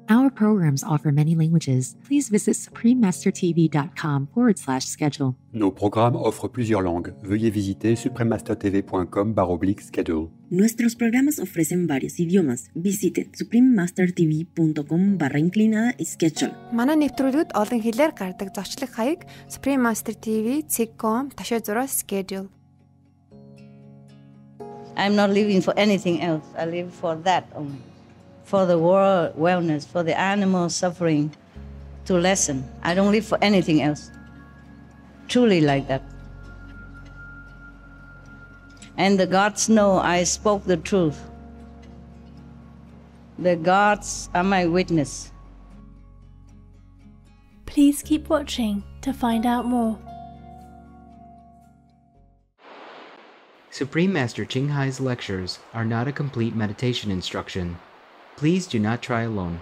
Our programs offer many languages. Please visit suprememastertv.com/schedule. Nos programmes offrent plusieurs langues. Veuillez visiter suprememastertv.com/schedule. Nuestros programas ofrecen varios idiomas. Visite suprememastertv.com/schedule. Манай нэвтрүүлгүүд олон хэлээр гардаг зочлох хаяг suprememastertv.com/schedule. I'm not living for anything else. I live for that only. For the world wellness, for the animal suffering, to lessen. I don't live for anything else. Truly like that. And the gods know I spoke the truth. The gods are my witness. Please keep watching to find out more. Supreme Master Ching Hai's lectures are not a complete meditation instruction. Please do not try alone.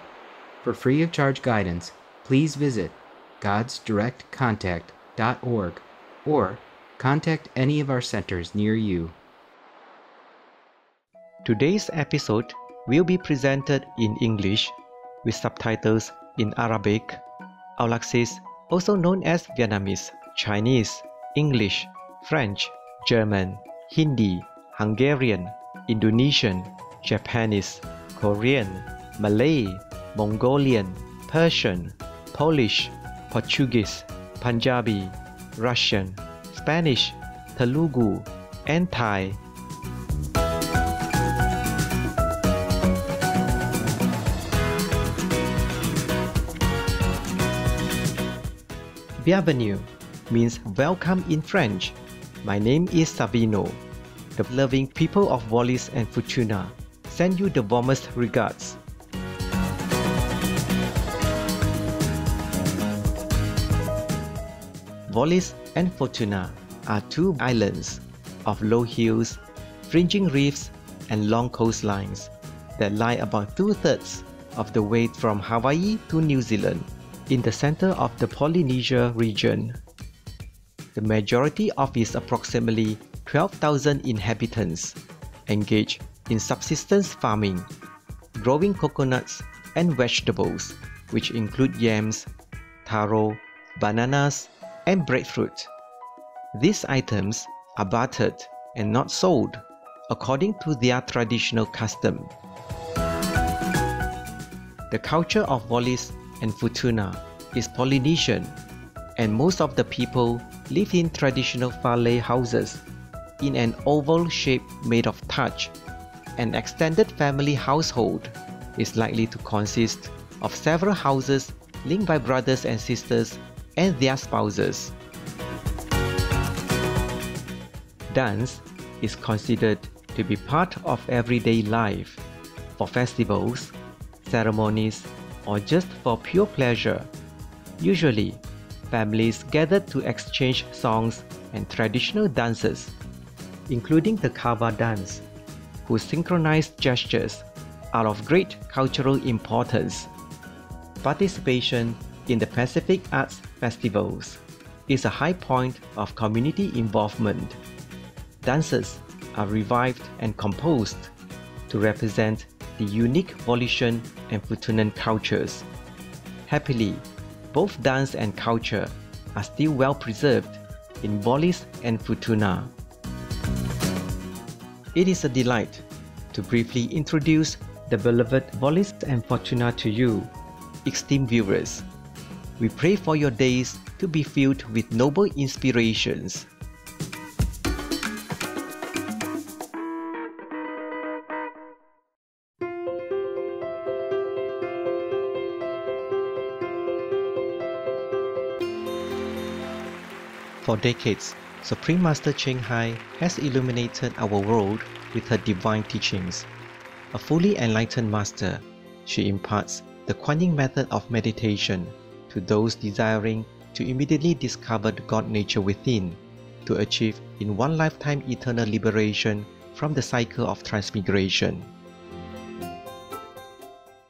For free of charge guidance, please visit godsdirectcontact.org or contact any of our centers near you. Today's episode will be presented in English with subtitles in Arabic, Aulacese, also known as Vietnamese, Chinese, English, French, German, Hindi, Hungarian, Indonesian, Japanese, Korean, Malay, Mongolian, Persian, Polish, Portuguese, Punjabi, Russian, Spanish, Telugu, and Thai. Bienvenue means welcome in French. My name is Savino. The loving people of Wallis and Futuna send you the warmest regards. Wallis and Futuna are two islands of low hills, fringing reefs, and long coastlines that lie about 2/3 of the way from Hawaii to New Zealand in the center of the Polynesia region. The majority of its approximately 12,000 inhabitants engage in subsistence farming, growing coconuts and vegetables, which include yams, taro, bananas, and breadfruit. These items are bartered and not sold according to their traditional custom. The culture of Wallis and Futuna is Polynesian, and most of the people live in traditional Malay houses in an oval shape made of thatch. An extended family household is likely to consist of several houses linked by brothers and sisters and their spouses. Dance is considered to be part of everyday life. For festivals, ceremonies, or just for pure pleasure. Usually, families gather to exchange songs and traditional dances, including the Kava dance, whose synchronized gestures are of great cultural importance. Participation in the Pacific Arts Festivals is a high point of community involvement. Dances are revived and composed to represent the unique Wallisian and Futunan cultures. Happily, both dance and culture are still well preserved in Wallis and Futuna. It is a delight to briefly introduce the beloved Wallis and Futuna to you, esteemed viewers. We pray for your days to be filled with noble inspirations. For decades, Supreme Master Ching Hai has illuminated our world with her divine teachings. A fully enlightened master, she imparts the Kuan Yin method of meditation to those desiring to immediately discover the God nature within, to achieve in one lifetime eternal liberation from the cycle of transmigration.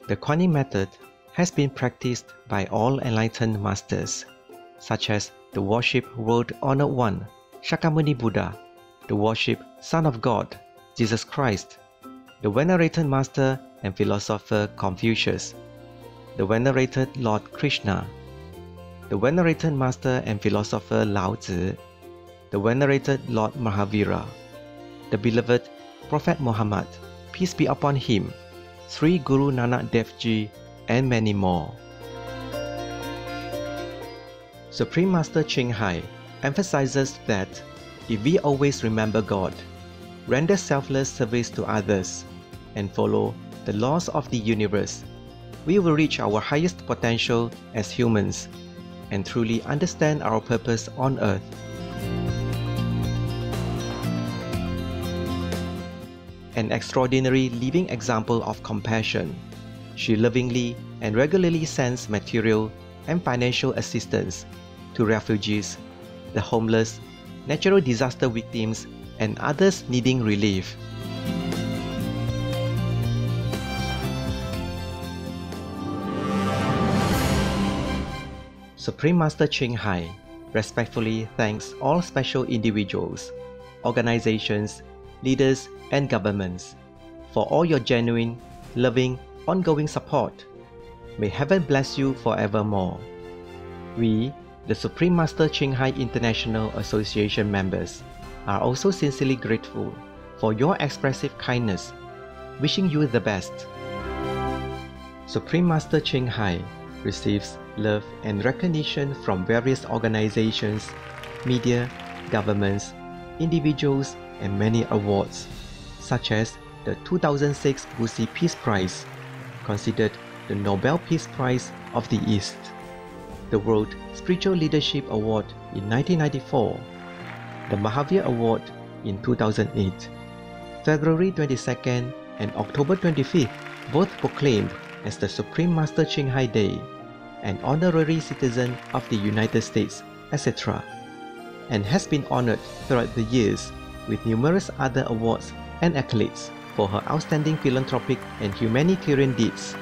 The Kuan Yin method has been practiced by all enlightened masters, such as the worship World Honored One, Shakyamuni Buddha, the worship Son of God, Jesus Christ, the venerated master and philosopher Confucius, the venerated Lord Krishna, the venerated Master and Philosopher Lao Tzu, the venerated Lord Mahavira, the beloved Prophet Muhammad, peace be upon him, Sri Guru Nanak Dev Ji, and many more. Supreme Master Ching emphasizes that if we always remember God, render selfless service to others, and follow the laws of the universe, we will reach our highest potential as humans and truly understand our purpose on earth. An extraordinary living example of compassion, she lovingly and regularly sends material and financial assistance to refugees, the homeless, natural disaster victims, and others needing relief. Supreme Master Ching respectfully thanks all special individuals, organizations, leaders, and governments for all your genuine, loving, ongoing support. May heaven bless you forevermore. We, the Supreme Master Ching International Association members, are also sincerely grateful for your expressive kindness, wishing you the best. Supreme Master Ching receives love and recognition from various organizations, media, governments, individuals, and many awards, such as the 2006 Busi Peace Prize, considered the Nobel Peace Prize of the East, the World Spiritual Leadership Award in 1994, the Mahavir Award in 2008, February 22nd and October 25th, both proclaimed as the Supreme Master Ching Day, an honorary citizen of the United States, etc., and has been honored throughout the years with numerous other awards and accolades for her outstanding philanthropic and humanitarian deeds.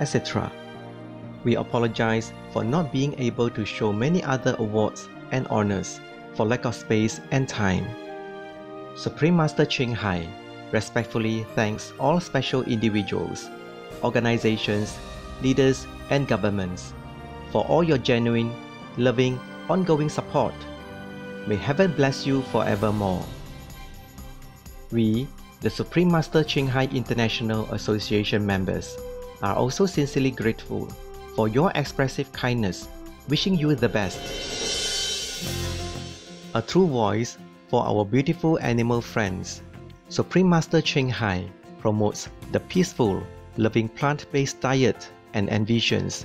etc. We apologize for not being able to show many other awards and honors for lack of space and time. Supreme Master Ching respectfully thanks all special individuals, organizations, leaders, and governments for all your genuine, loving, ongoing support. May heaven bless you forevermore. We, the Supreme Master Ching International Association members, are also sincerely grateful for your expressive kindness, wishing you the best. A true voice for our beautiful animal friends, Supreme Master Ching promotes the peaceful, loving plant-based diet and envisions,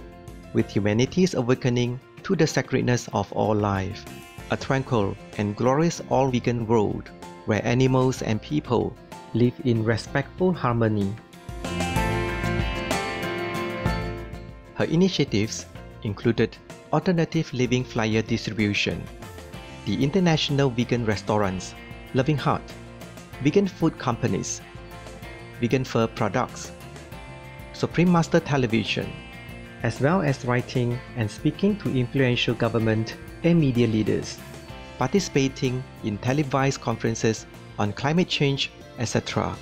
with humanity's awakening to the sacredness of all life, a tranquil and glorious all-vegan world where animals and people live in respectful harmony. Her initiatives included alternative living flyer distribution, the international vegan restaurants Loving Heart, vegan food companies, vegan fur products, Supreme Master Television, as well as writing and speaking to influential government and media leaders, participating in televised conferences on climate change, etc.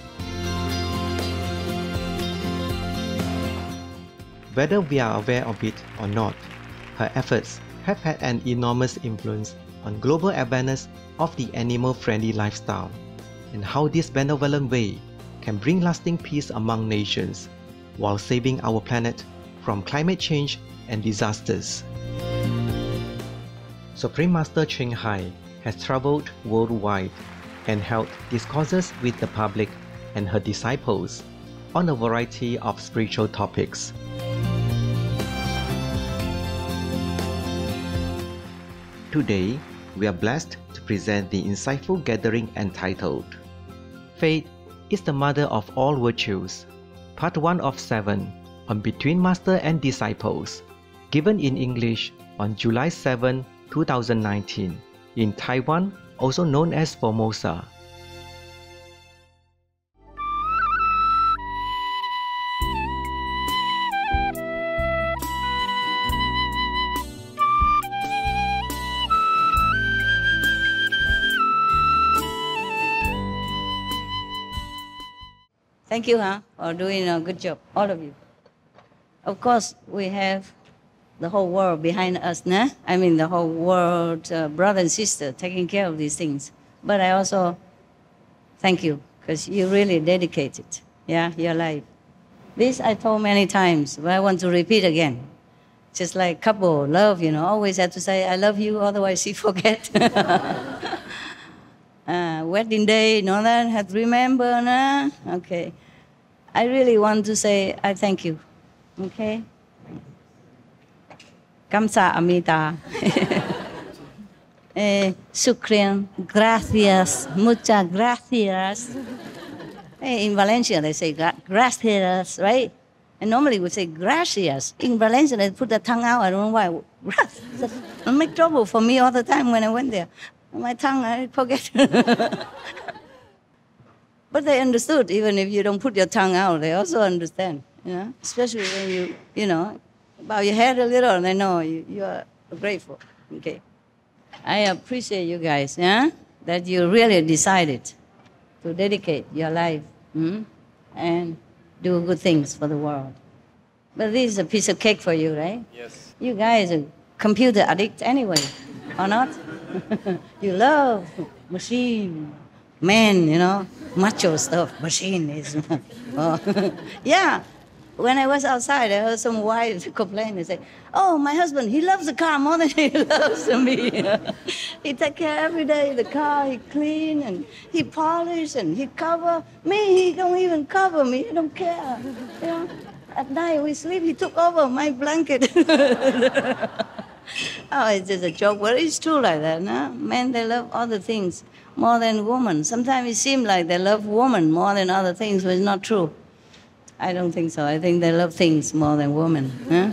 Whether we are aware of it or not, her efforts have had an enormous influence on global awareness of the animal-friendly lifestyle and how this benevolent way can bring lasting peace among nations while saving our planet from climate change and disasters. Supreme Master Ching has traveled worldwide and held discourses with the public and her disciples on a variety of spiritual topics. Today, we are blessed to present the insightful gathering entitled Faith is the Mother of All Virtues, Part 1 of 7 on Between Master and Disciples, given in English on July 7, 2019, in Taiwan, also known as Formosa. Thank you for doing a good job, all of you. Of course, we have the whole world behind us, nah? I mean the whole world, brother and sister, taking care of these things. But I also thank you, because you really dedicated, your life. This I told many times, but I want to repeat again. Just like couple, love, always have to say, I love you, otherwise you forget. Wedding day, that, have to remember, nah? Okay. I really want to say, I thank you, okay? Kamsahamnida. Shukran, gracias, muchas gracias. In Valencia, they say gracias, right? And normally we say gracias. In Valencia, they put the tongue out. I don't know why. It make trouble for me all the time when I went there. My tongue, I forget. But they understood, even if you don't put your tongue out, they also understand, Especially when you, bow your head a little, they know you are grateful, okay? I appreciate you guys, that you really decided to dedicate your life and do good things for the world. But this is a piece of cake for you, right? Yes. You guys are computer addicts anyway, or not? You love machine, man, macho stuff, machine is. Yeah. When I was outside, I heard some wives complain. They say, oh, my husband, he loves the car more than he loves me. He take care every day of the car, he clean, and he polish, and he cover. Me, he don't even cover me, he don't care. At night we sleep, he took over my blanket. Oh, it's just a joke, but it's true like that, no? Men, they love other things more than women. Sometimes it seems like they love women more than other things, but it's not true. I don't think so. I think they love things more than women. Huh?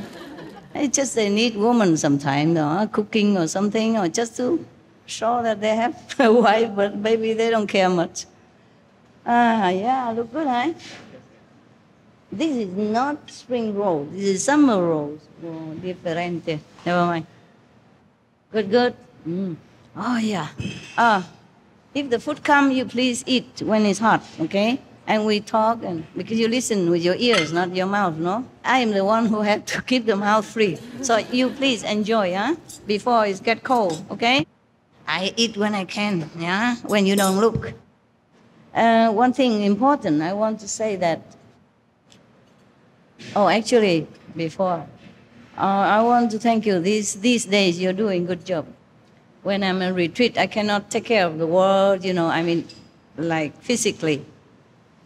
It's just they need women sometimes, cooking or something, or just to show that they have a wife, but maybe they don't care much. Yeah, look good, huh? This is not spring roll. This is summer rolls. Oh, diferente. Never mind. Good. Oh, yeah. If the food comes, you please eat when it's hot, okay? And we talk, and because you listen with your ears, not your mouth, no? I am the one who had to keep the mouth free. So you please enjoy, huh? Before it get cold, okay? I eat when I can, yeah? When you don't look. One thing important, I want to say that, actually, before, I want to thank you. These days, you're doing a good job. When I'm in retreat, I cannot take care of the world, like physically,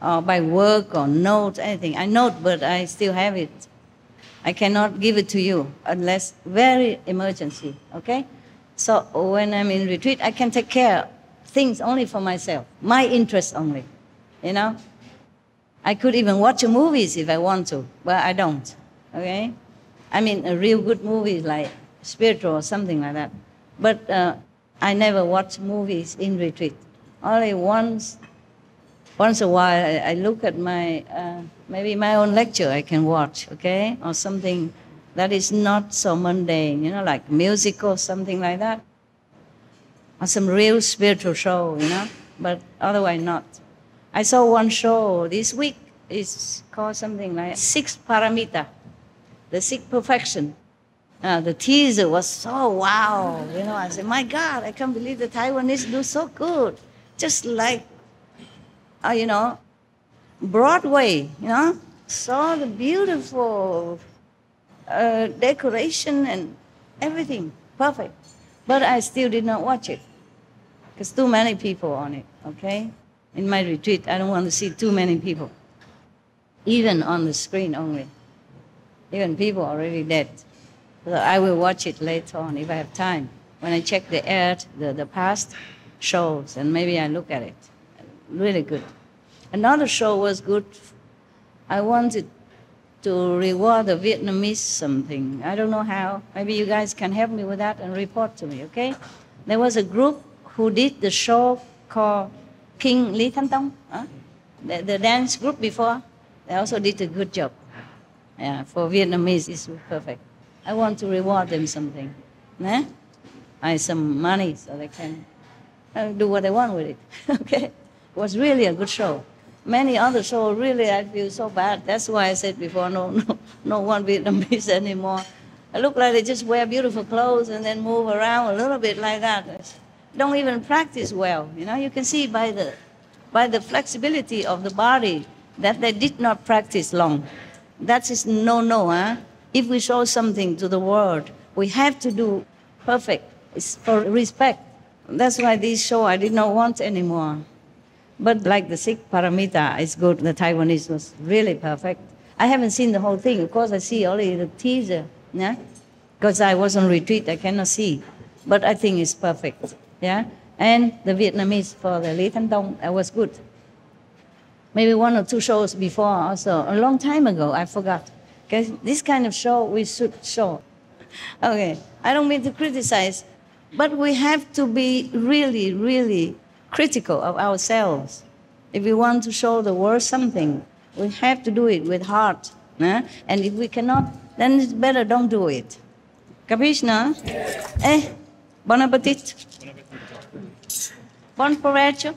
or by work or notes, anything. I note, but I still have it. I cannot give it to you unless very emergency, okay? So when I'm in retreat, I can take care of things only for myself, my interest only, I could even watch movies if I want to, but I don't, okay? I mean, a real good movie like spiritual or something like that. But I never watch movies in retreat. Only once a while I look at maybe my own lecture I can watch, okay? Or something that is not so mundane, like music or something like that. Or some real spiritual show, but otherwise not. I saw one show this week. It's called something like Six Paramita, the six perfection. The teaser was so wow, I said, my God, I can't believe the Taiwanese do so good. Just like, Broadway, saw the beautiful decoration and everything, perfect. But I still did not watch it because too many people on it, okay? In my retreat, I don't want to see too many people, even on the screen only. Even people already dead. So I will watch it later on if I have time. When I check the past shows, and maybe I look at it. Really good. Another show was good. I wanted to reward the Vietnamese something. I don't know how. Maybe you guys can help me with that and report to me, okay? There was a group who did the show called King Lý Thanh Tông, the dance group before. They also did a good job. Yeah, for Vietnamese, it's perfect. I want to reward them something. Some money so they can do what they want with it. Okay? It was really a good show. Many other shows, really, I feel so bad. That's why I said before, no one Vietnamese anymore. I look like they just wear beautiful clothes and then move around a little bit like that. Don't even practice well. You can see by the flexibility of the body that they did not practice long. That is no, huh? If we show something to the world, we have to do perfect. It's for respect. That's why this show I did not want anymore. But like the Six Paramita is good. The Taiwanese was really perfect. I haven't seen the whole thing. Of course, I see only the teaser, yeah? Because I was on retreat, I cannot see. But I think it's perfect, yeah? And the Vietnamese for the Lý Thanh Tông, that was good. Maybe one or two shows before also. A long time ago, I forgot. Because this kind of show, we should show. Okay, I don't mean to criticize, but we have to be really, really critical of ourselves. If we want to show the world something, we have to do it with heart. And if we cannot, then it's better don't do it. Capisce, no? Bon appetit. Bon provecho.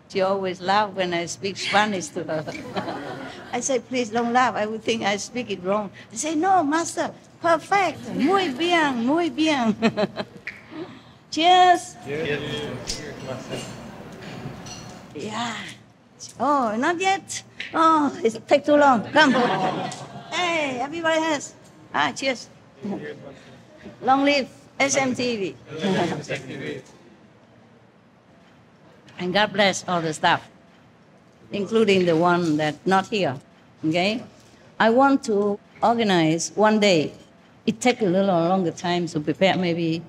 She always laughs when I speak Spanish to her. I say, please don't laugh. I would think I speak it wrong. I say, no, master, perfect. Muy bien, muy bien. Cheers. Cheers. Yeah. Oh, not yet. Oh, it takes too long. Come. Hey, everybody has. Cheers. Long live SMTV. And God bless all the staff, including the one that's not here, okay? I want to organize one day. It takes a little longer time to prepare, maybe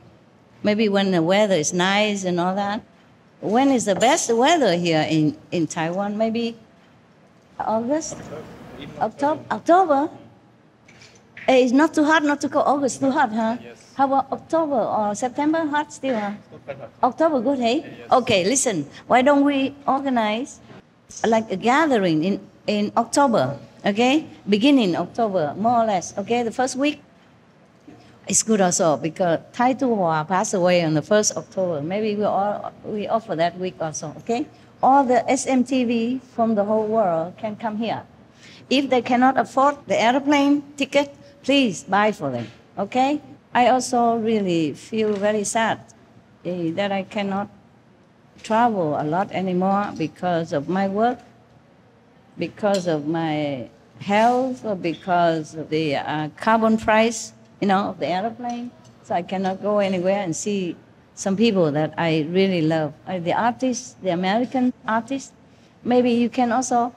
when the weather is nice and all that. When is the best weather here in Taiwan? Maybe August? October? It's not too hot, not too cold. August too hot, huh? Yes. How about October or September? Hot still, huh? October good, hey? Yes. Okay, listen. Why don't we organize like a gathering in October, okay? Beginning October, more or less, okay? The first week. It's good also because Thai Tu Hoa passed away on the 1st October. Maybe we offer that week also, okay? All the SMTV from the whole world can come here. If they cannot afford the airplane ticket, please buy for them, okay? I also really feel very sad that I cannot travel a lot anymore because of my work, because of my health, or because of the carbon price, of the airplane. So I cannot go anywhere and see some people that I really love. The artists, the American artists, maybe you can also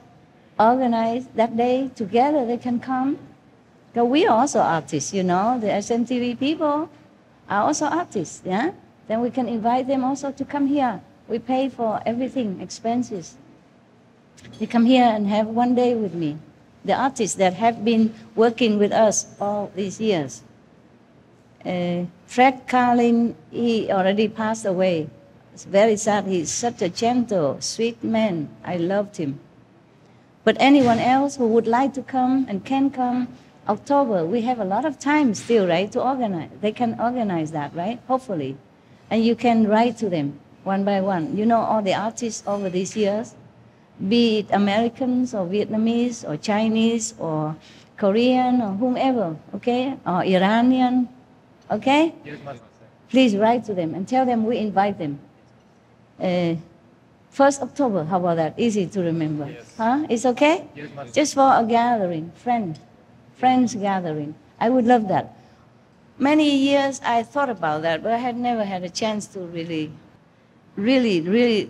organize that day together. They can come. Because we are also artists, the SMTV people are also artists, yeah? Then we can invite them also to come here. We pay for everything, expenses. They come here and have one day with me. The artists that have been working with us all these years. Fred Carlin, he already passed away. It's very sad. He's such a gentle, sweet man. I loved him. But anyone else who would like to come and can come, October, we have a lot of time still, right, to organize. They can organize that, right, hopefully. And you can write to them one by one. All the artists over these years, be it Americans or Vietnamese or Chinese or Korean or whomever, okay, or Iranian, okay? Please write to them and tell them we invite them. 1st October, how about that? Easy to remember. Yes. Huh? It's okay? Yes, just for a gathering, friends gathering. I would love that. Many years I thought about that, but I had never had a chance to really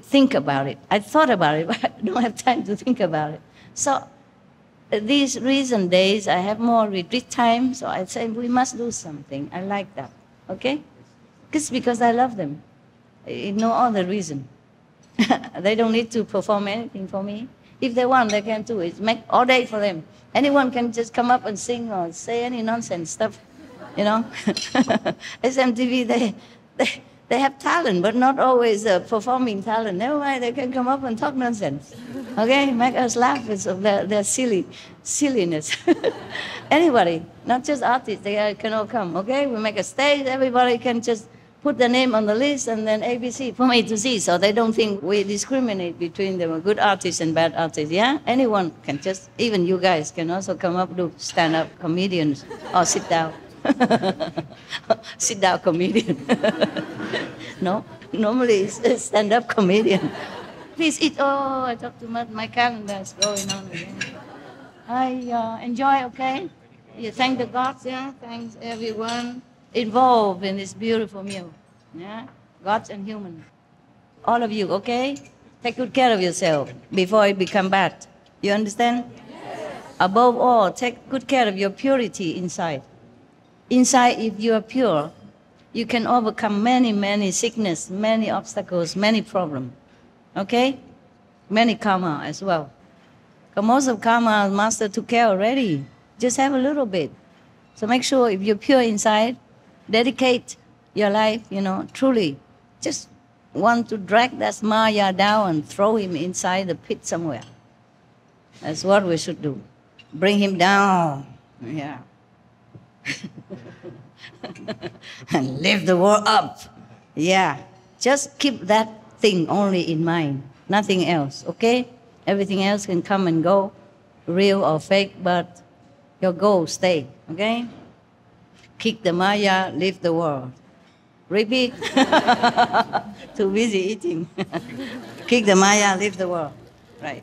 think about it. I thought about it, but I don't have time to think about it. So these recent days, I have more retreat time, so I say we must do something. I like that, okay? Just because I love them. No other reason. They don't need to perform anything for me. If they want, they can do it. Make all day for them. Anyone can just come up and sing or say any nonsense stuff, SMTV, they have talent, but not always performing talent. Never mind, they can come up and talk nonsense. Okay, make us laugh with their silliness. Anybody, not just artists, they can all come. Okay, we make a stage, everybody can just put the name on the list and then ABC from A to Z, so they don't think we discriminate between them, good artists and bad artists, yeah? Anyone can just, even you guys can also come up, do stand-up comedians, or sit down. Sit down comedian. No, normally it's stand-up comedian. Please eat. Oh, I talk too much. My calendar is going on again. I enjoy, okay? You thank the gods, yeah? Thanks everyone involved in this beautiful meal, yeah? Gods and humans. All of you, okay? Take good care of yourself before it become bad. You understand? Yes. Above all, take good care of your purity inside. Inside, if you are pure, you can overcome many sickness, many obstacles, many problems. Okay? Many karma as well. Because most of karma, Master took care already. Just have a little bit. So make sure if you're pure inside, dedicate your life, truly. Just want to drag that Maya down and throw him inside the pit somewhere. That's what we should do. Bring him down. Yeah. And lift the world up. Yeah. Just keep that thing only in mind. Nothing else, okay? Everything else can come and go, real or fake, but your goal stay, okay? Kick the Maya, lift the world. Repeat. Too busy eating. Kick the Maya, lift the world. Right.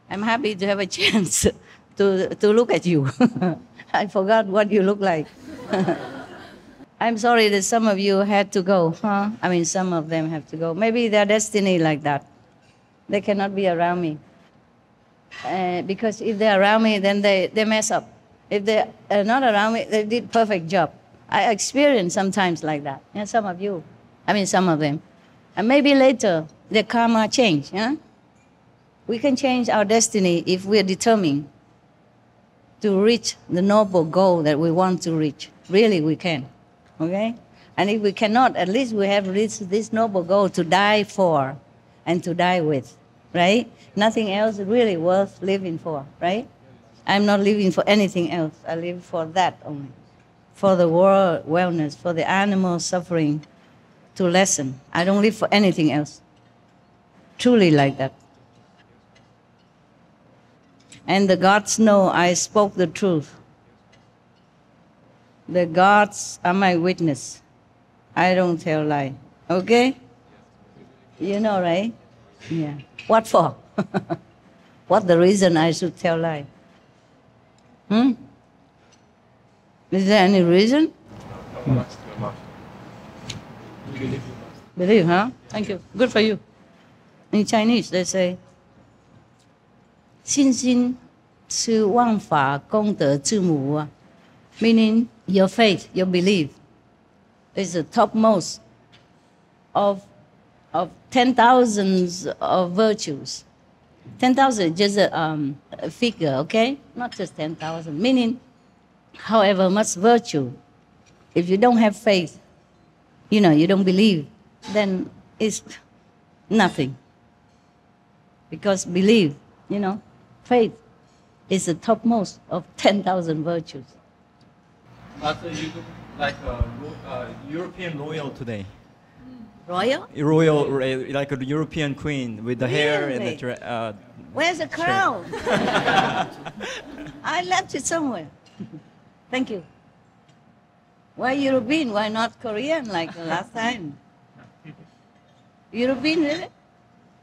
I'm happy to have a chance to look at you. I forgot what you look like. I'm sorry that some of you had to go, huh? I mean, some of them have to go. Maybe their destiny like that. They cannot be around me. Because if they're around me, then they mess up. If they are not around me, they did perfect job. I experience sometimes like that. Yeah, some of you. I mean, some of them. And maybe later, the karma change, yeah? We can change our destiny if we're determined to reach the noble goal that we want to reach. Really, we can, okay? And if we cannot, at least we have reached this noble goal to die for and to die with, right? Nothing else really worth living for, right? I'm not living for anything else. I live for that only. For the world wellness, for the animal suffering to lessen. I don't live for anything else. Truly like that. And the gods know I spoke the truth. The gods are my witness. I don't tell lie. Okay? You know, right? Yeah. What for? What the reason I should tell lie? Is there any reason? Believe, huh? Thank you. Good for you. In Chinese, they say, 信心是万法功德之母啊, meaning your faith, your belief, is the topmost of 10,000s of virtues. 10,000 is just a figure, okay? Not just 10,000, meaning however much virtue. If you don't have faith, you don't believe, then it's nothing. Because believe, faith is the topmost of 10,000 virtues. But you look like a European royal today. Royal? Royal, like a European queen with the hair and the dress. Where's the crown? I left it somewhere. Thank you. Why European? Why not Korean like the last time? European, really?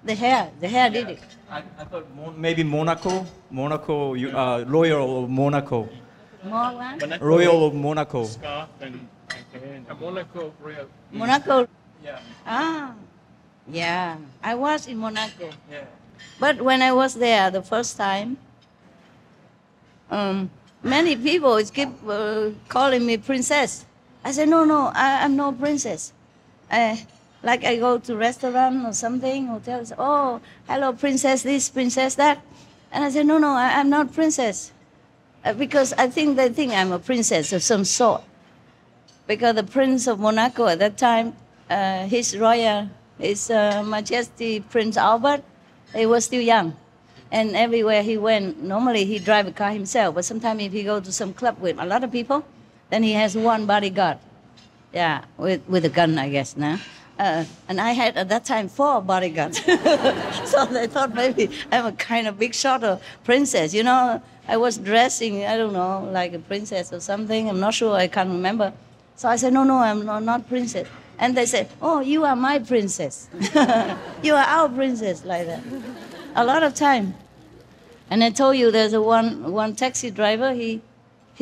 The hair did it. I thought maybe Monaco, royal of Monaco. More what? Royal of Monaco. Scarf and Monaco royal. Monaco. Yeah. Ah, yeah. I was in Monaco. Yeah. But when I was there the first time, many people keep calling me princess. I said, no, I'm no princess. Like I go to restaurant or something, hotels, oh, hello, princess this, princess that. And I said, no, I'm not princess. Because I think they think I'm a princess of some sort. Because the Prince of Monaco at that time, His Majesty Prince Albert, he was still young. And everywhere he went, normally he drive a car himself, but sometimes if he go to some club with a lot of people, then he has one bodyguard. Yeah, with a gun, I guess, now. And I had, at that time, 4 bodyguards. So they thought maybe I'm a kind of big shot of princess. I was dressing, I don't know, like a princess or something. I'm not sure, I can't remember. So I said, no, I'm not princess. And they said, oh, you are my princess. You are our princess, like that. A lot of time. And I told you there's one taxi driver, he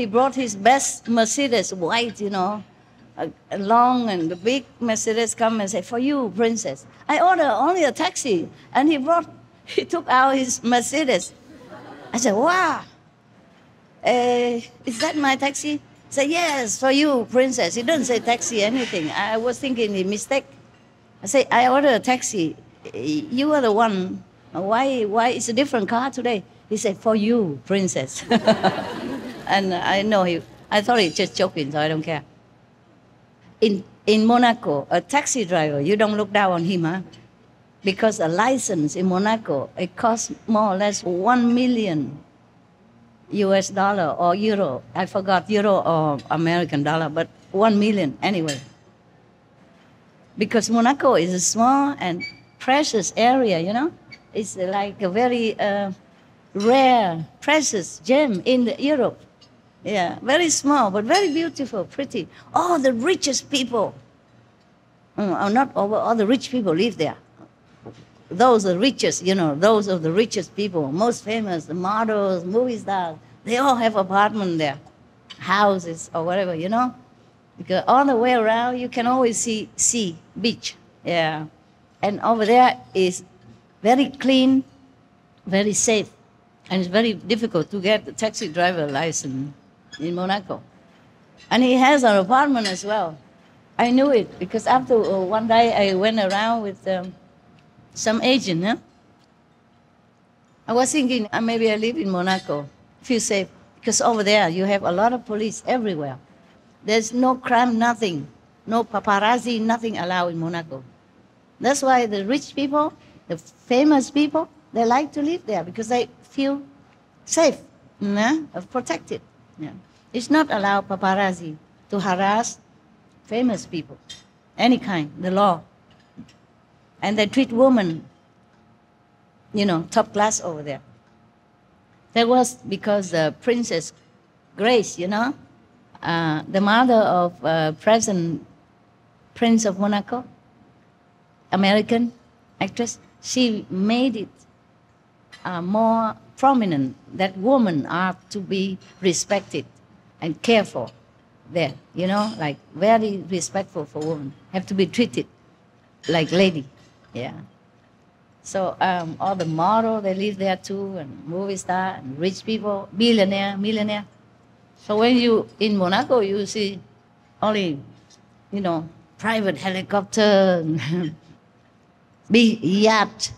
brought his best Mercedes, white, a long and the big Mercedes, come and say, for you, princess. I ordered only a taxi, and he took out his Mercedes. I said, wow, is that my taxi? He said, yes, for you, princess. He didn't say taxi anything. I was thinking he mistake. I said, I ordered a taxi. You are the one. Why it's a different car today? He said, for you, princess. And I know I thought he was just joking, so I don't care. In Monaco, a taxi driver, you don't look down on him, huh? Because a license in Monaco, it costs more or less $1 million US or euro. I forgot euro or American dollar, but 1 million anyway. Because Monaco is a small and precious area, It's like a very rare, precious gem in Europe. Yeah, very small, but very beautiful, pretty. All the richest people, not all the rich people live there. Those are the richest, those are the richest people, most famous, the models, movie stars, they all have apartments there, houses or whatever, Because all the way around, you can always see sea, beach, yeah. And over there is very clean, very safe, and it's very difficult to get the taxi driver license in Monaco. And he has an apartment as well. I knew it because after one day I went around with some agent. I was thinking maybe I live in Monaco, feel safe, because over there you have a lot of police everywhere. There's no crime, nothing, no paparazzi, nothing allowed in Monaco. That's why the rich people, the famous people, they like to live there because they feel safe. protected. Yeah. It's not allowed paparazzi to harass famous people, any kind, the law. And they treat women, top class over there. That was because Princess Grace, the mother of present Prince of Monaco, American actress, she made it more prominent that women are to be respected and cared for there, like very respectful for women, have to be treated like lady, yeah. So all the model, they live there too, and movie star, and rich people, millionaire. So when you, in Monaco, you see only, private helicopter, big yacht,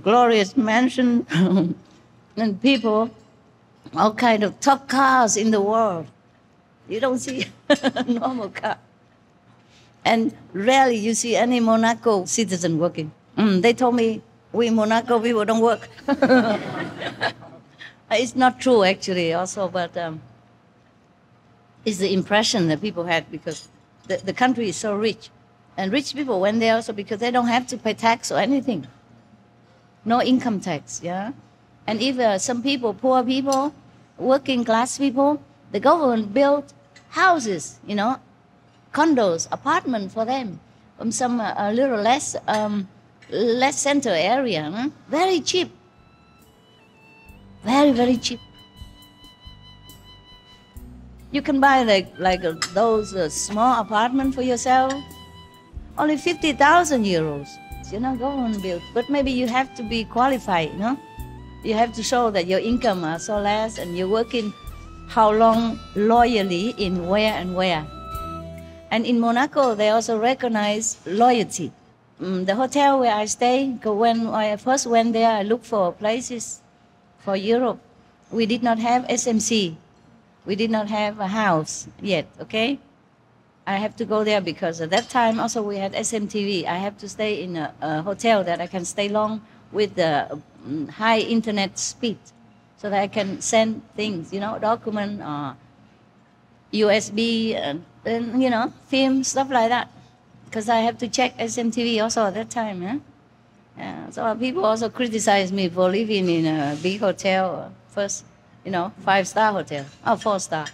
glorious mansion, and people, all kind of top cars in the world. You don't see a normal car. And rarely you see any Monaco citizen working. They told me, we Monaco people don't work. It's not true, actually, also, but it's the impression that people had because the country is so rich. And rich people went there also because they don't have to pay tax or anything. No income tax, yeah? And if some people, poor people, working class people, the government built houses, condos, apartments for them from some a little less center area, very cheap, very, very cheap. You can buy like those small apartments for yourself, only 50,000 euros, government built. But maybe you have to be qualified, You have to show that your income are so less and you're working how long loyally in where and where. And in Monaco, they also recognize loyalty. The hotel where I stay, when I first went there, I looked for places for Europe. We did not have SMC. We did not have a house yet, okay? I have to go there because at that time also we had SMTV. I have to stay in a hotel that I can stay long with the high internet speed so that I can send things, document or USB and film, stuff like that. Because I have to check SMTV also at that time, yeah? So people also criticize me for living in a big hotel, first, 5-star hotel, or 4-star.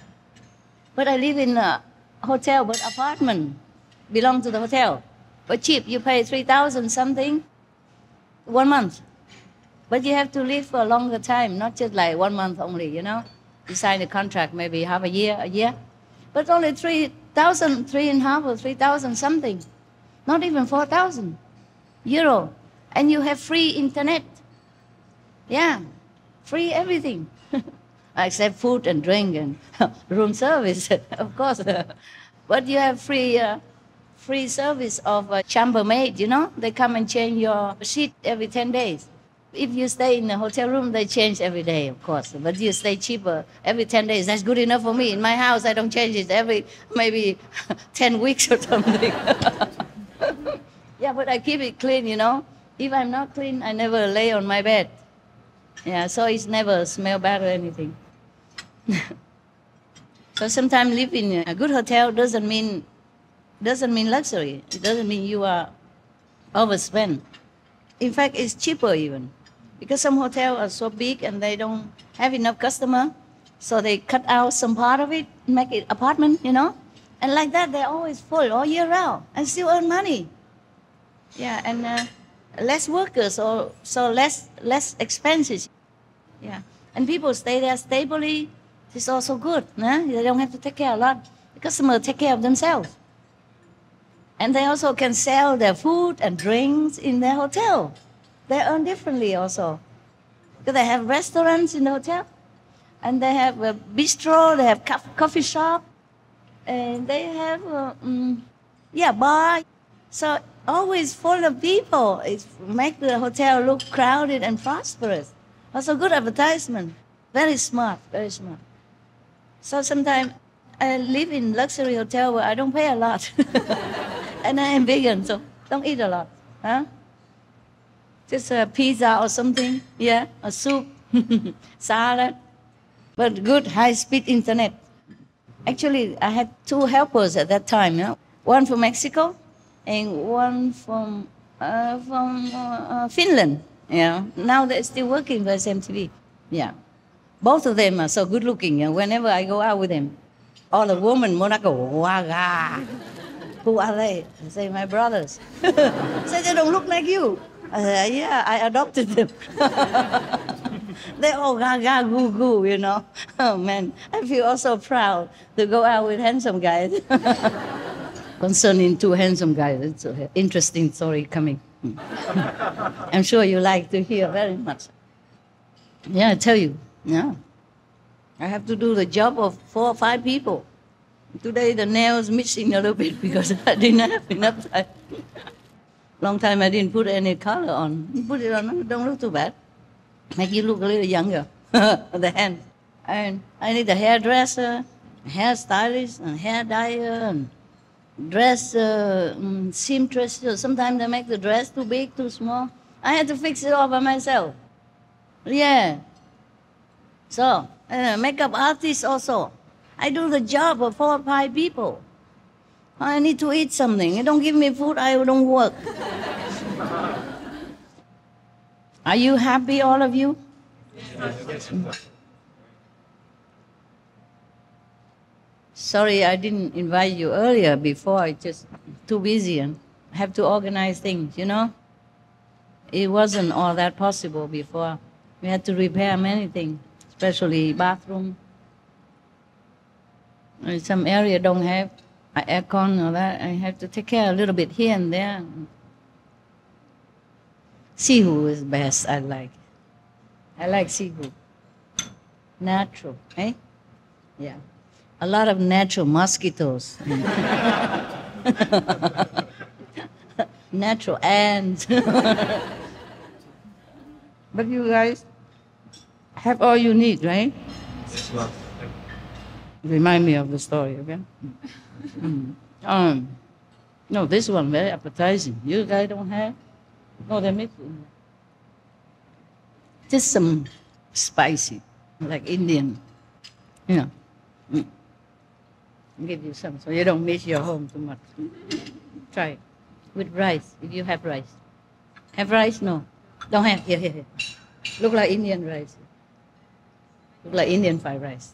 But I live in a hotel, but apartment belong to the hotel. But cheap, you pay 3,000 something, 1 month. But you have to live for a longer time, not just like 1 month only, You sign a contract, maybe half a year. But only 3,000, 3.5 or 3,000 something. Not even 4,000 euro. And you have free internet. Yeah, free everything. Except food and drink and room service, of course. But you have free service of a chambermaid, They come and change your sheet every 10 days. If you stay in a hotel room, they change every day, of course. But you stay cheaper every 10 days. That's good enough for me. In my house, I don't change it every maybe 10 weeks or something. Yeah, but I keep it clean, If I'm not clean, I never lay on my bed. Yeah, so it's never smell bad or anything. So sometimes living in a good hotel doesn't mean luxury. It doesn't mean you are overspent. In fact, it's cheaper even. Because some hotels are so big and they don't have enough customer, so they cut out some part of it, make it apartment, And like that, they're always full all year round and still earn money. Yeah, and less workers, so less expenses. Yeah, and people stay there stably. It's also good. They don't have to take care a lot. The customers take care of themselves. And they also can sell their food and drinks in their hotel. They earn differently also. Because they have restaurants in the hotel. And they have a bistro, they have coffee shop. And they have, bar. So always full of people. It makes the hotel look crowded and prosperous. Also good advertisement. Very smart, very smart. So sometimes I live in luxury hotel where I don't pay a lot. And I am vegan, so don't eat a lot. Just a pizza or something, a soup, salad, but good high-speed internet. Actually, I had 2 helpers at that time, you know? One from Mexico and one from Finland. Yeah. Now they're still working for SMTV. Yeah. Both of them are so good looking. And whenever I go out with them, all the women go, waga. Who are they? I say, my brothers. Say, they don't look like you. I say, yeah, I adopted them. They all gaga, goo, goo, you know. Oh, man, I feel also proud to go out with handsome guys. Concerning 2 handsome guys, it's an interesting story coming. I'm sure you like to hear very much. Yeah, I tell you, yeah. I have to do the job of 4 or 5 people. Today the nails missing a little bit because I didn't have enough time. Long time I didn't put any color on. You put it on, don't look too bad. Make you look a little younger, the hand. And I need a hairdresser, hairstylist, and hair dyer, and dress seamstress. Sometimes they make the dress too big, too small. I had to fix it all by myself. Yeah. So, makeup artist also. I do the job of 4 or 5 people. I need to eat something. You don't give me food, I don't work. Are you happy, all of you? Yes. Sorry, I didn't invite you earlier before. I just too busy and have to organize things, you know? It wasn't all that possible before. We had to repair many things, especially bathroom. Some area don't have aircon or that. I have to take care a little bit here and there. Seafood is best, I like. I like seafood. Natural, eh? Yeah. A lot of natural mosquitoes. Natural ants. But you guys have all you need, right? Yes, ma'am. Remind me of the story, okay? No, this one very appetizing. You guys don't have? No, they're missing. Just some spicy, like Indian. You know. I'll give you some so you don't miss your home too much. Try it. With rice, if you have rice. Have rice? No. Don't have. Here. Look like Indian rice. Look like Indian fried rice.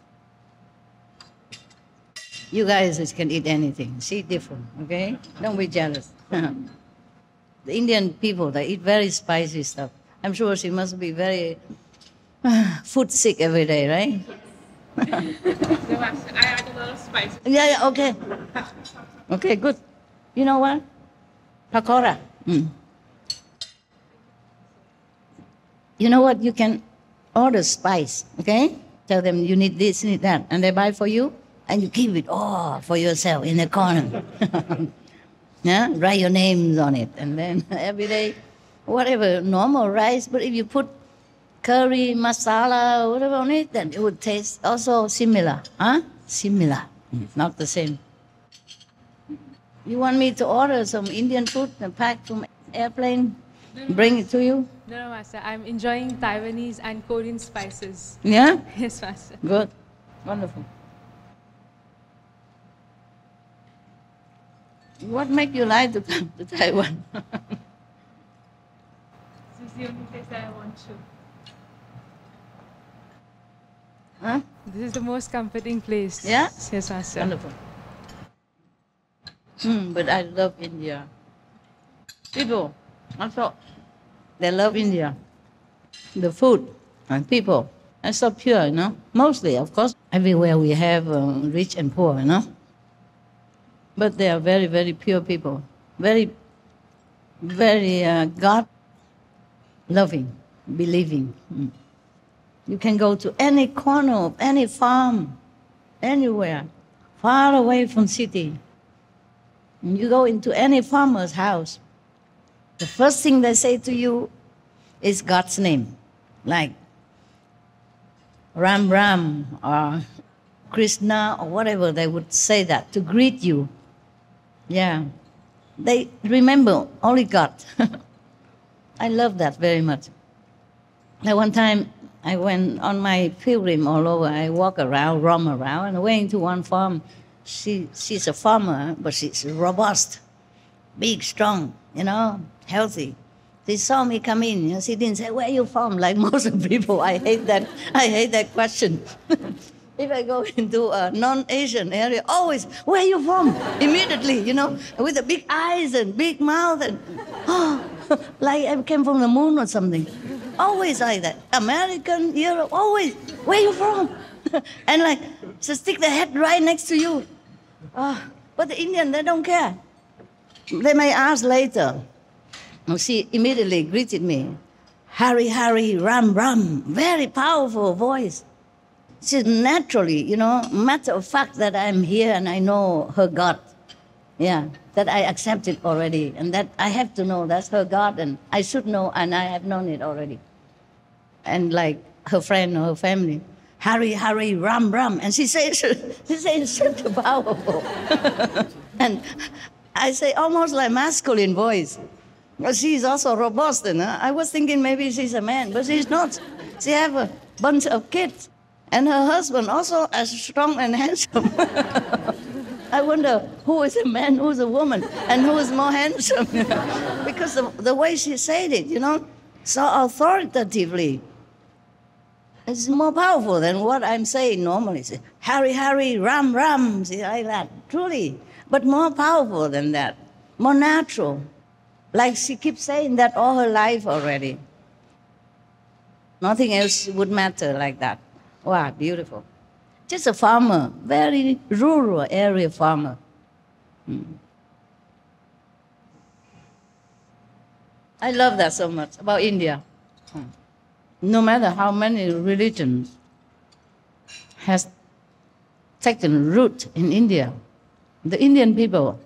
You guys can eat anything. See, different, okay? Don't be jealous. The Indian people, they eat very spicy stuff. I'm sure she must be very food sick every day, right? I add a lot of spices. Yeah, okay. Okay, good. You know what? Pakora. You know what? You can order spice, okay? Tell them you need this, need that, and they buy for you, and you keep it all for yourself in the corner. Yeah? Write your names on it, and then every day, whatever, normal rice, but if you put curry, masala, whatever on it, then it would taste also similar. Huh? Similar. Not the same. You want me to order some Indian food and pack from airplane, bring it to you? No, Master. I'm enjoying Taiwanese and Korean spices. Yeah? Yes, Master. Good. Wonderful. What makes you like to come to Taiwan? This is the only place that I want to. Huh? This is the most comforting place. Yeah? Yes, Master. Wonderful. But I love India. People, also, they love India. The food and people are so pure, you know. Mostly, of course, everywhere we have rich and poor, you know. But they are very, very pure people. Very, very God-loving, believing. You can go to any corner of any farm, anywhere, far away from city. And you go into any farmer's house, the first thing they say to you is God's name, like Ram Ram or Krishna or whatever, they would say that to greet you. Yeah. They remember only God. I love that very much. Like one time, I went on my pilgrim all over. I walk around, roam around, and went into one farm. She's a farmer, but she's robust, big, strong, healthy. They saw me come in. She didn't say, "Where are you from?" Like most of the people. I hate that question. If I go into a non-Asian area, always, "Where are you from?" Immediately, with the big eyes and big mouth and, like I came from the moon or something. Always like that. American, Europe, always, "Where are you from?" And like, just stick the head right next to you. But the Indian, they don't care. They may ask later. She immediately greeted me. "Hari, Hari, Ram, Ram." Very powerful voice. She's naturally, matter of fact that I'm here and I know her God. Yeah, that I accept it already. And that I have to know that's her God and I should know and I have known it already. And like her friend or her family, "Hari, Hari, Ram, Ram." And she says such a powerful. And I say almost like masculine voice. But she's also robust. I was thinking maybe she's a man, but she's not. She have a bunch of kids. And her husband also as strong and handsome. I wonder who is a man, who's a woman, and who is more handsome. Because the way she said it, so authoritatively. It's more powerful than what I'm saying normally. "Hari, Hari, Ram, Ram." See, like that, truly. But more powerful than that, more natural. Like she keeps saying that all her life already. Nothing else would matter like that. Wow, beautiful. Just a farmer, very rural area farmer. I love that so much about India. No matter how many religions has taken root in India, the Indian people,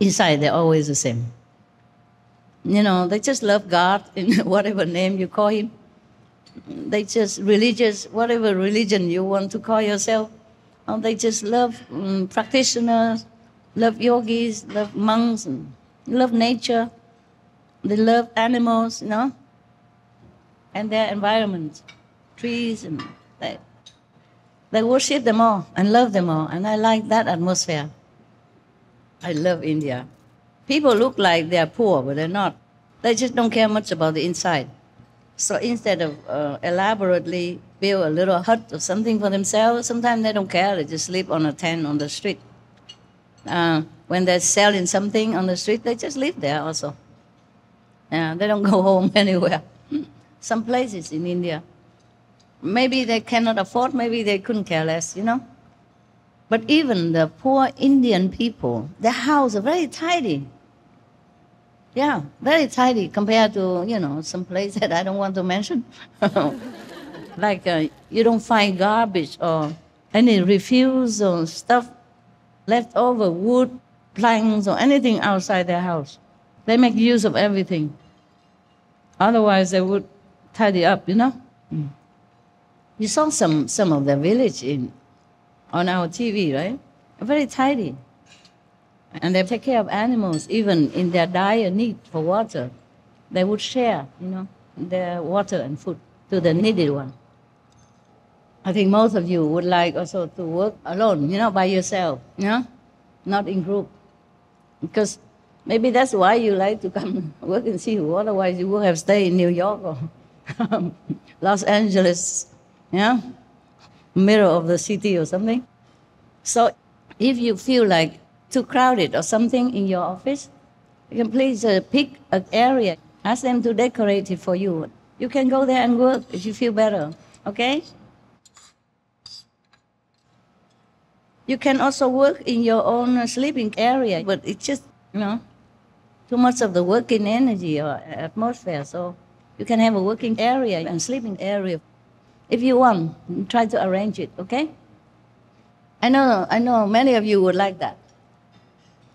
inside they're always the same. They just love God in whatever name you call him. They just religious, whatever religion you want to call yourself. They just love practitioners, love yogis, love monks, and love nature. They love animals, and their environment, trees, and they worship them all and love them all. And I like that atmosphere. I love India. People look like they're poor, but they're not. They just don't care much about the inside. So instead of elaborately build a little hut or something for themselves, sometimes they don't care. They just sleep on a tent on the street. When they're selling something on the street, they just live there also. They don't go home anywhere. Some places in India. Maybe they cannot afford, maybe they couldn't care less, But even the poor Indian people, their houses are very tidy. Yeah, very tidy compared to, some place that I don't want to mention. Like you don't find garbage or any refuse or stuff, leftover wood, planks or anything outside their house. They make use of everything. Otherwise, they would tidy up, You saw some of the village on our TV, right? Very tidy. And they take care of animals, even in their dire need for water. They would share, their water and food to the needy one. I think most of you would like also to work alone, by yourself, not in group. Because maybe that's why you like to come work in Seoul. Otherwise, you would have stayed in New York or Los Angeles, middle of the city or something. So if you feel like too crowded or something in your office, you can please pick an area. Ask them to decorate it for you. You can go there and work if you feel better, okay? You can also work in your own sleeping area, but it's just, too much of the working energy or atmosphere. So you can have a working area and sleeping area. If you want, try to arrange it, okay? I know many of you would like that.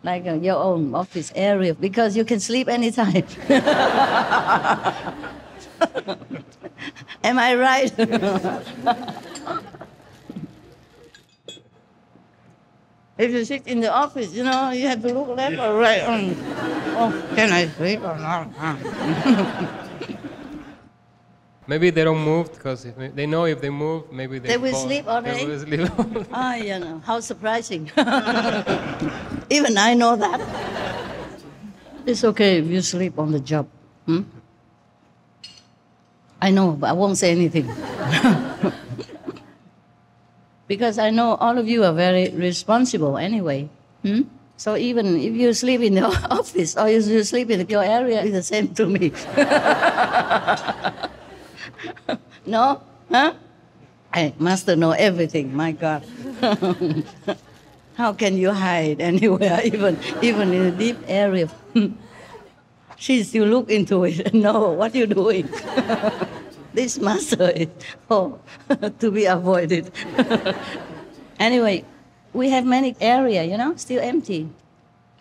Like your own office area, because you can sleep anytime. Am I right? If you sit in the office, you have to look left or right. Oh, can I sleep or not? Maybe they don't move because they know if they move, maybe They will fall. sleep all day? They will sleep all day. Ah, you know, how surprising. Even I know that. It's okay if you sleep on the job. I know, but I won't say anything. Because I know all of you are very responsible anyway. So even if you sleep in the office or you sleep in your area, it's the same to me. No? Huh? Hey, Master know everything, my God. How can you hide anywhere, even in a deep area? She's you look into it and know what you're doing. This Master is to be avoided. Anyway, we have many area, still empty.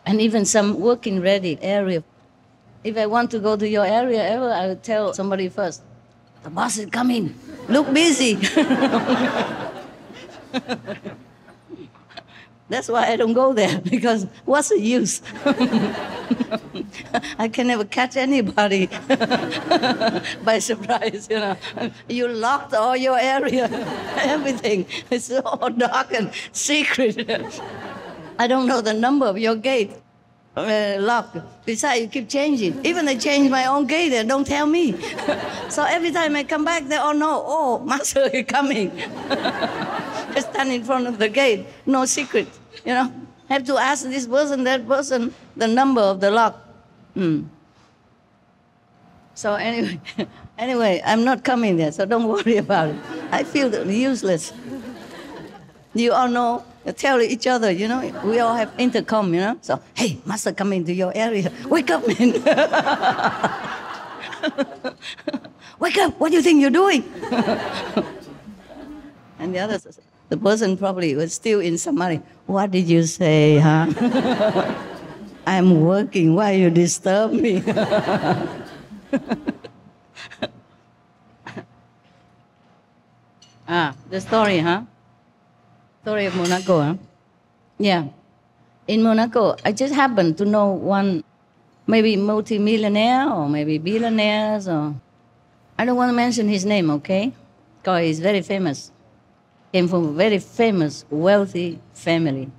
And even some working ready area. If I want to go to your area ever, I would tell somebody first, the boss is coming. Look busy. That's why I don't go there, because what's the use? I can never catch anybody by surprise, You locked all your area, everything. It's all dark and secret. I don't know the number of your gate. Lock. Besides, you keep changing. Even I change my own gate and don't tell me. So every time I come back, they all know, oh, Master is coming. I stand in front of the gate, no secret, Have to ask this person, that person, the number of the lock. So anyway, I'm not coming there, so don't worry about it. I feel useless. You all know, tell each other, we all have intercom, So, hey, Master coming to your area. Wake up, man. Wake up, what do you think you're doing? And the others, the person probably was still in Samari. What did you say, huh? I'm working, why you disturb me? The story, huh? Story of Monaco, huh? Yeah. In Monaco, I just happened to know one, maybe multi-millionaire or maybe billionaires or... I don't want to mention his name, okay? Because he's very famous. Came from a very famous, wealthy family.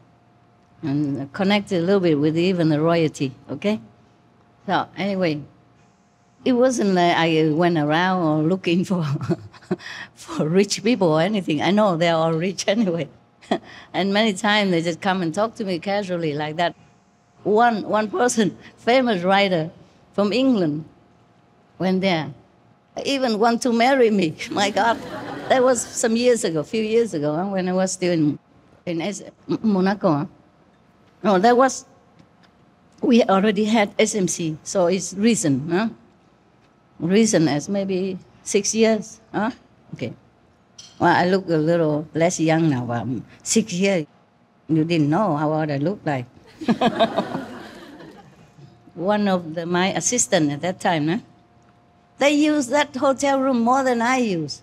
And connected a little bit with even the royalty, okay? So anyway, it wasn't like I went around or looking for, for rich people or anything. I know they're all rich anyway. And many times they just come and talk to me casually like that. One person, famous writer from England, went there. Even want to marry me. My God, that was some years ago, a few years ago, when I was still in Monaco. No, that was, we already had SMC, so it's recent, huh? Recent as maybe 6 years, huh? Okay. Well, I look a little less young now, but 6 years, you didn't know how old I looked like. One of my assistants at that time, huh? They used that hotel room more than I use.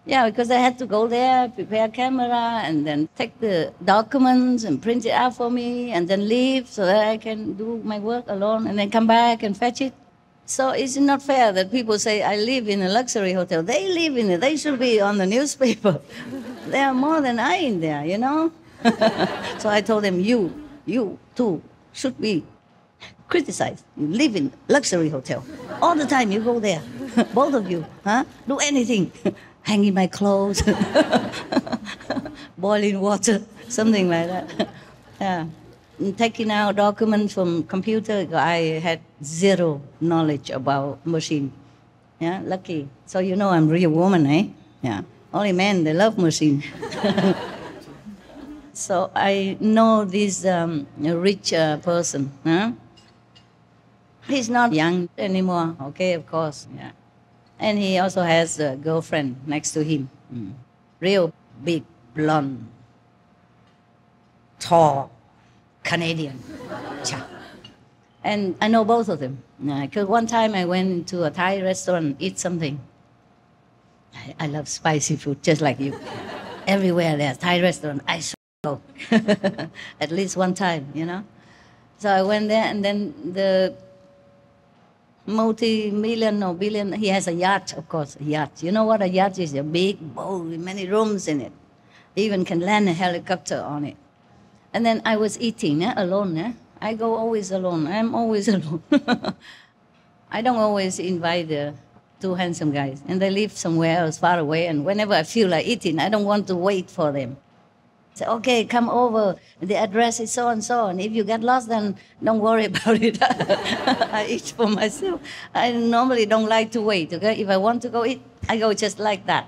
Yeah, because I had to go there, prepare a camera, and then take the documents and print it out for me, and then leave so that I can do my work alone, and then come back and fetch it. So it's not fair that people say, I live in a luxury hotel. They live in it. They should be on the newspaper. There are more than I in there, So I told them, you too should be criticized. You live in luxury hotel. All the time you go there. Both of you, huh? Do anything. Hanging my clothes. Boiling water. Something like that. Yeah. Taking out documents from computer, I had zero knowledge about machine. Yeah, lucky. So I'm a real woman, eh? Yeah. Only men, they love machine. So I know this rich person, huh? He's not young anymore, okay, of course, yeah. And he also has a girlfriend next to him. Real big, blonde, tall, Canadian. And I know both of them. Because one time I went to a Thai restaurant, eat something. I love spicy food, just like you. Everywhere there's Thai restaurant, I should go. At least one time, So I went there, and then multi-million or billion. He has a yacht, of course, a yacht. You know what a yacht is? A big boat with many rooms in it. Even can land a helicopter on it. And then I was eating alone. I go always alone. I'm always alone. I don't always invite the two handsome guys. And they live somewhere else far away. And whenever I feel like eating, I don't want to wait for them. Say, okay, come over. The address is so and so. And if you get lost, then don't worry about it. I eat for myself. I normally don't like to wait. Okay, if I want to go eat, I go just like that.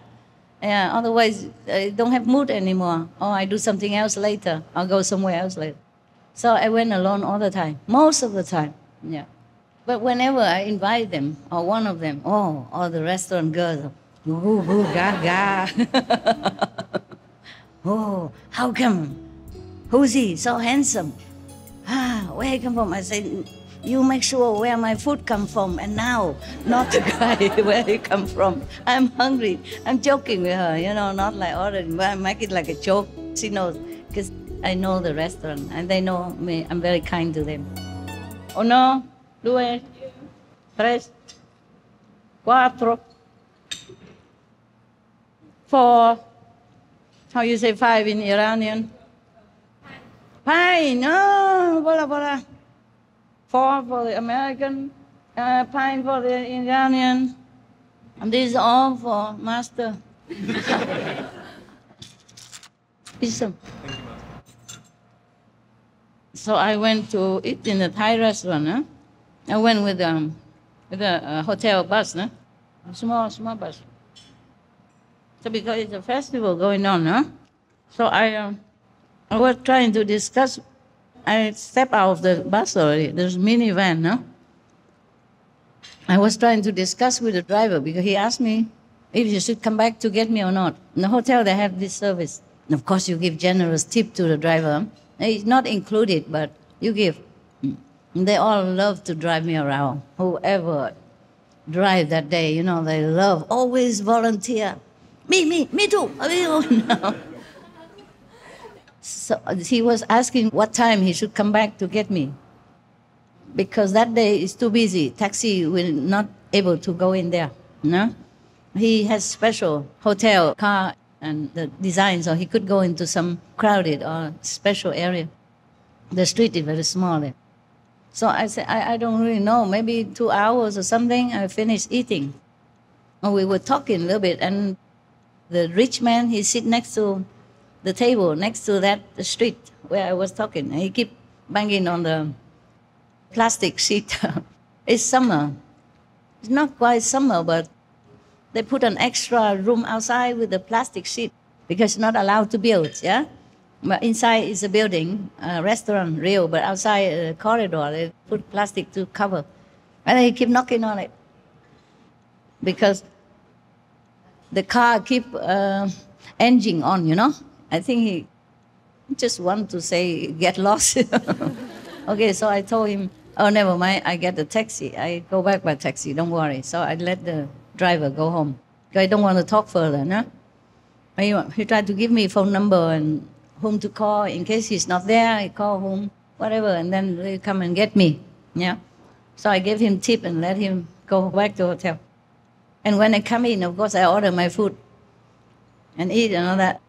Yeah. Otherwise, I don't have mood anymore. Or I do something else later. I'll go somewhere else later. So I went alone all the time, most of the time. Yeah. But whenever I invite them, or one of them, or the restaurant girls, ooh, gaga. Oh, how come? Who's he? So handsome. Where he come from? I say, you make sure where my food come from, and now, not the guy where he come from. I'm hungry. I'm joking with her, not like ordering, but I make it like a joke. She knows, because I know the restaurant, and they know me. I'm very kind to them. Uno, due, tres, cuatro, 4. How you say 5 in Iranian? Pine. Oh, bola. 4 for the American, pine for the Iranian. And these are all for master. Listen. So I went to eat in a Thai restaurant. I went with a hotel bus, small bus. So because it's a festival going on, so I was trying to discuss. I stepped out of the bus already. There's a minivan, I was trying to discuss with the driver because he asked me if you should come back to get me or not. In the hotel, they have this service. And of course, you give generous tip to the driver. It's not included, but you give. And they all love to drive me around. Whoever drive that day, they love, always volunteer. Me too. So he was asking what time he should come back to get me. Because that day is too busy. Taxi will not able to go in there. He has special hotel car and the design, so he could go into some crowded or special area. The street is very small there. So I said, I don't really know, maybe 2 hours or something, I finished eating. And we were talking a little bit, and the rich man, he sit next to the table, next to that street where I was talking. And he keep banging on the plastic sheet. It's summer. It's not quite summer, but they put an extra room outside with the plastic sheet because it's not allowed to build, yeah? But inside is a building, a restaurant, real, but outside a corridor, they put plastic to cover. And they keep knocking on it because the car keep engine on, I think he just want to say, get lost. Okay, so I told him, oh, never mind, I get a taxi. I go back by taxi, don't worry. So I let the driver go home. I don't want to talk further, no? He tried to give me phone number and whom to call in case he's not there. He call home, whatever, and then they come and get me. Yeah. So I gave him tip and let him go back to the hotel. And when I come in, of course, I order my food and eat and all that.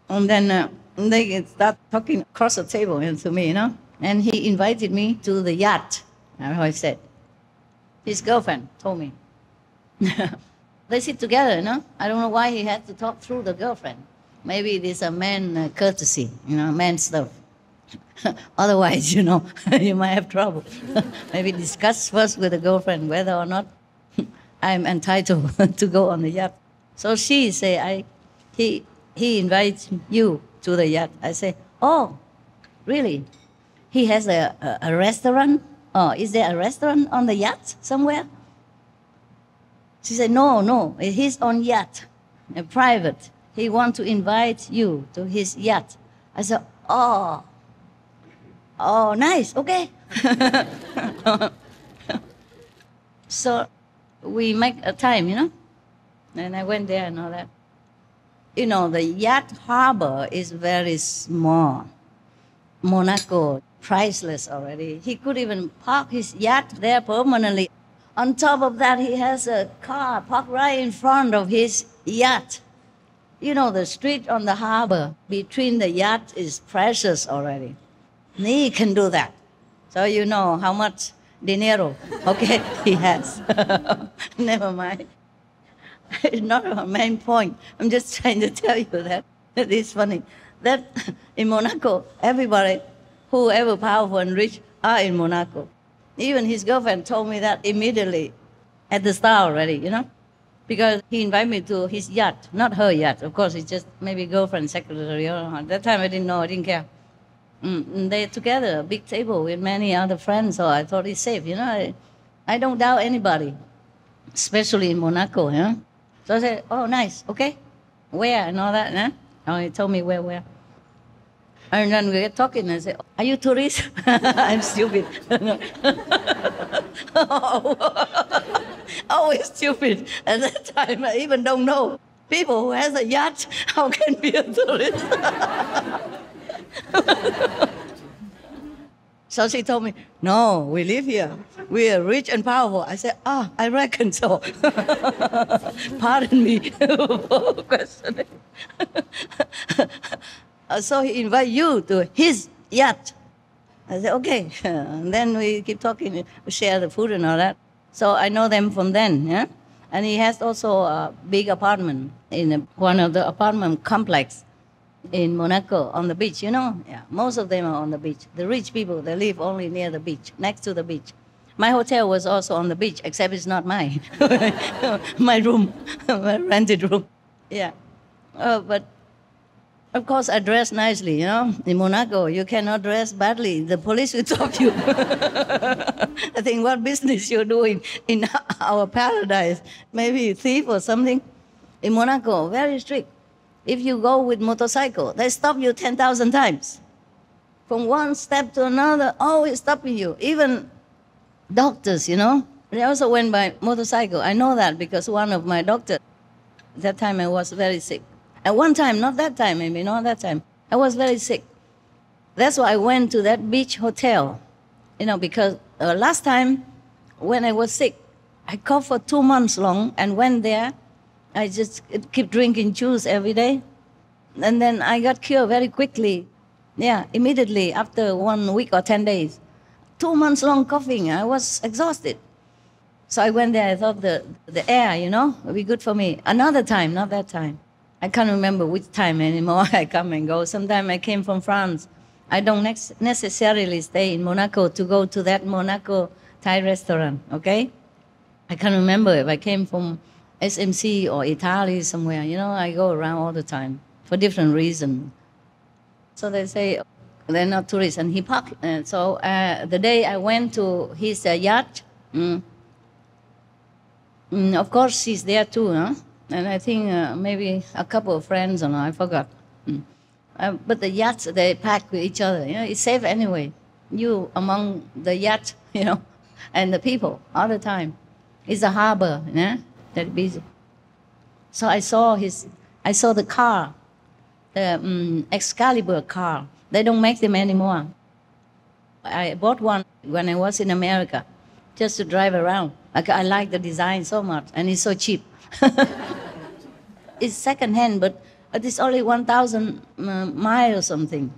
And then they start talking across the table to me, And he invited me to the yacht, how I said. His girlfriend told me. They sit together, I don't know why he had to talk through the girlfriend. Maybe it is a man courtesy, man stuff. Otherwise, you might have trouble. Maybe discuss first with the girlfriend whether or not I'm entitled to go on the yacht. So she say, he invites you to the yacht. I say, oh, really? He has a restaurant? Oh, is there a restaurant on the yacht somewhere? She said, no, he's on yacht, private. He wants to invite you to his yacht. I said, oh, nice, okay. So we make a time, And I went there and all that. The yacht harbor is very small. Monaco, priceless already. He could even park his yacht there permanently. On top of that, he has a car parked right in front of his yacht. You know, the street on the harbor between the yacht is precious already. He can do that. So you know how much dinero, okay, he has. Never mind. It's not a main point. I'm just trying to tell you that. It is funny. That in Monaco, everybody, whoever powerful and rich, are in Monaco. Even his girlfriend told me that immediately at the start already, you know, because he invited me to his yacht, not her yacht. Of course, it's just maybe girlfriend, secretary. At that time, I didn't know, I didn't care. They're together, a big table with many other friends, so I thought it's safe, you know. I don't doubt anybody, especially in Monaco, you know. So I said, oh, nice, okay. Where and all that, huh? Oh, he told me where. And then we get talking and I said, are you tourist? I'm stupid. Always stupid. At that time, I even don't know. People who has a yacht, how can be a tourist? So she told me, no, we live here. We are rich and powerful. I said, I reckon so. Pardon me for questioning. So he invite you to his yacht. I said, okay. And then we keep talking, we share the food and all that. So I know them from then, yeah? And he has also a big apartment in one of the apartment complex in Monaco on the beach, you know? Yeah, most of them are on the beach. The rich people, they live only near the beach, next to the beach. My hotel was also on the beach, except it's not mine. My room, my rented room. Yeah. But of course, I dress nicely, you know. In Monaco, you cannot dress badly. The police will stop you. I think, what business you're doing in our paradise? Maybe thief or something. In Monaco, very strict. If you go with motorcycle, they stop you 10,000 times. From one step to another, always stopping you. Even doctors, you know. They also went by motorcycle. I know that because one of my doctors, that time I was very sick. At one time, not that time, maybe not that time, I was very sick. That's why I went to that beach hotel, you know, because last time when I was sick, I coughed for 2 months long and went there. I just keep drinking juice every day. And then I got cured very quickly. Yeah, immediately after 1 week or 10 days. 2 months long coughing, I was exhausted. So I went there, I thought the air, you know, would be good for me. Another time, not that time. I can't remember which time anymore. I come and go. Sometimes I came from France. I don't necessarily stay in Monaco to go to that Monaco Thai restaurant, okay? I can't remember if I came from SMC or Italy somewhere. You know, I go around all the time for different reasons. So they say they're not tourists. And he parked. So the day I went to his yacht, of course she's there too, huh? And I think maybe a couple of friends, I forgot. But the yachts, they pack with each other. You know, it's safe anyway. You among the yacht, you know, and the people all the time. It's a harbor, yeah, that busy. So I saw the car, the Excalibur car. They don't make them anymore. I bought one when I was in America, just to drive around. I like the design so much, and it's so cheap. It's second-hand, but it's only 1,000 miles or something.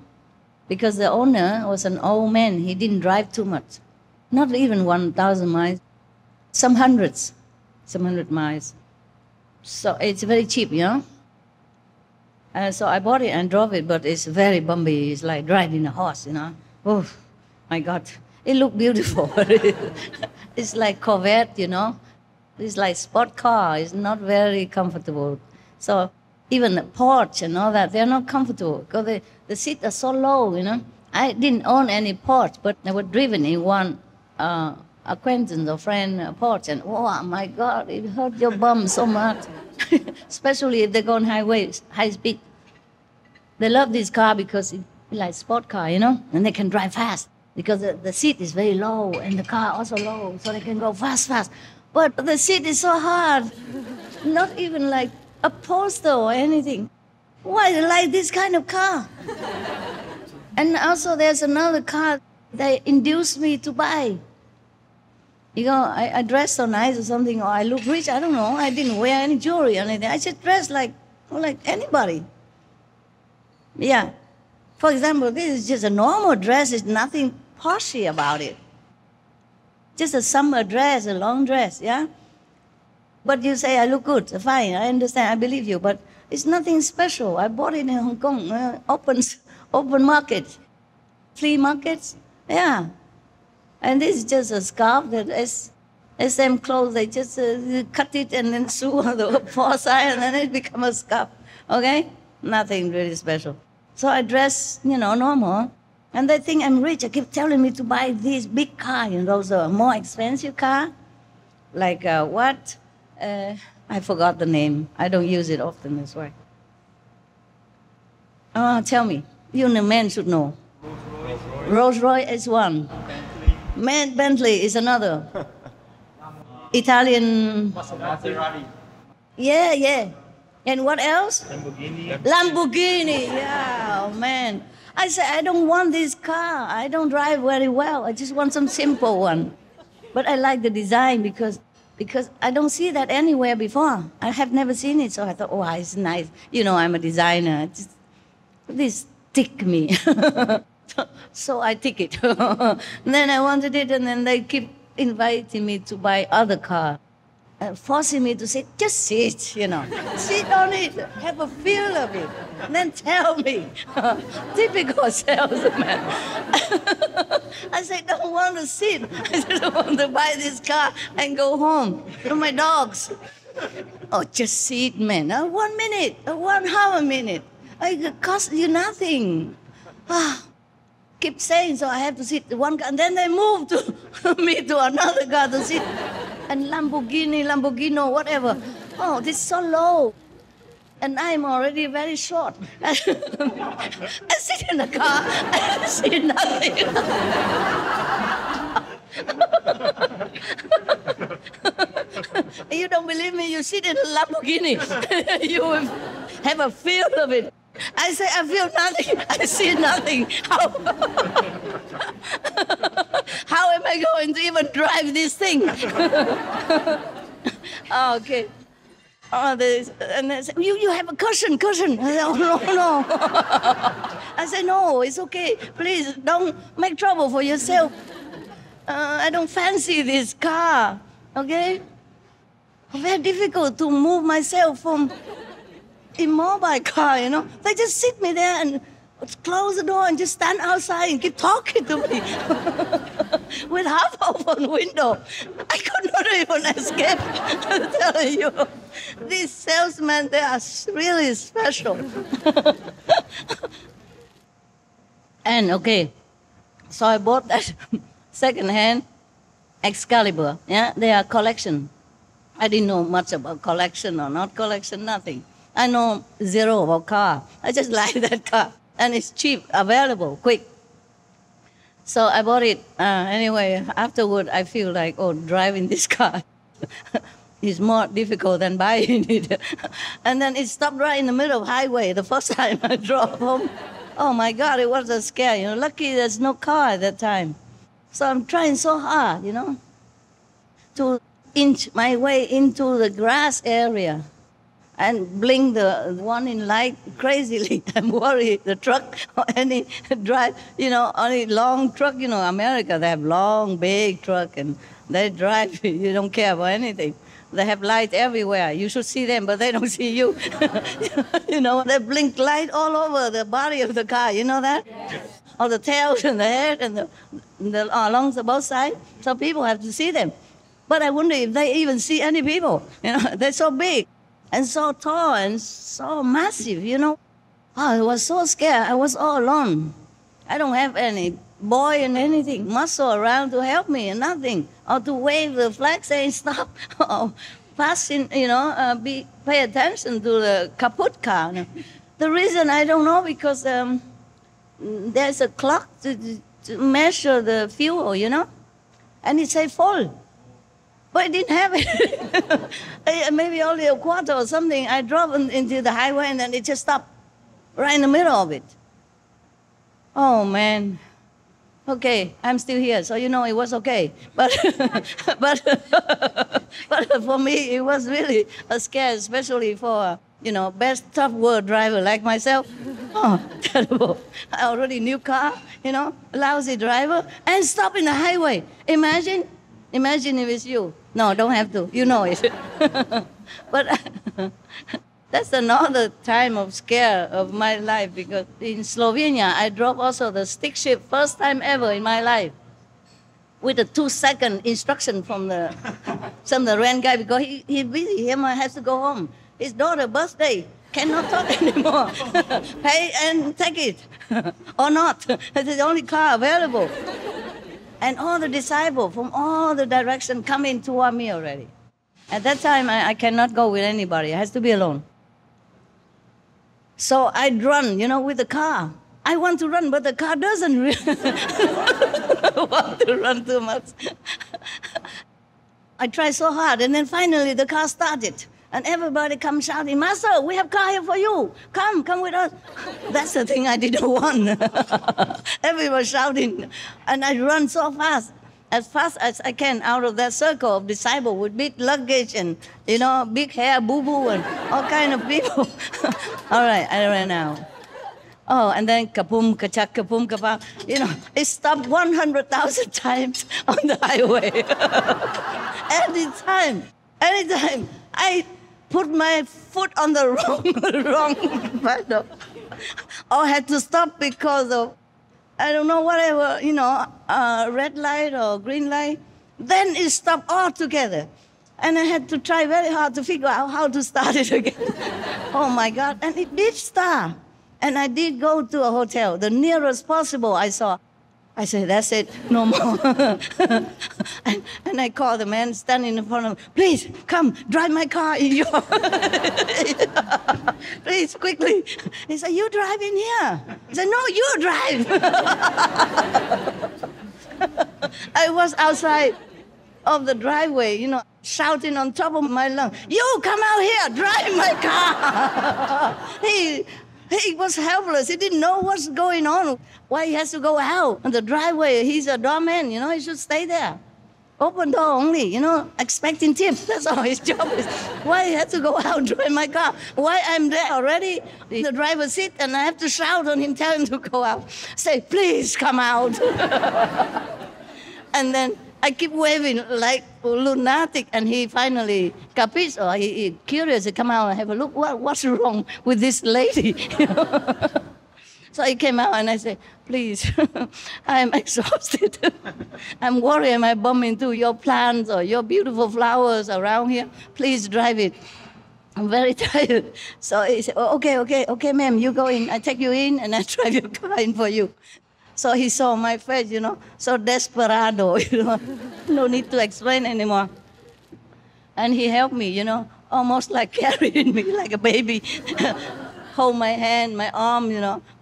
Because the owner was an old man. He didn't drive too much. Not even 1,000 miles. Some hundred miles. So it's very cheap, you know. So I bought it and drove it, but it's very bumpy. It's like riding a horse, you know. Oh, my God. It looked beautiful. It's like Corvette, you know. It's like sport car. It's not very comfortable. So even the porch and all that, they're not comfortable because the seats are so low, you know. I didn't own any porch, but I was driven in one acquaintance or friend porch, and oh my God, it hurt your bum so much, especially if they go on highways, high speed. They love this car because it's like sport car, you know, and they can drive fast because the seat is very low and the car also low, so they can go fast. But the seat is so hard, not even like a poster or anything. Why do you like this kind of car? And also there's another car they induced me to buy. You know, I dress so nice or something, or I look rich, I don't know. I didn't wear any jewelry or anything. I just dress like anybody. Yeah. For example, this is just a normal dress. There's nothing poshy about it. Just a summer dress, a long dress, yeah? But you say, I look good, fine, I understand, I believe you, but it's nothing special. I bought it in Hong Kong, open market, flea markets, yeah. And this is just a scarf that SM clothes, they just cut it and then sew on the four sides and then it becomes a scarf, okay? Nothing really special. So I dress, normal. And they think I'm rich. They keep telling me to buy this big car, those are more expensive car. Like what? I forgot the name. I don't use it often, that's why. Tell me. You the men should know. Rolls Royce is one. Bentley is another. Italian. Maserati. Yeah. And what else? Lamborghini. Yeah, oh man. I said, I don't want this car. I don't drive very well. I just want some simple one. But I like the design because I don't see that anywhere before. I have never seen it, so I thought, oh, it's nice. I'm a designer. This tick me. So I tick it. Then I wanted it, and then they keep inviting me to buy other car. Forcing me to say, just sit, sit on it, have a feel of it, and then tell me. Typical salesman. I said, don't want to sit. I just want to buy this car and go home to my dogs. Oh, just sit, man. 1 minute, 1 hour minute. It costs you nothing. Keep saying, so I have to sit one car, and then they move to me to another car to sit. And Lamborghini, whatever. Oh, this is so low. And I'm already very short. I sit in the car, I see nothing. You don't believe me? You sit in a Lamborghini. You will have a feel of it. I say, I feel nothing. I see nothing. How am I going to even drive this thing? Okay. And they say, you have a cushion. I say, oh, no. I say, no, it's okay. Please, don't make trouble for yourself. I don't fancy this car, okay? Very difficult to move myself from immobile car, They just sit me there and close the door and just stand outside and keep talking to me with half open window. I could not even escape. I'm telling you, these salesmen, they are really special. And okay, so I bought that second-hand Excalibur. Yeah, they are collection. I didn't know much about collection or not collection, nothing. I know zero about car. I just like that car. And it's cheap, available, quick. So I bought it. Anyway, afterward, I feel like, driving this car is more difficult than buying it. And then it stopped right in the middle of the highway the first time I drove home. Oh, my God, it was a scare. Lucky there's no car at that time. So I'm trying so hard, to inch my way into the grass area and blink the one in light crazily. I'm worried the truck or any drive, any long truck, America, they have long, big truck and they drive, you don't care about anything. They have light everywhere. You should see them, but they don't see you. They blink light all over the body of the car, you know that? Yes. All the tails and the head and the along the both sides. So people have to see them. But I wonder if they even see any people. They're so big and so tall and so massive, Oh, I was so scared. I was all alone. I don't have any boy and anything, muscle around to help me and nothing. Or to wave the flag saying stop. Or passing, pay attention to the kaput car. The reason I don't know because there's a clock to measure the fuel, and it say full. But I didn't have it. Maybe only a quarter or something. I drove into the highway and then it just stopped right in the middle of it. Oh, man. Okay, I'm still here, so you know it was okay. But but but for me, it was really a scare, especially for best tough world driver like myself. Oh, terrible! I already new car, lousy driver, and stop in the highway. Imagine if it's you. No, don't have to. You know it. But that's another time of scare of my life, because in Slovenia, I drove also the stick shift, first time ever in my life, with a 2-second instruction from the rent guy, because he's busy, he has to go home. His daughter's birthday, cannot talk anymore. Pay and take it, or not. It's the only car available. And all the disciples from all the directions come in toward me already. At that time, I cannot go with anybody. I has to be alone. So I'd run, with the car. I want to run, but the car doesn't want to run too much. I tried so hard, and then finally the car started. And everybody comes shouting, "Master, we have car here for you. Come with us." That's the thing I didn't want. Everyone shouting. And I run so fast as I can, out of that circle of disciples with big luggage and, big hair, boo-boo, and all kind of people. All right, I ran out. Oh, and then kaboom, kachak, kaboom, kabam. It stopped 100,000 times on the highway. Anytime. I put my foot on the wrong pedal, or had to stop because of, I don't know, whatever, red light or green light. Then it stopped altogether. And I had to try very hard to figure out how to start it again. Oh my God, and it did start. And I did go to a hotel, the nearest possible I saw. I said, that's it, no more. and I called the man standing in front of me, "Please, come, drive my car in your..." "Please, quickly." He said, "You drive in here." I said, "No, you drive." I was outside of the driveway, shouting on top of my lungs, "You come out here, drive my car." He was helpless. He didn't know what's going on. Why he has to go out on the driveway? He's a doorman, he should stay there. Open door only, expecting tips. That's all his job is. Why he has to go out, drive my car? Why I'm there already in the driver's seat and I have to shout on him, tell him to go out. Say, "Please come out." And then I keep waving like a lunatic, and he finally capisce, or he curious to come out and have a look. What's wrong with this lady? So he came out, and I said, "Please, I'm exhausted. I'm worried I might bump into your plants or your beautiful flowers around here. Please drive it. I'm very tired." So he said, "Oh, okay, ma'am, you go in. I take you in, and I drive your car in for you." So he saw my face, so desperado, no need to explain anymore. And he helped me, almost like carrying me like a baby. Hold my hand, my arm,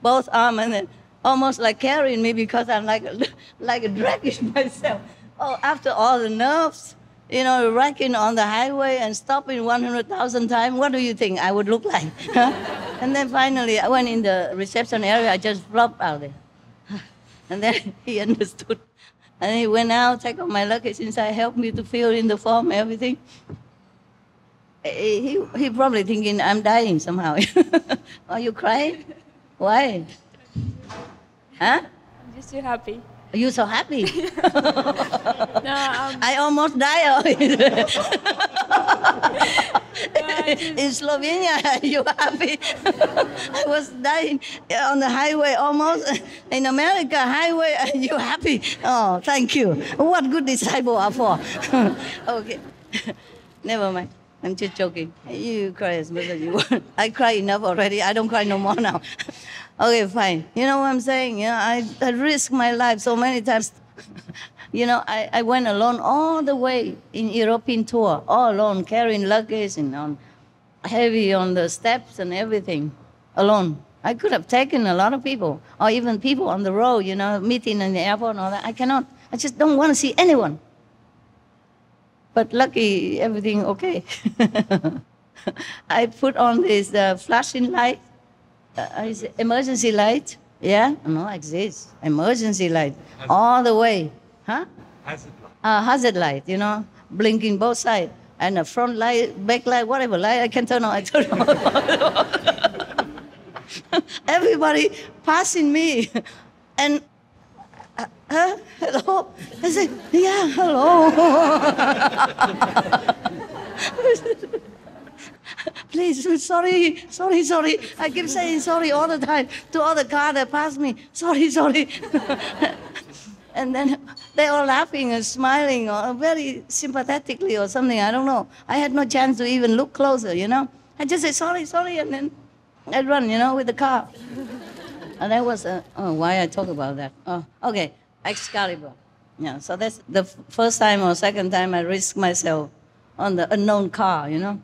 both arms, and then almost like carrying me, because I'm like a dragging myself. Oh, after all the nerves, wrecking on the highway and stopping 100,000 times, what do you think I would look like? Huh? And then finally, I went in the reception area, I just flopped out there. And then he understood. And he went out, take off my luggage inside, helped me to fill in the form, everything. He probably thinking I'm dying somehow. Are you crying? Why? Huh? I'm just too happy. Are you so happy? No, I almost died. In Slovenia, are you happy? I was dying on the highway almost. In America, highway, are you happy? Oh, thank you. What good disciple are for? Okay. Never mind. I'm just joking. You cry as much as you want. I cry enough already. I don't cry no more now. Okay, fine. You know what I'm saying? I risked my life so many times. I went alone all the way in European tour, all alone, carrying luggage and heavy on the steps and everything, alone. I could have taken a lot of people, or even people on the road, meeting in the airport and all that. I cannot. I just don't want to see anyone. But lucky, everything okay. I put on this flashing light, emergency light, Yeah? No, exists. Emergency light. All the way. Huh? Hazard light, you know, blinking both sides. And a front light, back light, whatever light I can turn on, I turn on. Everybody passing me. And, hello? I said, yeah, hello. Please, sorry. I keep saying sorry all the time to all the cars that pass me. Sorry. And then they all laughing and smiling or very sympathetically or something. I don't know. I had no chance to even look closer, you know. I just say sorry, and then I'd run, you know, with the car. And that was, why I talk about that. Oh, okay, Excalibur. Yeah, so that's the first time or second time I risked myself on the unknown car, you know.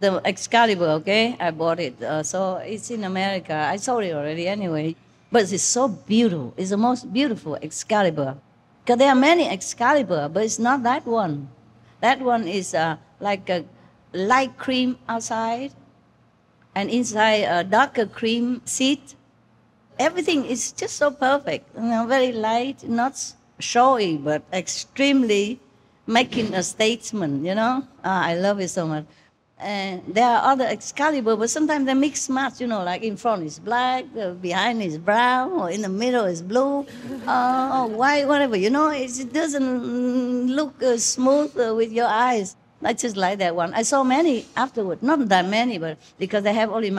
The Excalibur, okay, I bought it. So it's in America. I sold it already anyway. But it's so beautiful. It's the most beautiful Excalibur. Because there are many Excalibur, but it's not that one. That one is like a light cream outside, and inside a darker cream seat. Everything is just so perfect. You know, very light, not showy, but extremely making a statement, you know. I love it so much. And there are other Excalibur, but sometimes they mix match, you know, like in front is black, behind is brown, or in the middle is blue, or white, whatever, you know. It doesn't look smooth with your eyes. I just like that one. I saw many afterward, not that many, but because they have only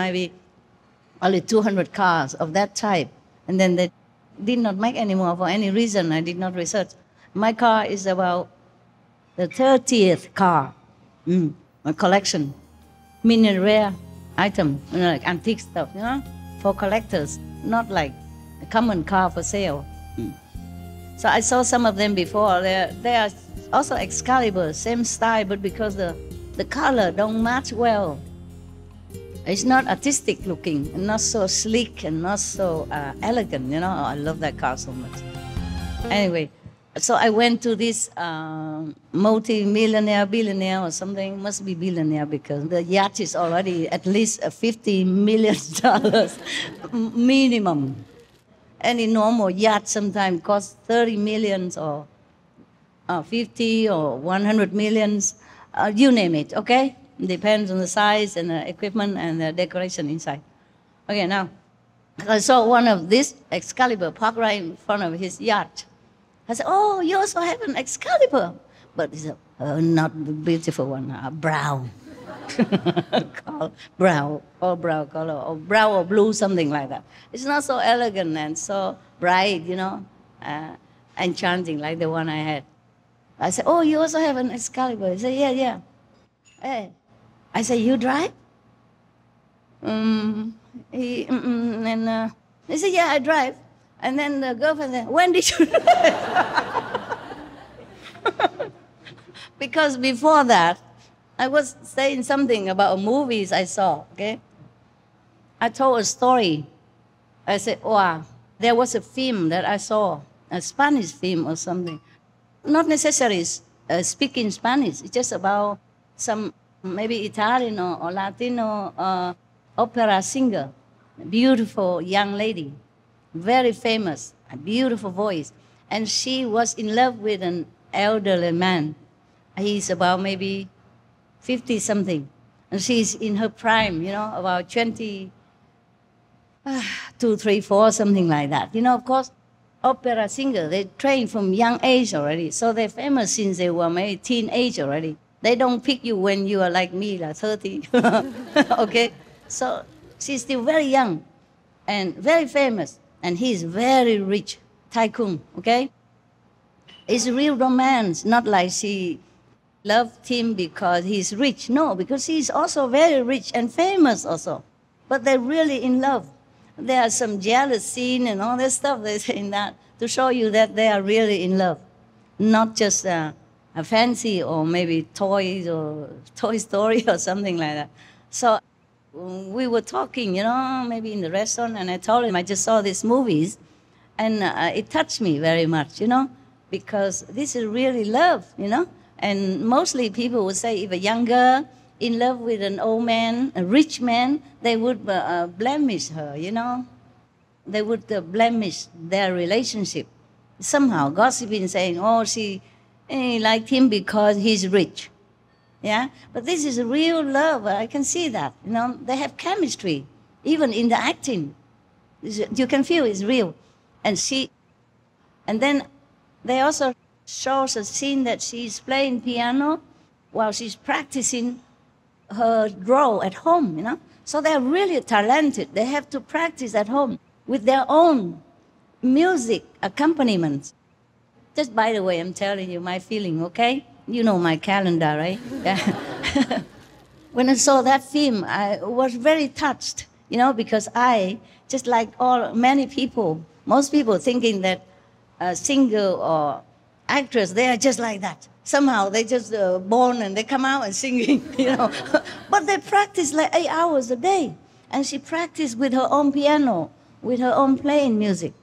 200 cars of that type. And then they did not make any more for any reason. I did not research. My car is about the 30th car. A collection, mini rare item, you know, like antique stuff, you know, for collectors, not like a common car for sale. So I saw some of them before. They are also Excalibur, same style, but because the color don't match well. It's not artistic looking, and not so sleek, and not so elegant, you know. I love that car so much. Anyway, so I went to this multi-millionaire, billionaire or something, must be billionaire because the yacht is already at least $50 million minimum. Any normal yacht sometimes costs 30 millions or 50 or 100 millions, you name it, okay? Depends on the size and the equipment and the decoration inside. Okay, now, I saw one of this Excalibur parked right in front of his yacht. I said, oh, you also have an Excalibur. But it's not the beautiful one, brown. Brown color, or brown or blue, something like that. It's not so elegant and so bright, you know, enchanting like the one I had. I said, oh, you also have an Excalibur. He said, yeah. Hey. I said, you drive? He said, yeah, I drive. And then the girlfriend said, when did you drive? Because before that, I was saying something about movies I saw, okay? I told a story. I said, wow, there was a film that I saw, a Spanish film or something. Not necessarily speaking Spanish, it's just about some maybe Italian or Latino opera singer, beautiful young lady, very famous, a beautiful voice. And she was in love with an elderly man. He's about maybe 50-something. And she's in her prime, you know, about 22, 3, 4, something like that. You know, of course, opera singer, they train from young age already. So they're famous since they were maybe teenage already. They don't pick you when you are like me, like 30. Okay? So she's still very young and very famous. And he's very rich, tycoon, okay? It's a real romance, not like she loved him because he's rich. No, because he's also very rich and famous also. But they're really in love. There are some jealous scene and all that stuff they say in that to show you that they are really in love. Not just a fancy or maybe toys or Toy Story or something like that. So we were talking, you know, maybe in the restaurant, and I told him I just saw these movies, and it touched me very much, you know, because this is really love, you know. And mostly people would say if a young girl in love with an old man, a rich man, they would blemish her, you know. they would blemish their relationship. Somehow gossiping, saying, oh, she liked him because he's rich. Yeah, but this is real love. I can see that. They have chemistry, even in the acting. You can feel it's real. And then they also shows a scene that she's playing piano while she's practicing her role at home. So they're really talented. They have to practice at home with their own music accompaniment. Just by the way, I'm telling you my feeling, okay? You know my calendar, right? When I saw that film, I was very touched, because I, just like many people, most people thinking that a singer or actress, they are just like that. Somehow they just born and they come out and singing, But they practice like 8 hours a day. And she practiced with her own piano, with her own playing music.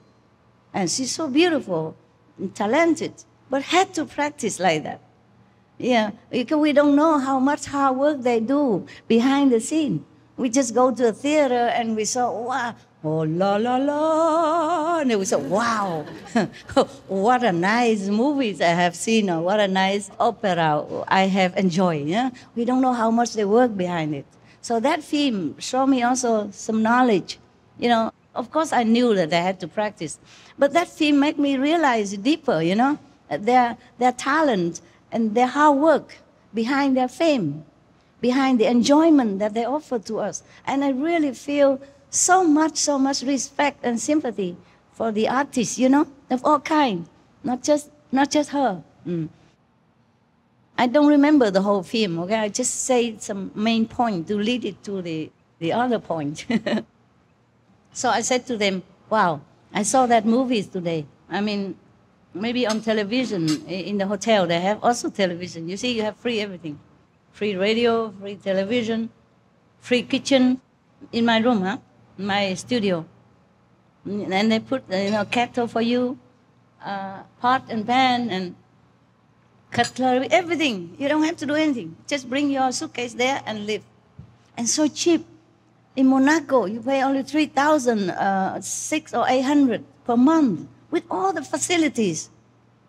And she's so beautiful and talented, but had to practice like that. Yeah, because we don't know how much hard work they do behind the scene. We just go to a theater and we saw, wow, oh, la, la, la. And we said, wow, what a nice movies I have seen, or what a nice opera I have enjoyed. Yeah? We don't know how much they work behind it. So that film showed me also some knowledge. Of course I knew that I had to practice. But that film made me realize deeper, their talent and their hard work behind their fame, behind the enjoyment that they offer to us. And I really feel so much respect and sympathy for the artists, of all kinds, not just her. I don't remember the whole film, okay? I just say some main point to lead it to the other point. So I said to them, wow, I saw that movies today. I mean, maybe on television, in the hotel, they have also television. You see, you have free everything. Free radio, free television, free kitchen in my room, my studio. And they put, kettle for you, pot and pan and cutlery, everything. You don't have to do anything. Just bring your suitcase there and live. And so cheap. In Monaco, you pay only 3,000, 600 or 800 per month with all the facilities.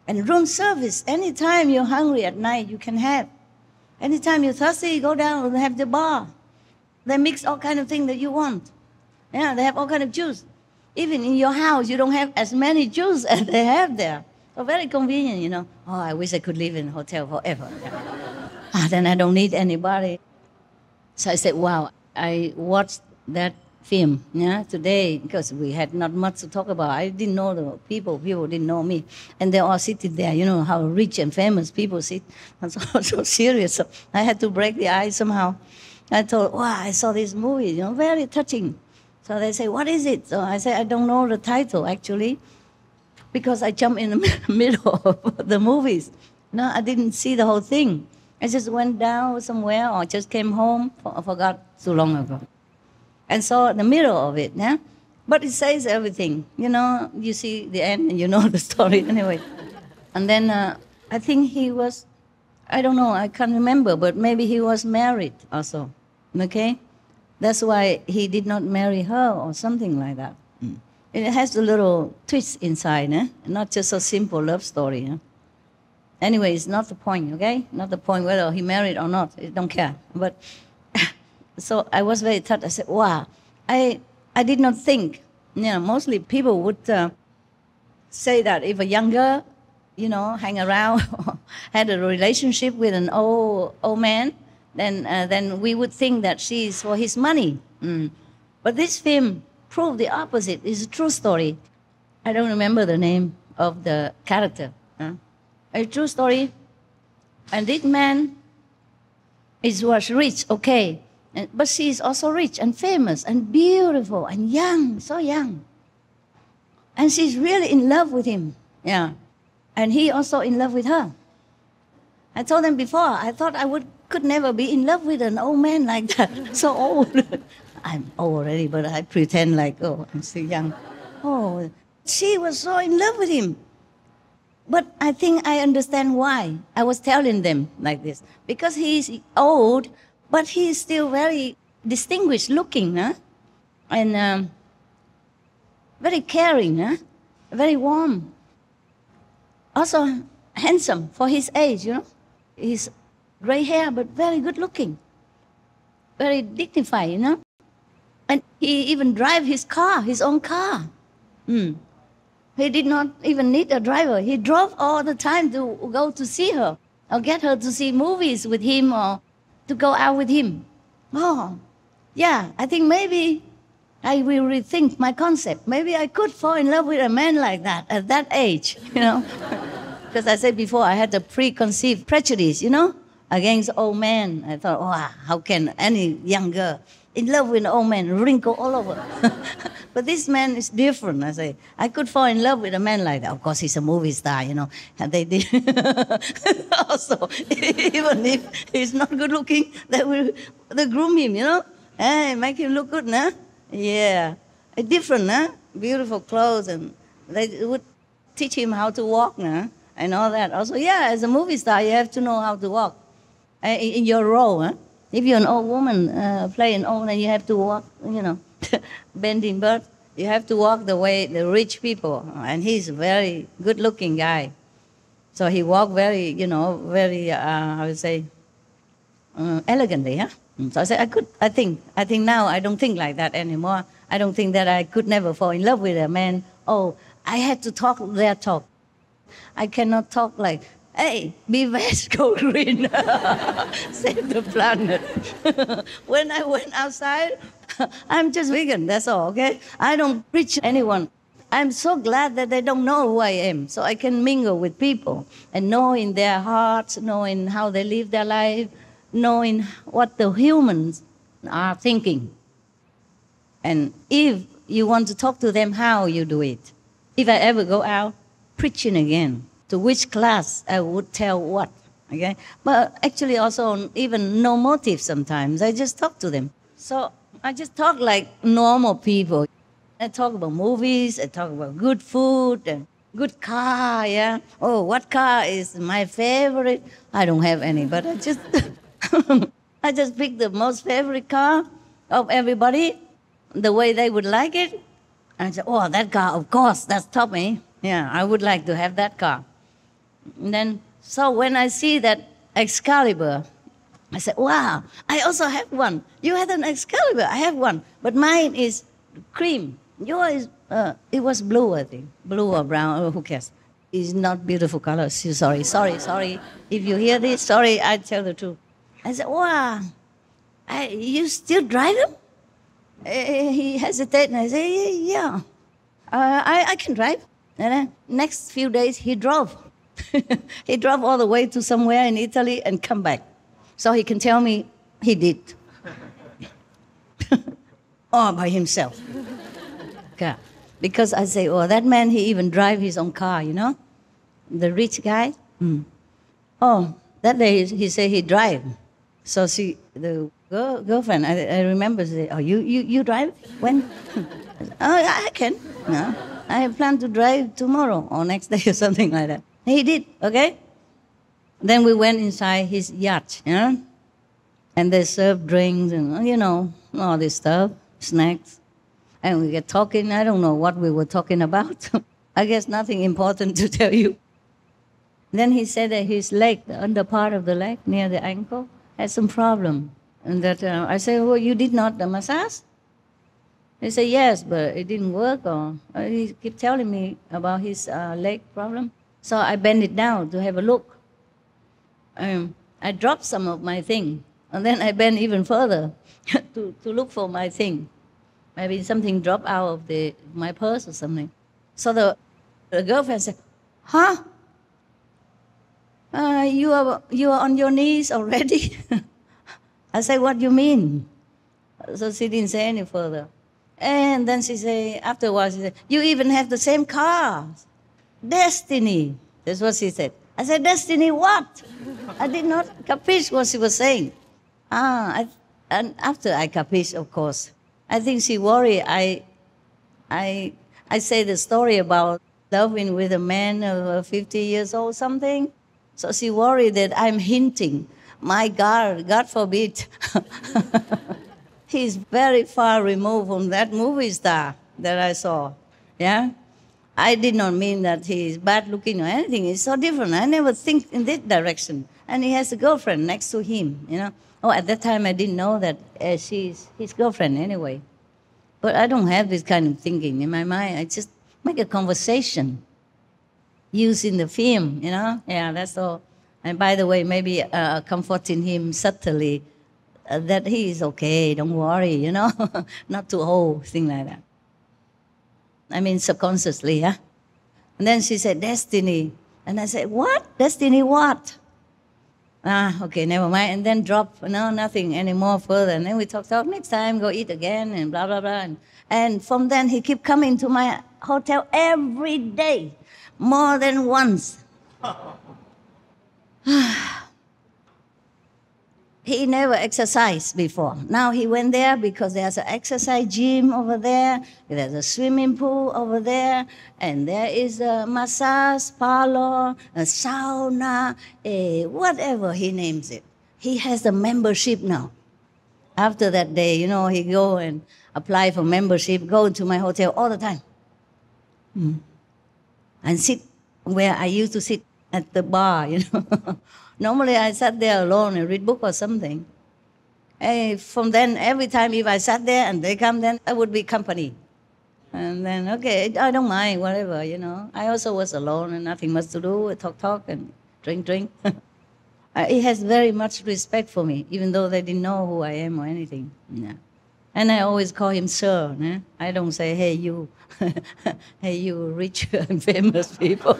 And room service, anytime you're hungry at night, you can have. Anytime you're thirsty, you go down and have the bar. They mix all kind of things that you want. Yeah, they have all kind of juice. Even in your house, you don't have as many juice as they have there. So very convenient, Oh, I wish I could live in a hotel forever. Then I don't need anybody. So I said, wow, I watched that film today because we had not much to talk about. I didn't know the people didn't know me. And they all sitting there, how rich and famous people sit. And so serious. So I had to break the ice somehow. I thought, wow, I saw this movie, very touching. So they say, what is it? So I say, I don't know the title, actually, because I jumped in the middle of the movies. I didn't see the whole thing. I just went down somewhere or just came home, I forgot too long ago. And saw the middle of it, yeah? But it says everything. You see the end and you know the story anyway. And then I think he was, I don't know, I can't remember, but maybe he was married also, okay? That's why he did not marry her or something like that. It has a little twist inside, not just a simple love story. Anyway, it's not the point, okay? Not the point whether he married or not. I don't care. But so I was very touched. I said, wow, I did not think. Mostly people would say that if a younger, hang around, had a relationship with an old man, then we would think that she's for his money. But this film proved the opposite. It's a true story. I don't remember the name of the character. A true story. And this man was rich, okay. But she is also rich and famous and beautiful and young, so young. And she's really in love with him. Yeah. And he also in love with her. I told them before, I thought I could never be in love with an old man like that, so old. I'm old already, but I pretend like, I'm still young. Oh, she was so in love with him. But I think I understand why. I was telling them like this. Because he's old, but he's still very distinguished looking. And very caring, huh? Very warm. Also handsome for his age, you know. He's gray hair, but very good looking. Very dignified, you know. And he even drive his car, his own car. He did not even need a driver. He drove all the time to go to see her, or get her to see movies with him, or to go out with him. Oh, yeah, I think maybe I will rethink my concept. Maybe I could fall in love with a man like that at that age, you know. Because I said before, I had a preconceived prejudice, you know, against old men. I thought, wow, how can any young girl in love with an old man, wrinkle all over? But this man is different. I say, I could fall in love with a man like that. Of course, he's a movie star, you know. And they did. Also, even if he's not good looking, they groom him, you know. Hey, make him look good, nah? Yeah. Different, huh? Beautiful clothes, and they would teach him how to walk, nah? And all that. Also, yeah, as a movie star, you have to know how to walk in your role, huh? If you're an old woman playing old, and you have to walk, you know, bending bird, you have to walk the way the rich people. And he's a very good-looking guy. So he walked very, you know, very, how would say, elegantly, huh? So I said, I think now I don't think like that anymore. I don't think that I could never fall in love with a man. Oh, I had to talk their talk. I cannot talk like, hey, be veg, go green, save the planet. When I went outside, I'm just vegan, that's all, okay? I don't preach anyone. I'm so glad that they don't know who I am, so I can mingle with people and know in their hearts, knowing how they live their life, knowing what the humans are thinking. And if you want to talk to them, how you do it. If I ever go out preaching again, to which class I would tell what, okay? But actually also even no motive sometimes. I just talk to them. So I just talk like normal people. I talk about movies, I talk about good food and good car, yeah? Oh, what car is my favorite? I don't have any, but I just, I just pick the most favorite car of everybody, the way they would like it. I say, oh, that car, of course, that's top, eh? Yeah, I would like to have that car. And then, so when I see that Excalibur, I said, wow, I also have one. You had an Excalibur, I have one. But mine is cream. Yours, it was blue, I think. Blue or brown, oh, who cares? It's not beautiful color. Sorry. If you hear this, sorry, I tell the truth. I said, wow, you still drive him? He hesitated, and I said, yeah, I can drive. And then next few days, he drove. He drove all the way to somewhere in Italy and come back. So he can tell me he did. All by himself. Yeah. Because I say, oh, that man, he even drive his own car, you know? The rich guy. Oh, that day he said he drive. So the girlfriend, I remember, say, oh, you drive? When? Oh, I can. No. I have planned to drive tomorrow or next day or something like that. He did, okay? Then we went inside his yacht, you know? And they served drinks and, you know, all this stuff, snacks. And we get talking. I don't know what we were talking about. I guess nothing important to tell you. Then he said that his leg, the under part of the leg, near the ankle, had some problem. And that I said, well, you did not massage? He said, yes, but it didn't work. Or he kept telling me about his leg problem. So I bent it down to have a look. I dropped some of my thing. And then I bent even further to look for my thing. Maybe something dropped out of my purse or something. So the girlfriend said, huh? You are on your knees already? I said, what do you mean? So she didn't say any further. And then she said, afterwards, she said, you even have the same car. Destiny. That's what she said. I said, destiny what? I did not capiche what she was saying. And after I capiche, of course, I think she worried. I say the story about loving with a man of 50 years old, something. So she worried that I'm hinting. My God forbid. He's very far removed from that movie star that I saw. Yeah? I did not mean that he is bad looking or anything. It's so different. I never think in this direction. And he has a girlfriend next to him, you know. Oh, at that time I didn't know that she's his girlfriend anyway. But I don't have this kind of thinking in my mind. I just make a conversation using the film, you know. Yeah, that's all. And by the way, maybe comforting him subtly that he is okay, don't worry, you know. Not too old, thing like that. I mean, subconsciously, yeah. And then she said, destiny. And I said, what? Destiny what? Okay, never mind. And then drop, no, nothing anymore further. And then we talk next time, go eat again, and blah, blah, blah. And from then, he kept coming to my hotel every day, more than once. He never exercised before. Now he went there because there's an exercise gym over there, there's a swimming pool over there, and there is a massage parlor, a sauna, whatever he names it. He has a membership now. After that day, you know, he go and apply for membership, go to my hotel all the time. And sit where I used to sit at the bar, you know. Normally I sat there alone and read book or something. And from then, every time if I sat there and they come, then I would be company. And then, okay, I don't mind, whatever, you know. I also was alone and nothing much to do, talk and drink. He has very much respect for me, even though they didn't know who I am or anything. Yeah. And I always call him sir. Eh? I don't say, hey, you. Hey, you rich and famous people.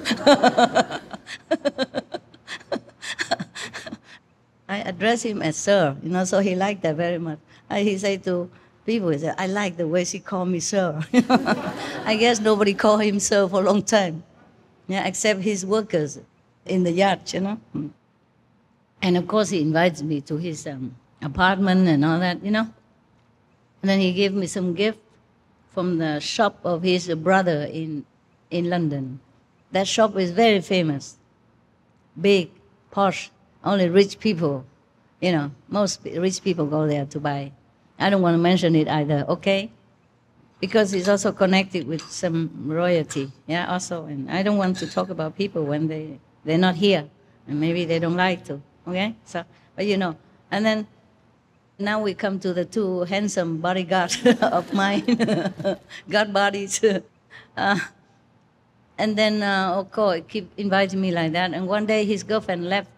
I address him as sir, you know, so he liked that very much. He said to people, he said, I like the way she called me sir. I guess nobody called him sir for a long time, yeah, except his workers in the yacht, you know. And of course he invites me to his apartment and all that, you know. And then he gave me some gift from the shop of his brother in London. That shop is very famous, big, posh. Only rich people, you know, most rich people go there to buy. I don't want to mention it either, okay? Because it's also connected with some royalty, yeah, also. And I don't want to talk about people when they're not here. And maybe they don't like to, okay? So, but you know. And then now we come to the two handsome bodyguards of mine, God bodies. And then, of course, keep inviting me like that. And one day his girlfriend left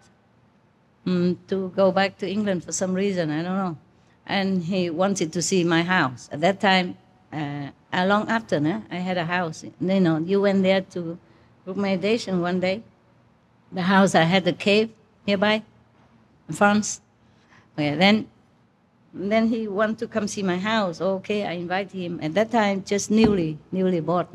to go back to England for some reason, I don't know. And he wanted to see my house. At that time, long after, I had a house. You know, you went there to group meditation one day. The house, I had a cave nearby, in France. Okay, then he wanted to come see my house. Okay, I invited him. At that time, just newly bought,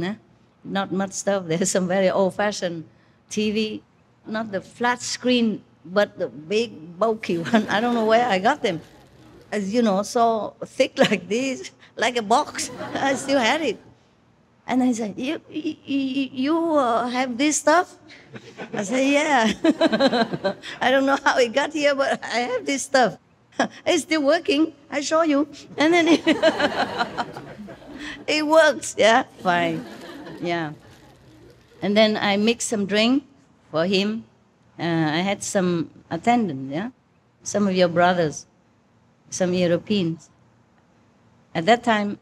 not much stuff. There's some very old-fashioned TV, not the flat screen, but the big, bulky one. I don't know where I got them. As you know, so thick like this, like a box. I still had it. And I said, you have this stuff? I said, yeah. I don't know how it got here, but I have this stuff. It's still working. I show you. And then it works, yeah, fine. Yeah. And then I mixed some drink for him. I had some attendants, yeah? Some of your brothers, some Europeans. At that time,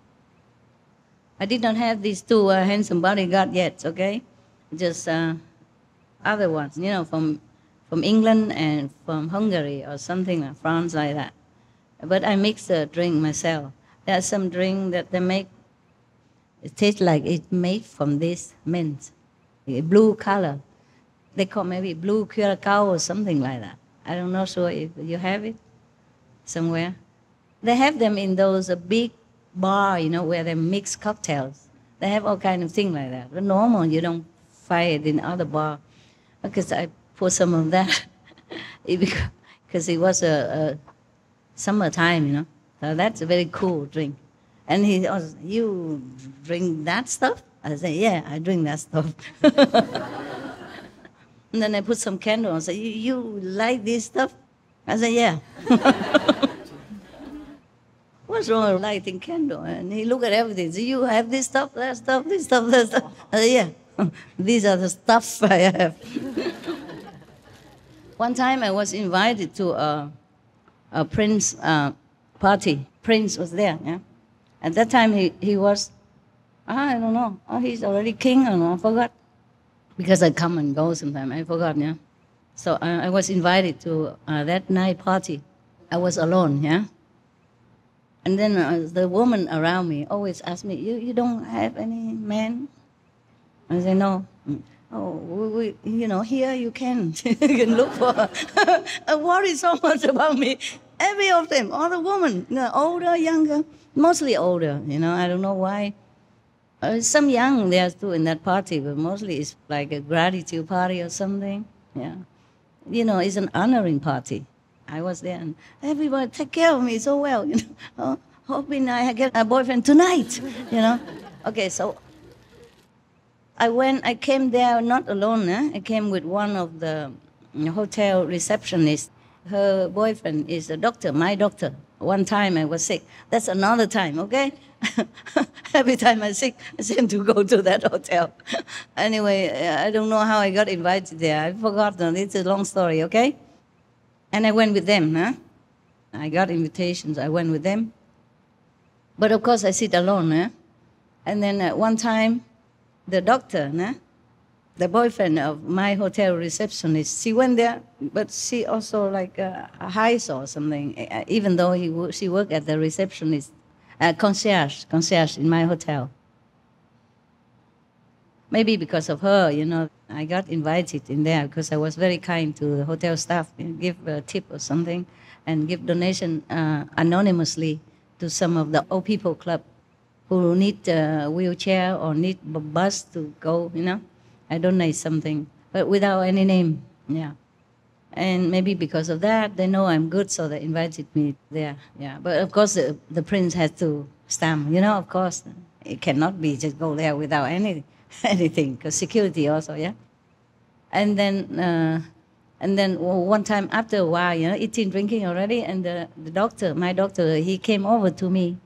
I did not have these two handsome bodyguards yet, okay? Just other ones, you know, from England and from Hungary or something like France, like that. But I mix the drink myself. There's some drink that they make, it tastes like it's made from this mint, a blue color. They call maybe blue curacao or something like that. I don't know sure if you have it somewhere. They have them in those big bar, you know, where they mix cocktails. They have all kind of things like that. But normal, you don't find it in other bar. Because I put some of that because it was a summertime, you know. So that's a very cool drink. And he was, you drink that stuff? I said, yeah, I drink that stuff. And then I put some candle and said, you like this stuff? I said, yeah. Well, what's wrong with lighting candle? And he looked at everything. So you have this stuff, that stuff, this stuff, that stuff. Yeah, these are the stuff I have. One time I was invited to a prince party. Prince was there, yeah. At that time he was, I don't know, he's already king or no, I forgot. Because I come and go sometimes, I forgot, yeah. So I was invited to that night party. I was alone, yeah. And then the woman around me always asked me, you don't have any man? I say, no. Oh, we here you can. You can look for. I worry so much about me. Every of them, all the women, older, younger, mostly older, I don't know why. Some young there too in that party, but mostly it's like a gratitude party or something, yeah. It's an honoring party. I was there, and everybody take care of me so well, hoping I get a boyfriend tonight, Okay, so I came there not alone, I came with one of the hotel receptionists. Her boyfriend is a doctor, my doctor. One time I was sick. That's another time, okay? Every time I'm sick, I seem to go to that hotel. Anyway, I don't know how I got invited there. I forgot. It's a long story, okay? And I went with them, huh? I got invitations. I went with them. But of course, I sit alone, huh? And then one time, the doctor, huh? The boyfriend of my hotel receptionist, she went there, but she also like a heist or something, even though she worked at the receptionist, concierge in my hotel. Maybe because of her, I got invited in there because I was very kind to the hotel staff, give a tip or something, and give donation anonymously to some of the old people club who need a wheelchair or need a bus to go, I donate something, but without any name, yeah. And maybe because of that, they know I'm good, so they invited me there, yeah. But of course, the prince has to stamp, of course. It cannot be just go there without anything, because security also, yeah. And then one time, after a while, eating, drinking already, and the doctor, my doctor, he came over to me.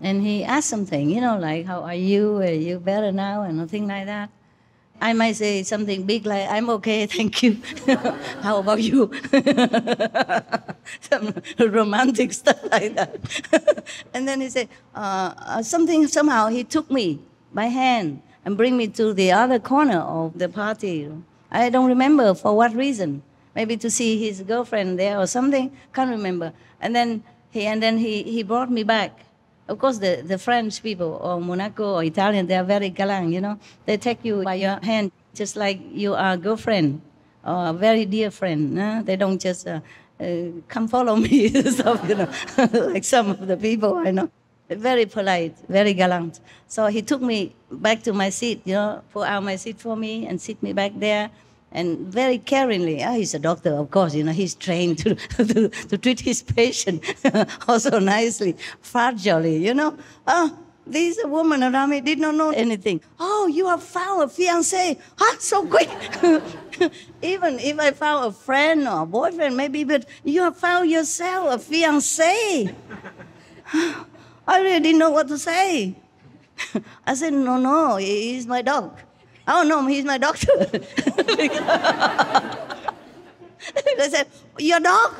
And he asked something, like, how are you? Are you better now? And nothing like that. I might say something big like, I'm okay, thank you. How about you? Some romantic stuff like that. And then he said, somehow he took me by hand and bring me to the other corner of the party. I don't remember for what reason. Maybe to see his girlfriend there or something, can't remember. And then he brought me back. Of course, the French people or Monaco or Italian, they are very galant, They take you by your hand just like you are a girlfriend or a very dear friend. They don't just come follow me, stuff, like some of the people I know. Very polite, very gallant. So he took me back to my seat, pull out my seat for me and sit me back there. And very caringly, he's a doctor, of course, he's trained to treat his patient also nicely, fragilely, These women around me did not know anything. Oh, you have found a fiancé. So quick. Even if I found a friend or a boyfriend, maybe, but you have found yourself a fiancé. I really didn't know what to say. I said, no, he's my dog. Oh, no, he's my doctor. They said, your dog?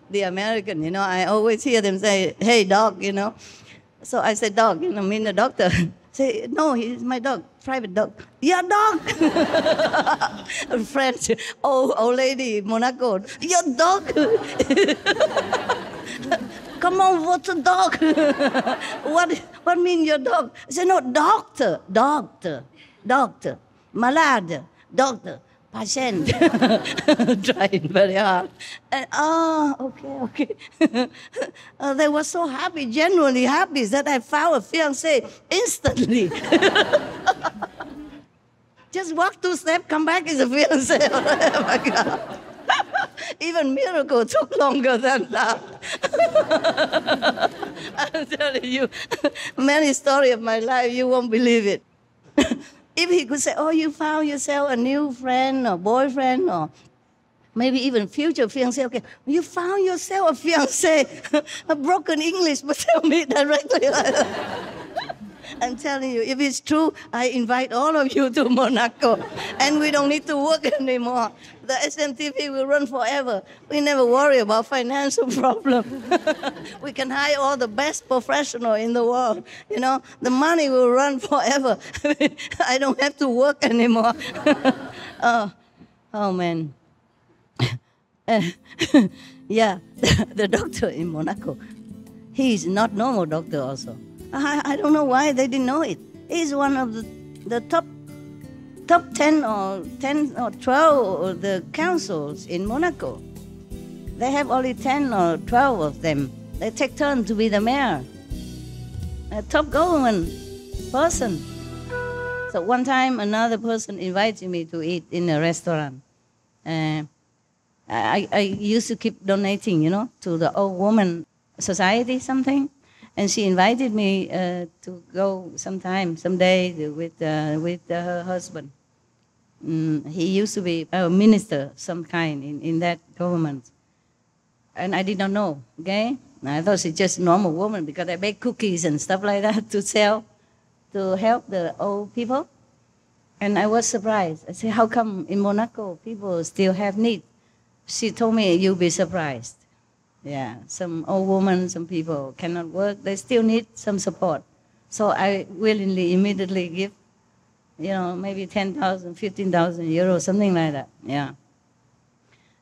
The American, I always hear them say, hey, dog, So I said, dog, mean the doctor. Say, no, he's my dog, private dog. Your dog? French, old lady, Monaco, your dog? Come on, what's a dog? What mean your dog? I said, no, doctor, malade, doctor, patient. Trying very hard. And, okay. They were so happy, genuinely happy, that I found a fiancé instantly. Just walk 2 steps, come back, is a fiancé. Oh my God. Even miracle took longer than that. I'm telling you, many stories of my life, you won't believe it. If he could say, oh, you found yourself a new friend or boyfriend or maybe even future fiancé. Okay, you found yourself a fiancé, a broken English, but tell me directly. I'm telling you, if it's true, I invite all of you to Monaco, and we don't need to work anymore. The SMTV will run forever. We never worry about financial problem. We can hire all the best professionals in the world. You know, the money will run forever. I don't have to work anymore. Oh man. Yeah, the doctor in Monaco, he's not normal doctor also. I don't know why they didn't know it. He's one of the top 10 or 12 of the councils in Monaco. They have only 10 or 12 of them. They take turns to be the mayor, a top government person. So one time another person invited me to eat in a restaurant. I used to keep donating, to the old woman society something. And she invited me to go someday with her husband. He used to be a minister some kind in that government. And I did not know, okay? I thought she's just a normal woman because I bake cookies and stuff like that to sell, to help the old people. And I was surprised. I said, how come in Monaco people still have need? She told me, you'll be surprised. Yeah, some old women, some people cannot work. They still need some support. So I willingly, immediately give, maybe 10,000, 15,000 euros, something like that. Yeah.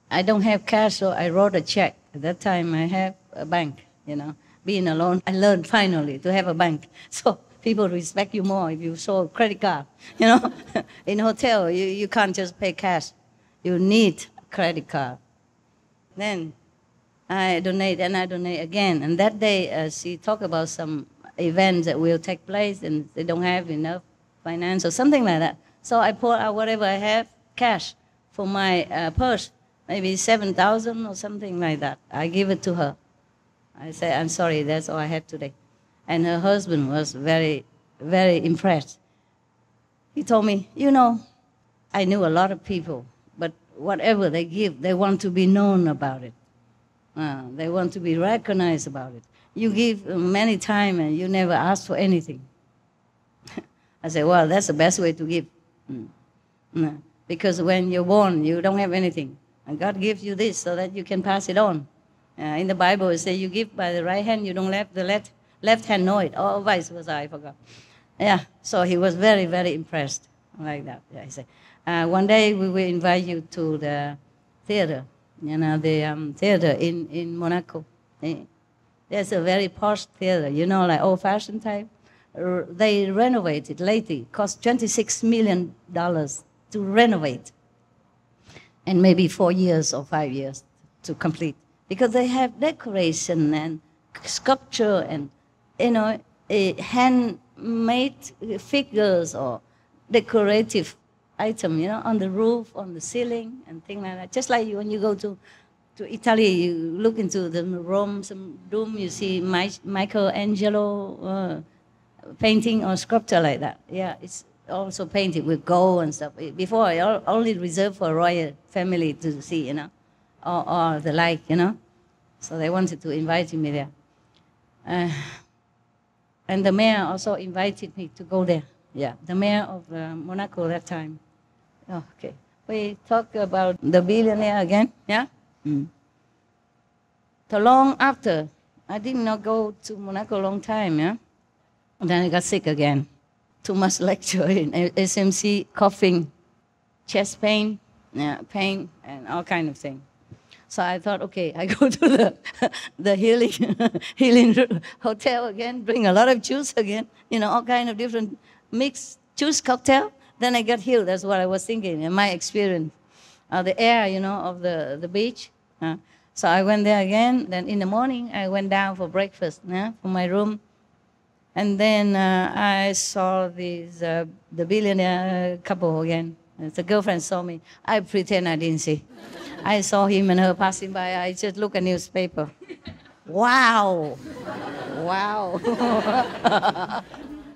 I don't have cash, so I wrote a check. At that time, I have a bank, Being alone, I learned finally to have a bank. So people respect you more if you show a credit card, In a hotel, you can't just pay cash. You need a credit card. Then I donate and I donate again. And that day, she talked about some events that will take place and they don't have enough finance or something like that. So I pour out whatever I have, cash, for my purse, maybe 7,000 or something like that. I give it to her. I say, I'm sorry, that's all I have today. And her husband was very, very impressed. He told me, I knew a lot of people, but whatever they give, they want to be known about it. They want to be recognized about it. You give many times and you never ask for anything. I say, well, that's the best way to give. Because when you're born, you don't have anything. And God gives you this so that you can pass it on. In the Bible, it says you give by the right hand, you don't let the left hand know it. Or vice versa, I forgot. Yeah, so he was very, very impressed like that. Yeah, he said, one day we will invite you to the theater. The theater in Monaco. There's a very posh theater, like old-fashioned type. They renovated lately. Cost $26 million to renovate. And maybe 4 years or 5 years to complete. Because they have decoration and sculpture and, handmade figures or decorative item, on the roof, on the ceiling, and things like that. Just like when you go to Italy, you look into the room, some room, you see Michelangelo painting or sculpture like that. Yeah, it's also painted with gold and stuff. Before, I only reserved for royal family to see, or the like, So they wanted to invite me there. And the mayor also invited me to go there. Yeah, the mayor of Monaco that time. Oh, okay. We talk about the billionaire again, yeah? So long after, I did not go to Monaco a long time, yeah? And then I got sick again. Too much lecture in SMC, coughing, chest pain, pain, and all kind of things. So I thought, okay, I go to the healing hotel again, bring a lot of juice again, all kind of different mixed juice cocktail. Then I got healed. That's what I was thinking in my experience. The air, of the beach. So I went there again. Then in the morning, I went down for breakfast from my room. And then I saw the billionaire couple again. The girlfriend saw me. I pretend I didn't see. I saw him and her passing by. I just look at newspaper. Wow. Wow.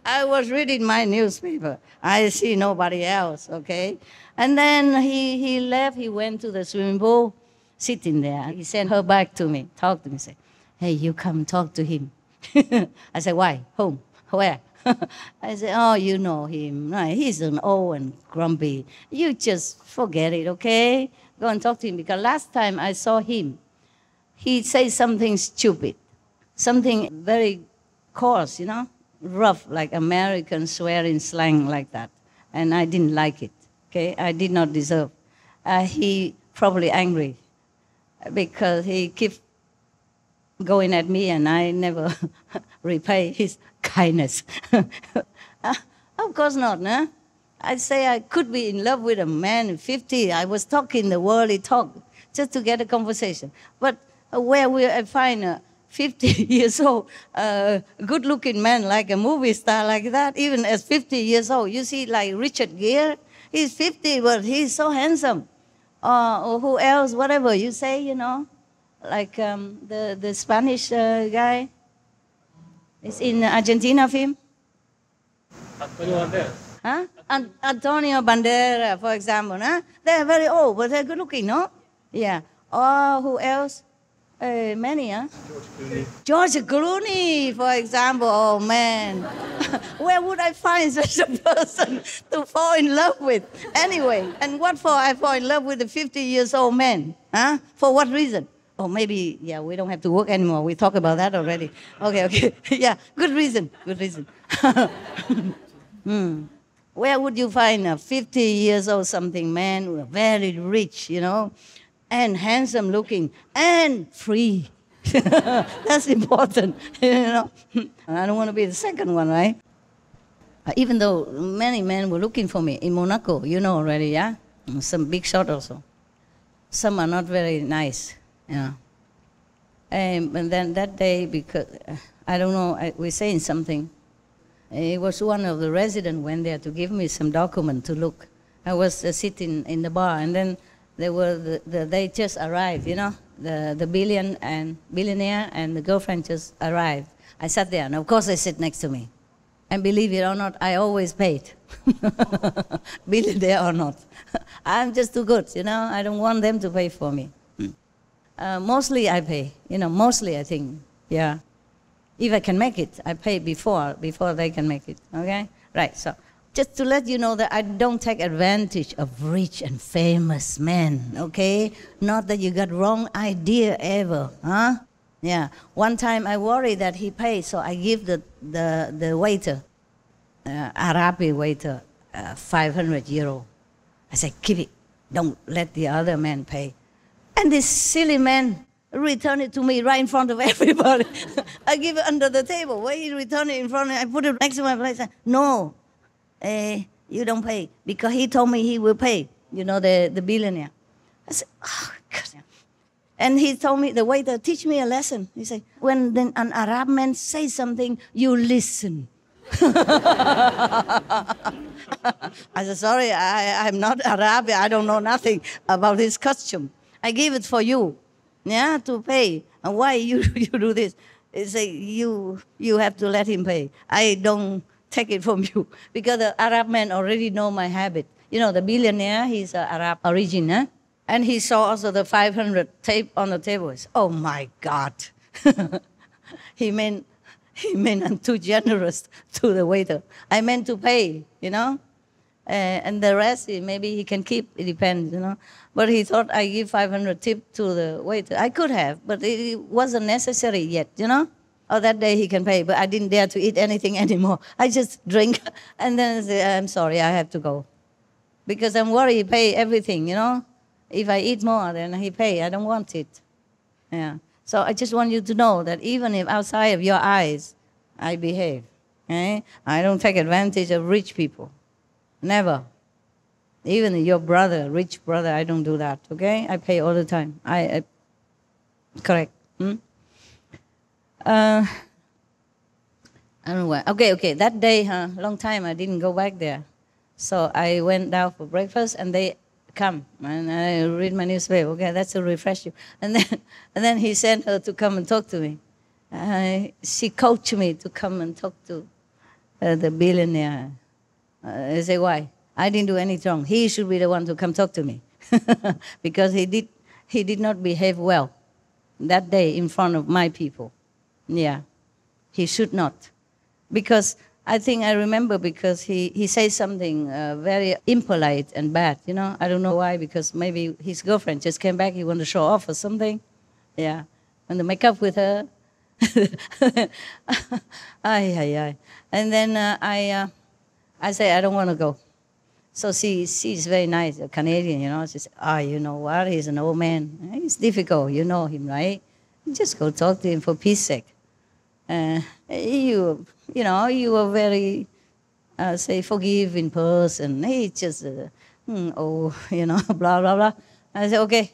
I was reading my newspaper. I see nobody else, okay? And then he left. He went to the swimming pool, sitting there. He sent her back to me, talked to me, said, hey, you come talk to him. I said, why? Whom? Where? I said, oh, you know him. Right? He's an old and grumpy. You just forget it, okay? Go and talk to him. Because last time I saw him, he said something stupid, something very coarse, you know, rough, like American swearing slang like that. And I didn't like it, okay? I did not deserve. He probably angry because he kept going at me and I never repay his kindness. Of course not, no? I say I could be in love with a man in 50. I was talking the worldly talk just to get a conversation. But where will I find a 50 years old, good-looking man like a movie star like that, even as 50 years old? You see, like Richard Gere, he's 50, but he's so handsome. Or who else, whatever you say, you know, like the Spanish guy. It's in Argentina film. Antonio Banderas. Huh? Antonio Banderas, for example. Huh? They're very old, but they're good-looking, no? Yeah. Or who else? Many, huh? George Clooney, for example. Oh, man. Where would I find such a person to fall in love with? Anyway, and what for I fall in love with a 50 years old man? Huh? For what reason? Oh, maybe, yeah, we don't have to work anymore. We talked about that already. Okay. Yeah, good reason. Where would you find a 50 years old something man, very rich, you know, and handsome looking, and free? That's important, you know. I don't want to be the second one, right? Even though many men were looking for me in Monaco, you know already, yeah? Some big shot also. Some are not very nice, you know. And then that day, because, I don't know, we're saying something. It was one of the residents went there to give me some document to look. I was sitting in the bar, and then they just arrived, you know, the billionaire and the girlfriend just arrived. I sat there, and of course they sit next to me. And believe it or not, I always paid, billionaire or not. I'm just too good, you know. I don't want them to pay for me. Mostly I pay, you know, mostly I think, yeah. If I can make it, I pay before they can make it, okay? Right, so just to let you know that I don't take advantage of rich and famous men, okay? Not that you got wrong idea ever, huh? Yeah, one time I worried that he paid, so I give the waiter, Arabi waiter, 500 euro. I said, keep it, don't let the other man pay. And this silly man returned it to me right in front of everybody. I give it under the table. Why he returned it in front of me? I put it next to my place. No, you don't pay. Because he told me he will pay, you know, the billionaire. I said, oh, God. And he told me, the waiter, teach me a lesson. He said, when an Arab man says something, you listen. I said, sorry, I'm not Arab. I don't know nothing about this costume. I give it for you. Yeah, to pay. And why you do this? They say you have to let him pay. I don't take it from you because the Arab man already know my habit. You know, the billionaire, he's Arab origin, huh? And he saw also the 500 tape on the table. He said, oh my God. he meant I'm too generous to the waiter. I meant to pay, you know. And the rest, maybe he can keep, it depends, you know. But he thought I give 500 tip to the waiter. I could have, but it wasn't necessary yet, you know. Or that day he can pay, but I didn't dare to eat anything anymore. I just drink, and then I say, I'm sorry, I have to go. Because I'm worried he pay everything, you know. If I eat more, then he pay. I don't want it. Yeah. So I just want you to know that even if outside of your eyes, I behave. Okay? I don't take advantage of rich people. Never. Even your brother, rich brother, I don't do that, okay? I pay all the time. I correct. I don't know why. Okay. That day, long time I didn't go back there. So I went down for breakfast, and they come, and I read my newspaper. Okay, that's to refresh you. And then he sent her to come and talk to me. She coached me to come and talk to the billionaire. I say, why? I didn't do anything wrong. He should be the one to come talk to me. Because he did not behave well that day in front of my people. Yeah, he should not. Because I think I remember because he says something very impolite and bad, you know. I don't know why, because maybe his girlfriend just came back, he wanted to show off or something. Yeah, and to make up with her. And then I say, I don't want to go. So she's very nice, a Canadian, you know. She said, you know what, he's an old man. It's difficult, you know him, right? Just go talk to him for peace sake. You are very, say, forgiving person. He just, blah, blah, blah. I said, okay,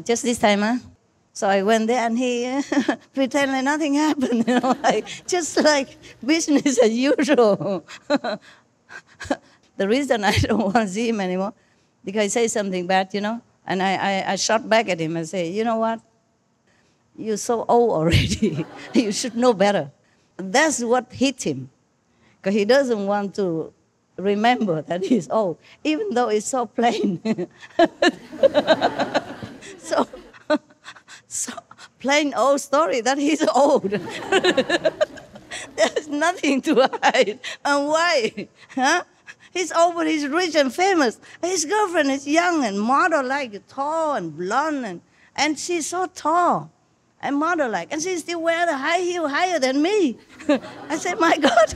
just this time, huh? So I went there and he pretended like nothing happened, you know, just like business as usual. The reason I don't want to see him anymore, because he says something bad, you know, and I shot back at him and say, you know what? You're so old already. You should know better. That's what hit him, because he doesn't want to remember that he's old, even though it's so plain. So plain old story that he's old. There's nothing to hide. And why? Huh? He's old, but he's rich and famous. His girlfriend is young and model-like, tall and blonde, and she's so tall and model-like, and she still wears a high heel higher than me. I said, my God.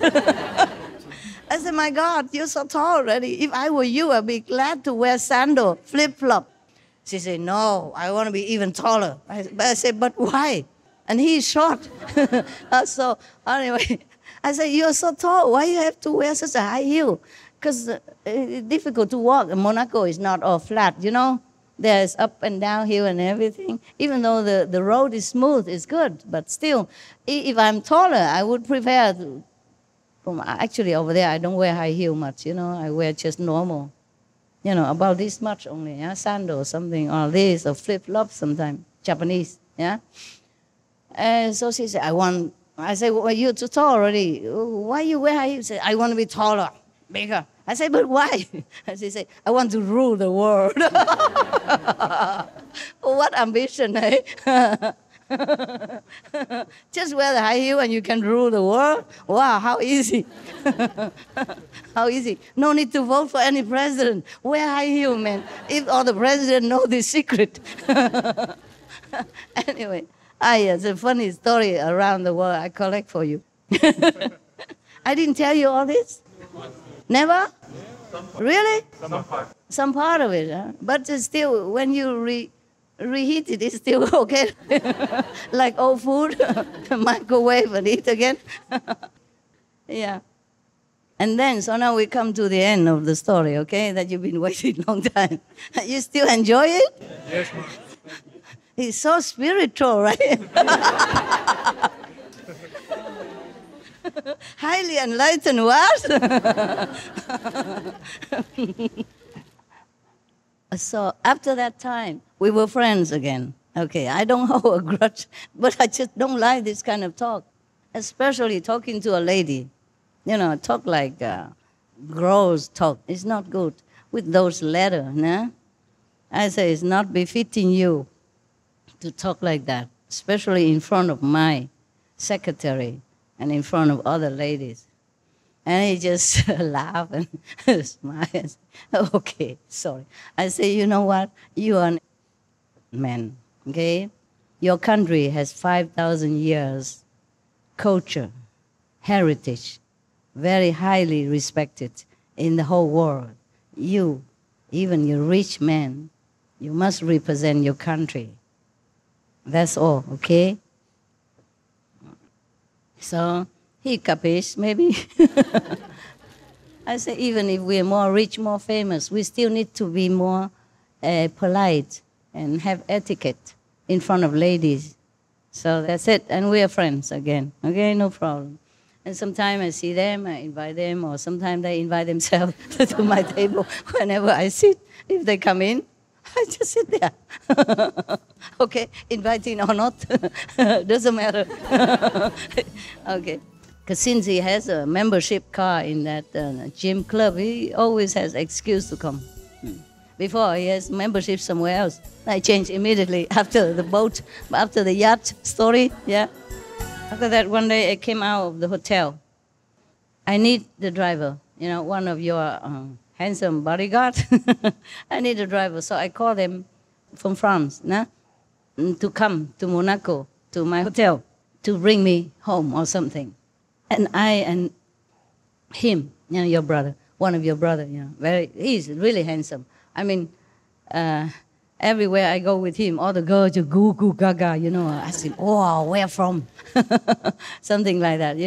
I said, my God, you're so tall already. If I were you, I'd be glad to wear sandal, flip-flop. She said, no, I want to be even taller. I said, but why? And he's short. So anyway, I said, you're so tall. Why you have to wear such a high heel? Because it's difficult to walk. And Monaco is not all flat, you know. There's up and down hill and everything. Even though the road is smooth, it's good. But still, if I'm taller, I would prefer to. Actually, over there, I don't wear high heel much, you know. I wear just normal. You know, about this much only, yeah, sandal or something, or this, or flip-flop sometimes, Japanese, yeah. And so she said, I said, well, you're too tall already. Why you wear high heels? She said, I want to be taller, bigger. I said, but why? And she said, I want to rule the world. What ambition, eh? Just wear the high heel and you can rule the world? Wow, how easy. How easy. No need to vote for any president. Wear high heel, man. If all the president know this secret. Anyway, it's a funny story around the world I collect for you. I didn't tell you all this? Never? Really? Some part of it, huh? But still, when you reheat it, it's still okay. Like old food, microwave and eat again. Yeah. And then, so now we come to the end of the story, okay? That you've been waiting a long time. You still enjoy it? Yes, ma'am. It's so spiritual, right? Highly enlightened, what? So after that time, we were friends again. Okay, I don't hold a grudge, but I just don't like this kind of talk, especially talking to a lady. You know, talk like gross talk. It's not good with those letters, nah? I say it's not befitting you to talk like that, especially in front of my secretary and in front of other ladies. And he just laughed and smiled. Okay, sorry. I say, you know what? You are a man, okay? Your country has 5,000 years culture, heritage, very highly respected in the whole world. You, even you rich man, you must represent your country. That's all, okay? So he capish, maybe. I say, even if we're more rich, more famous, we still need to be more polite and have etiquette in front of ladies. So that's it, and we are friends again, okay? No problem. And sometimes I see them, I invite them, or sometimes they invite themselves to my table whenever I sit. If they come in, I just sit there. Okay, inviting or not, doesn't matter. Okay. Because since he has a membership card in that gym club, he always has excuse to come. Before, he has membership somewhere else. I changed immediately after the boat, after the yacht story, yeah. After that, one day I came out of the hotel. I need the driver, one of your handsome bodyguard. I need a driver. So I called him from France, to come to Monaco, to my hotel, to bring me home or something. And I and him, your brother, one of your brother, he's really handsome. I mean, everywhere I go with him, all the girls just goo goo gaga, ask him, oh, where from? Something like that,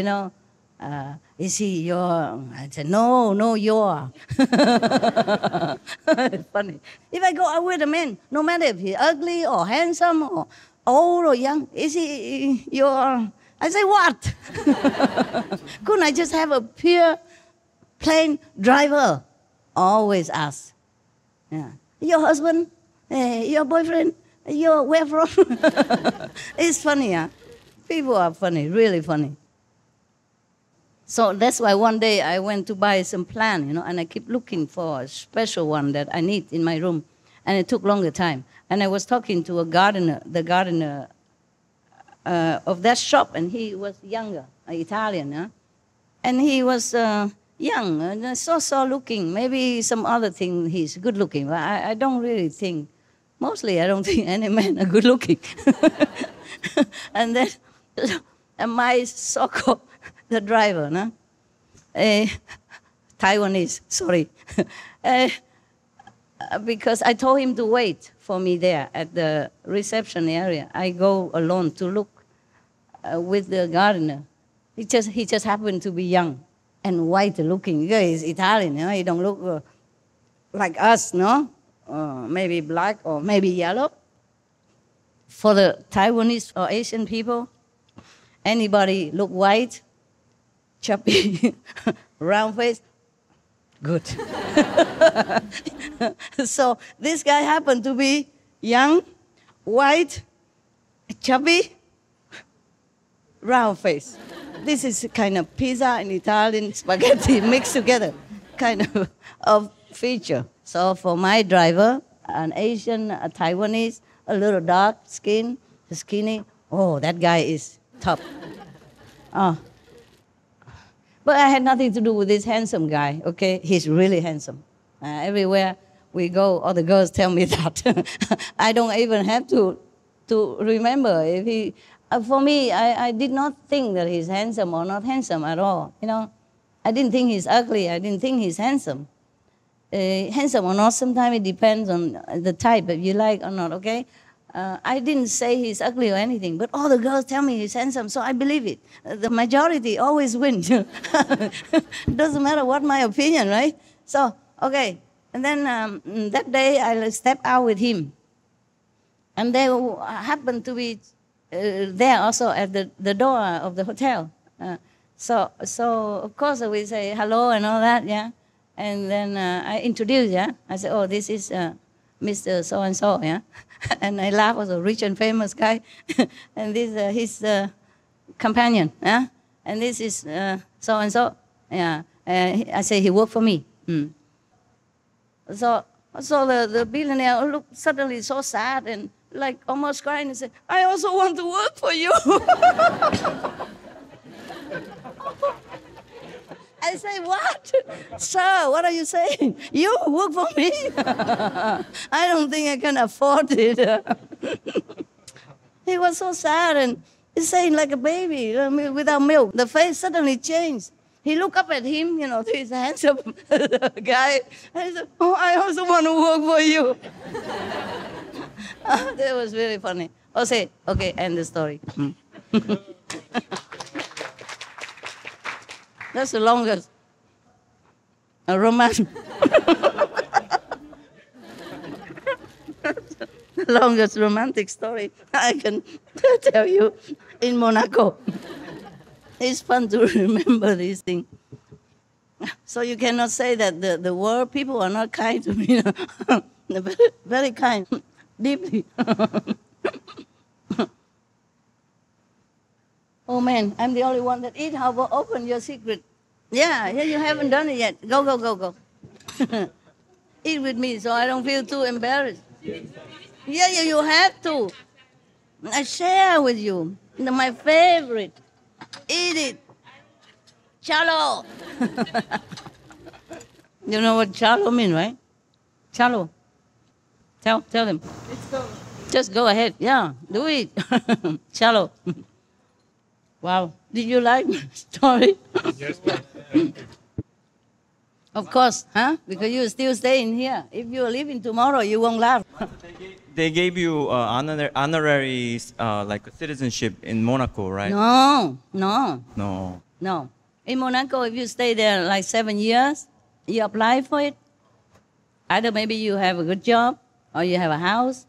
is he your? I said, no, your. Funny. If I go out with a man, no matter if he's ugly or handsome or old or young, is he your? I say, what? Couldn't I just have a pure, plain driver? Always ask. Yeah. Your husband? Your boyfriend? Your where from? It's funny, huh? People are funny, really funny. So that's why one day I went to buy some plant, and I keep looking for a special one that I need in my room. And it took longer time. And I was talking to the gardener of that shop, and he was younger, Italian, huh? And he was young, and so looking. Maybe some other thing he's good looking, but I don't really think, mostly I don't think any men are good looking. And then my so-called, the driver, Taiwanese, sorry. Because I told him to wait for me there at the reception area. I go alone to look with the gardener. He just happened to be young and white looking. Yeah, he's Italian, he don't look like us, no? Maybe black or maybe yellow. For the Taiwanese or Asian people, anybody look white, chubby, round face, good. So this guy happened to be young, white, chubby, round face. This is a kind of pizza and Italian spaghetti mixed together, kind of feature. So for my driver, an Asian, a Taiwanese, a little dark skin, skinny, oh, that guy is top. But I had nothing to do with this handsome guy, okay? He's really handsome. Everywhere we go, all the girls tell me that. I don't even have to remember if he... for me, I did not think that he's handsome or not handsome at all, I didn't think he's ugly. I didn't think he's handsome. Handsome or not, sometimes it depends on the type, if you like or not, okay? I didn't say he's ugly or anything, but all the girls tell me he's handsome, so I believe it. The majority always wins. Doesn't matter what my opinion, right? So, okay. And then that day, I stepped out with him. And they happened to be there also at the door of the hotel. So of course, we say hello and all that, yeah? And then I introduced, yeah? I said, oh, this is Mr. So-and-so, yeah? And I laugh, was a rich and famous guy. And this his companion, yeah? And this is so-and-so, yeah? I say he worked for me. So the billionaire looked suddenly so sad and like almost crying and said, I also want to work for you. I say, what? Sir, what are you saying? You work for me? I don't think I can afford it. He was so sad and he's saying like a baby without milk. The face suddenly changed. He looked up at him, this handsome guy. And he said, oh, I also want to work for you. That was really funny. Okay, end the story. That's the longest romance. The longest romantic story I can tell you in Monaco. It's fun to remember these things. So you cannot say that the world people are not kind to me. Very, very kind, deeply. Oh man, I'm the only one that eat. How about open your secret? Yeah, you haven't done it yet. Go, go, go, go. Eat with me so I don't feel too embarrassed. Yeah, you have to. I share with you. My favorite. Eat it. Chalo. You know what chalo mean, right? Chalo. Tell them. Let's go. Just go ahead. Yeah, do it. Chalo. Wow. Did you like my story? Yes. Of course, huh? Because you still staying here. If you're leaving tomorrow, you won't laugh. They gave you honorary like citizenship in Monaco, right? No. No. In Monaco, if you stay there like 7 years, you apply for it. Either maybe you have a good job, or you have a house,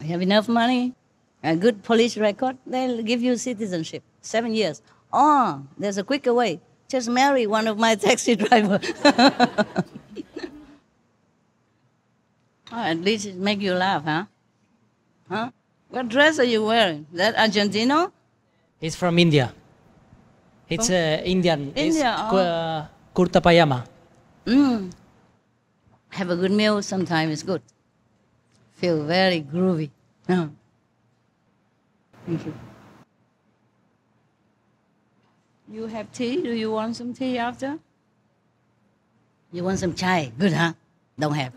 you have enough money, a good police record, they'll give you citizenship. 7 years. Or there's a quicker way. Just marry one of my taxi drivers. At least it make you laugh, huh? Huh? What dress are you wearing? That Argentino? It's from India. It's Indian. India, It's kurta pajama. Have a good meal sometime is good. Feel very groovy. Thank you. You have tea? Do you want some tea after? You want some chai? Good, huh? Don't have.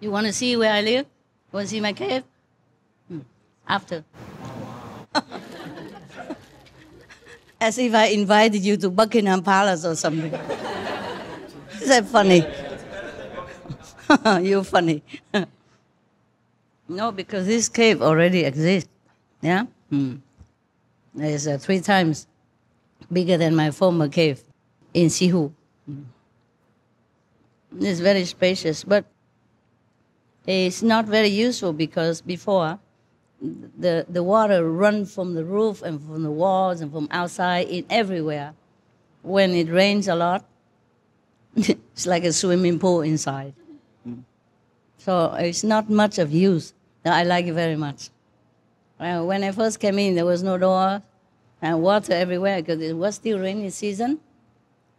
You want to see where I live? Want to see my cave? After. As if I invited you to Buckingham Palace or something. Is that funny? You're funny. No, because this cave already exists. Yeah? It's 3 times bigger than my former cave in Sihu. It's very spacious, but it's not very useful because before the water run from the roof and from the walls and from outside in everywhere. When it rains a lot, it's like a swimming pool inside. So it's not much of use. I like it very much. When I first came in, there was no door and water everywhere because it was still rainy season.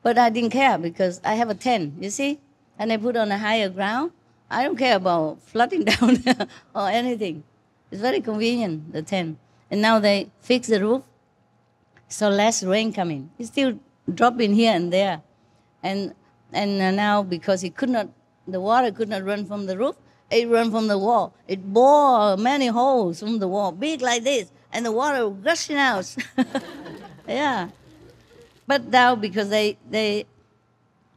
But I didn't care because I have a tent, you see? And I put on a higher ground. I don't care about flooding down or anything. It's very convenient, the tent. And now they fix the roof, so less rain coming. It's still dropping here and there. And now because the water could not run from the roof, it ran from the wall. It bore many holes from the wall, big like this, and the water gushing out. Yeah. But now because they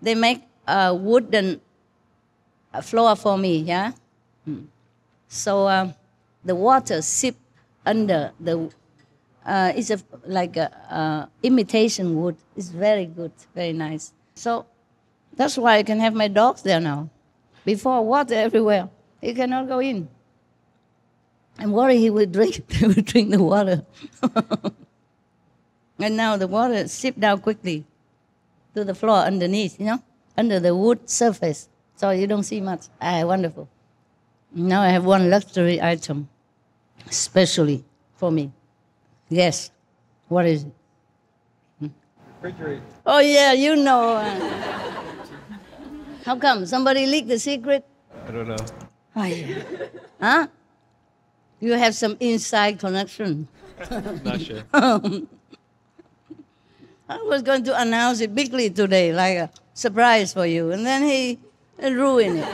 make a wooden floor for me, yeah? So the water sip under the, it's like a imitation wood. It's very good, very nice. So that's why I can have my dogs there now. Before, water everywhere. He cannot go in. I'm worried he will drink, they will drink the water. And now the water sip down quickly to the floor underneath, under the wood surface. So you don't see much. Wonderful. Now I have one luxury item, especially for me. Yes. What is it? Refrigerator. Oh, yeah, you know. How come? Somebody leaked the secret? I don't know. Oh, yeah. Huh? You have some inside connection. Not sure. I was going to announce it bigly today, like a surprise for you, and then he ruined it.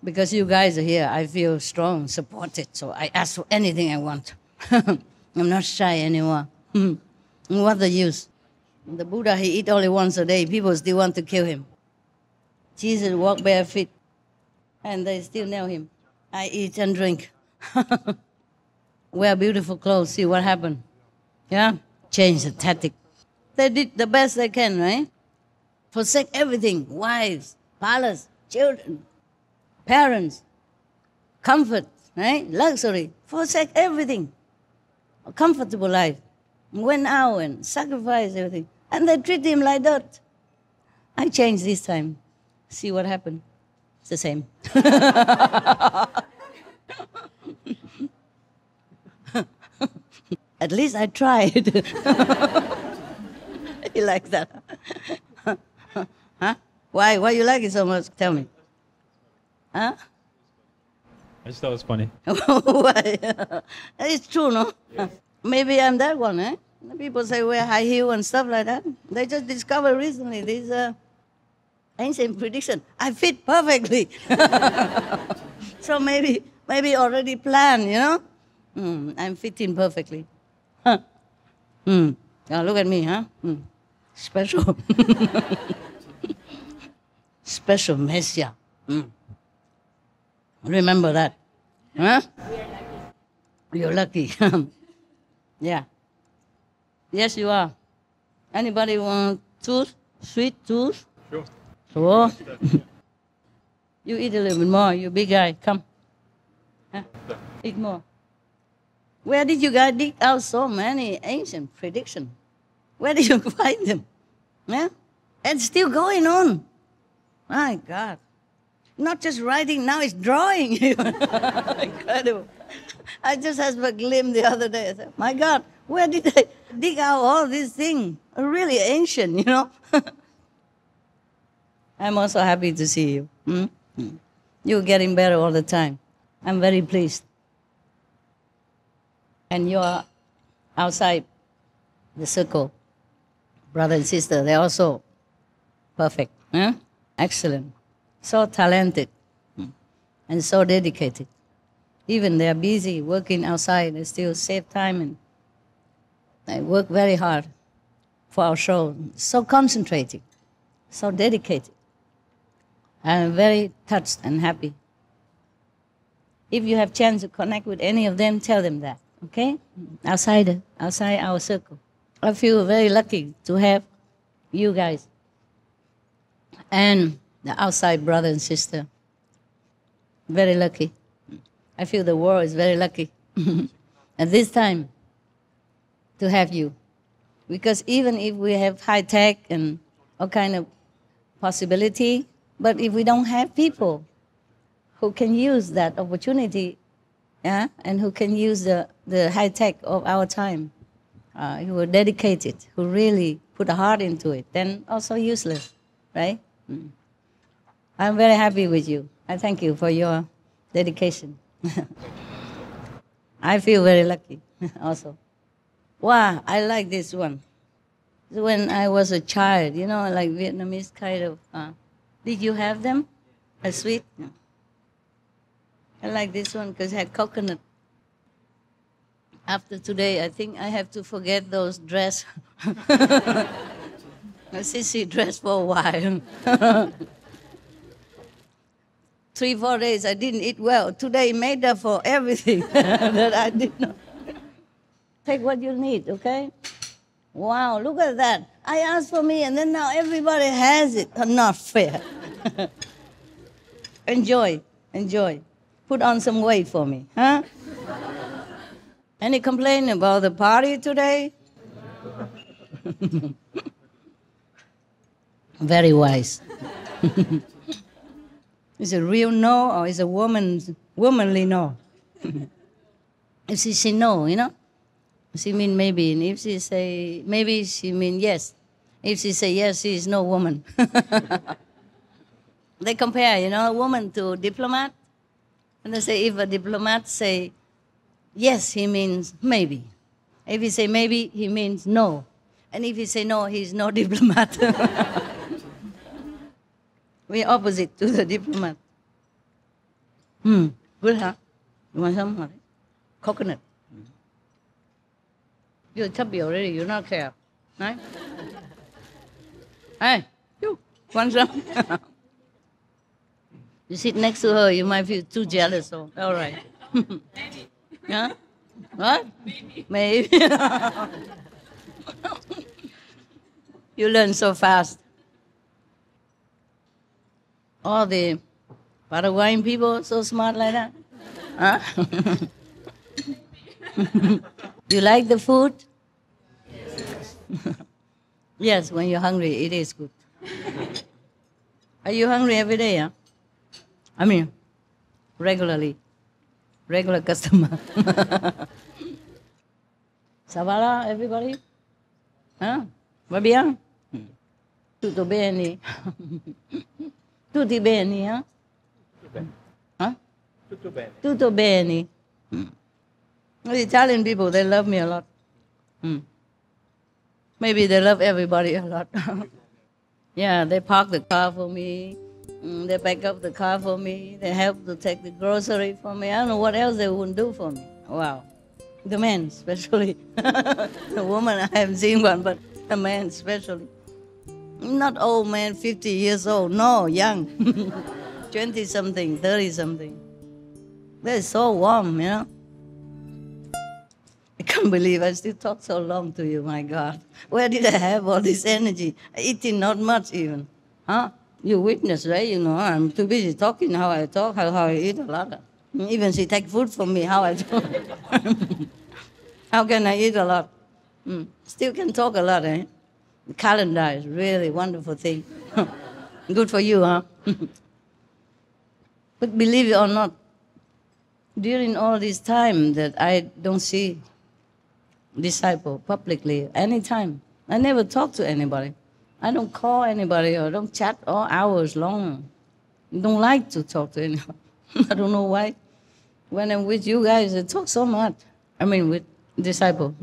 Because you guys are here, I feel strong, supported, so I ask for anything I want. I'm not shy anymore. What's the use? The Buddha, he eat only once a day. People still want to kill him. Jesus walked bare feet, and they still nail him. I eat and drink. Wear beautiful clothes, see what happened. Yeah? Change the tactic. They did the best they can, right? Forsake everything. Wives, palace, children, parents, comfort, right? Luxury. Forsake everything. A comfortable life. Went out and sacrificed everything. And they treat him like that. I changed this time. See what happened. It's the same. At least I tried. You like that? Huh? Why you like it so much? Tell me. Huh? I just thought it was funny. Why? It's true, no? Yes. Maybe I'm that one, eh? People say wear high heel and stuff like that. They just discovered recently this ancient prediction. I fit perfectly. So maybe already planned, you know? I'm fitting perfectly. Huh. Now look at me, huh? Special. Special Messiah. Remember that. Huh? You're lucky. Yeah. Yes, you are. Anybody want tooth? Sweet tooth? Sure. Sure. You eat a little bit more. You big guy. Come. Huh? Eat more. Where did you guys dig out so many ancient predictions? Where did you find them? Yeah? And still going on. My God. Not just writing, now it's drawing. Incredible. I just had a glimpse the other day. I said, my God, where did they dig out all these things? Really ancient, you know? I'm also happy to see you. You're getting better all the time. I'm very pleased. And you're outside the circle. Brother and sister, they're also perfect. Huh? Excellent. So talented and so dedicated. Even they're busy working outside, they still save time and they work very hard for our show. So concentrated, so dedicated. I'm very touched and happy. If you have chance to connect with any of them, tell them that, okay? Outside our circle. I feel very lucky to have you guys and the outside brother and sister. Very lucky. I feel the world is very lucky at this time to have you. Because even if we have high tech and all kind of possibility, but if we don't have people who can use that opportunity, yeah, and who can use the high tech of our time, who are dedicated, who really put a heart into it, then also useless, right? I'm very happy with you. I thank you for your dedication. I feel very lucky also. Wow, I like this one. When I was a child, you know, like Vietnamese kind of, did you have them? A sweet? No. I like this one because it had coconut. After today, I think I have to forget those dress. Sissy dress for a while. 3-4 days I didn't eat well. Today made up for everything that I did not. Take what you need, okay? Wow, look at that. I asked for me and then now everybody has it. Not fair. Enjoy. Put on some weight for me, huh? Any complaint about the party today? Very wise. Is it real no or is it womanly no? If she say no, you know, she mean maybe. And if she say maybe, she mean yes. If she say yes, she is no woman. They compare, you know, a woman to diplomat. And they say if a diplomat say yes, he means maybe. If he say maybe, he means no. And if he say no, he's no diplomat. We're opposite to the diplomat. Good, huh? You want some? Coconut. You're chubby already, you don't care. Right? Hey, you want some? You sit next to her, you might feel too jealous, so all right. Huh? What? Maybe. You learn so fast. All the Paraguayan people so smart like that? Huh? You like the food? Yes, when you're hungry, it is good. Are you hungry every day, huh? I mean, regularly. Regular customer. Ça va là, everybody? Hein? Va bien? Tutto bene? Tutti bene, huh? Huh? Tutto bene. Tutto bene. The Italian people, they love me a lot. Maybe they love everybody a lot. Yeah, they park the car for me. They back up the car for me. They help to take the grocery for me. I don't know what else they wouldn't do for me. Wow. The men, especially. The woman, I haven't seen one, but the man, especially. Not old man, 50 years old. No, young. 20-something, 30-something. They're so warm, you know. I can't believe I still talk so long to you, my God. Where did I have all this energy? Eating not much even. Huh? You witness, right? You know, I'm too busy talking how I talk, how I eat a lot. Even she take food from me, how I talk. How can I eat a lot? Still can talk a lot, eh? The calendar is really a wonderful thing. Good for you, huh? But believe it or not, during all this time that I don't see disciple publicly anytime, I never talk to anybody. I don't call anybody or don't chat all hours long. I don't like to talk to anyone. I don't know why. When I'm with you guys, I talk so much. I mean, with disciple.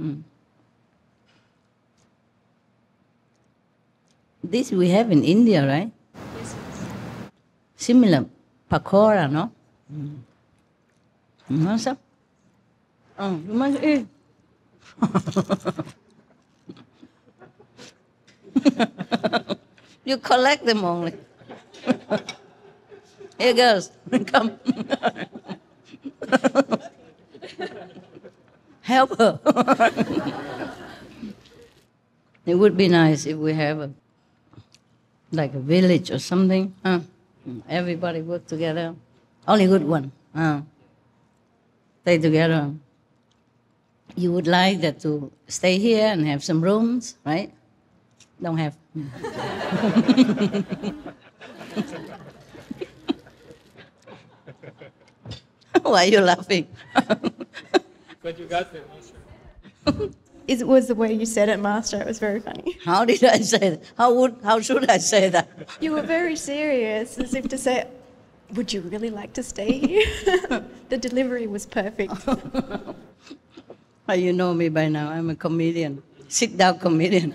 This we have in India, right? Yes. Similar. Pakora, no? Masa? Oh, you must eat. You collect them only. Here girls, come. Help her. It would be nice if we have like a village or something. Everybody work together. Only good one. Stay together. You would like that to stay here and have some rooms, right? Don't have. Why are you laughing? But you got it, Master. It was the way you said it, Master. It was very funny. How did I say that? How should I say that? You were very serious, as if to say, would you really like to stay here? The delivery was perfect. You know me by now. I'm a comedian. Sit-down comedian.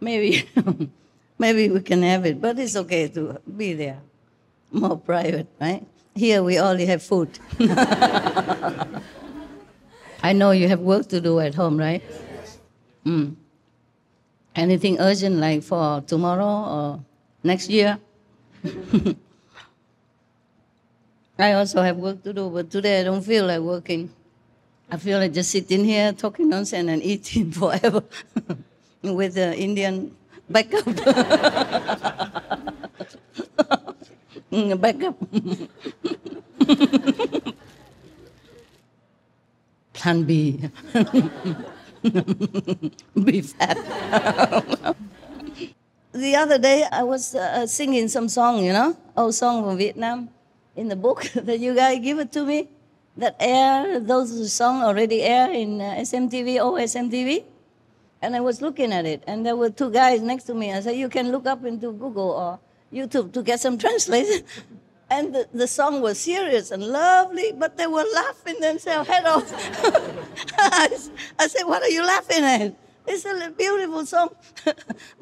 Maybe we can have it, but it's okay to be there. More private, right? Here we only have food. I know you have work to do at home, right? Anything urgent like for tomorrow or next year? I also have work to do, but today I don't feel like working. I feel like just sitting here talking nonsense and eating forever with the Indian backup. Backup. Plan B. Be fat. The other day I was singing some song, you know, old song from Vietnam in the book that you guys give it to me. That air, those songs already air in SMTV, SMTV. And I was looking at it, and there were two guys next to me. I said, you can look up into Google or YouTube to get some translation. And the song was serious and lovely, but they were laughing themselves head off. I said, what are you laughing at? It's a beautiful song,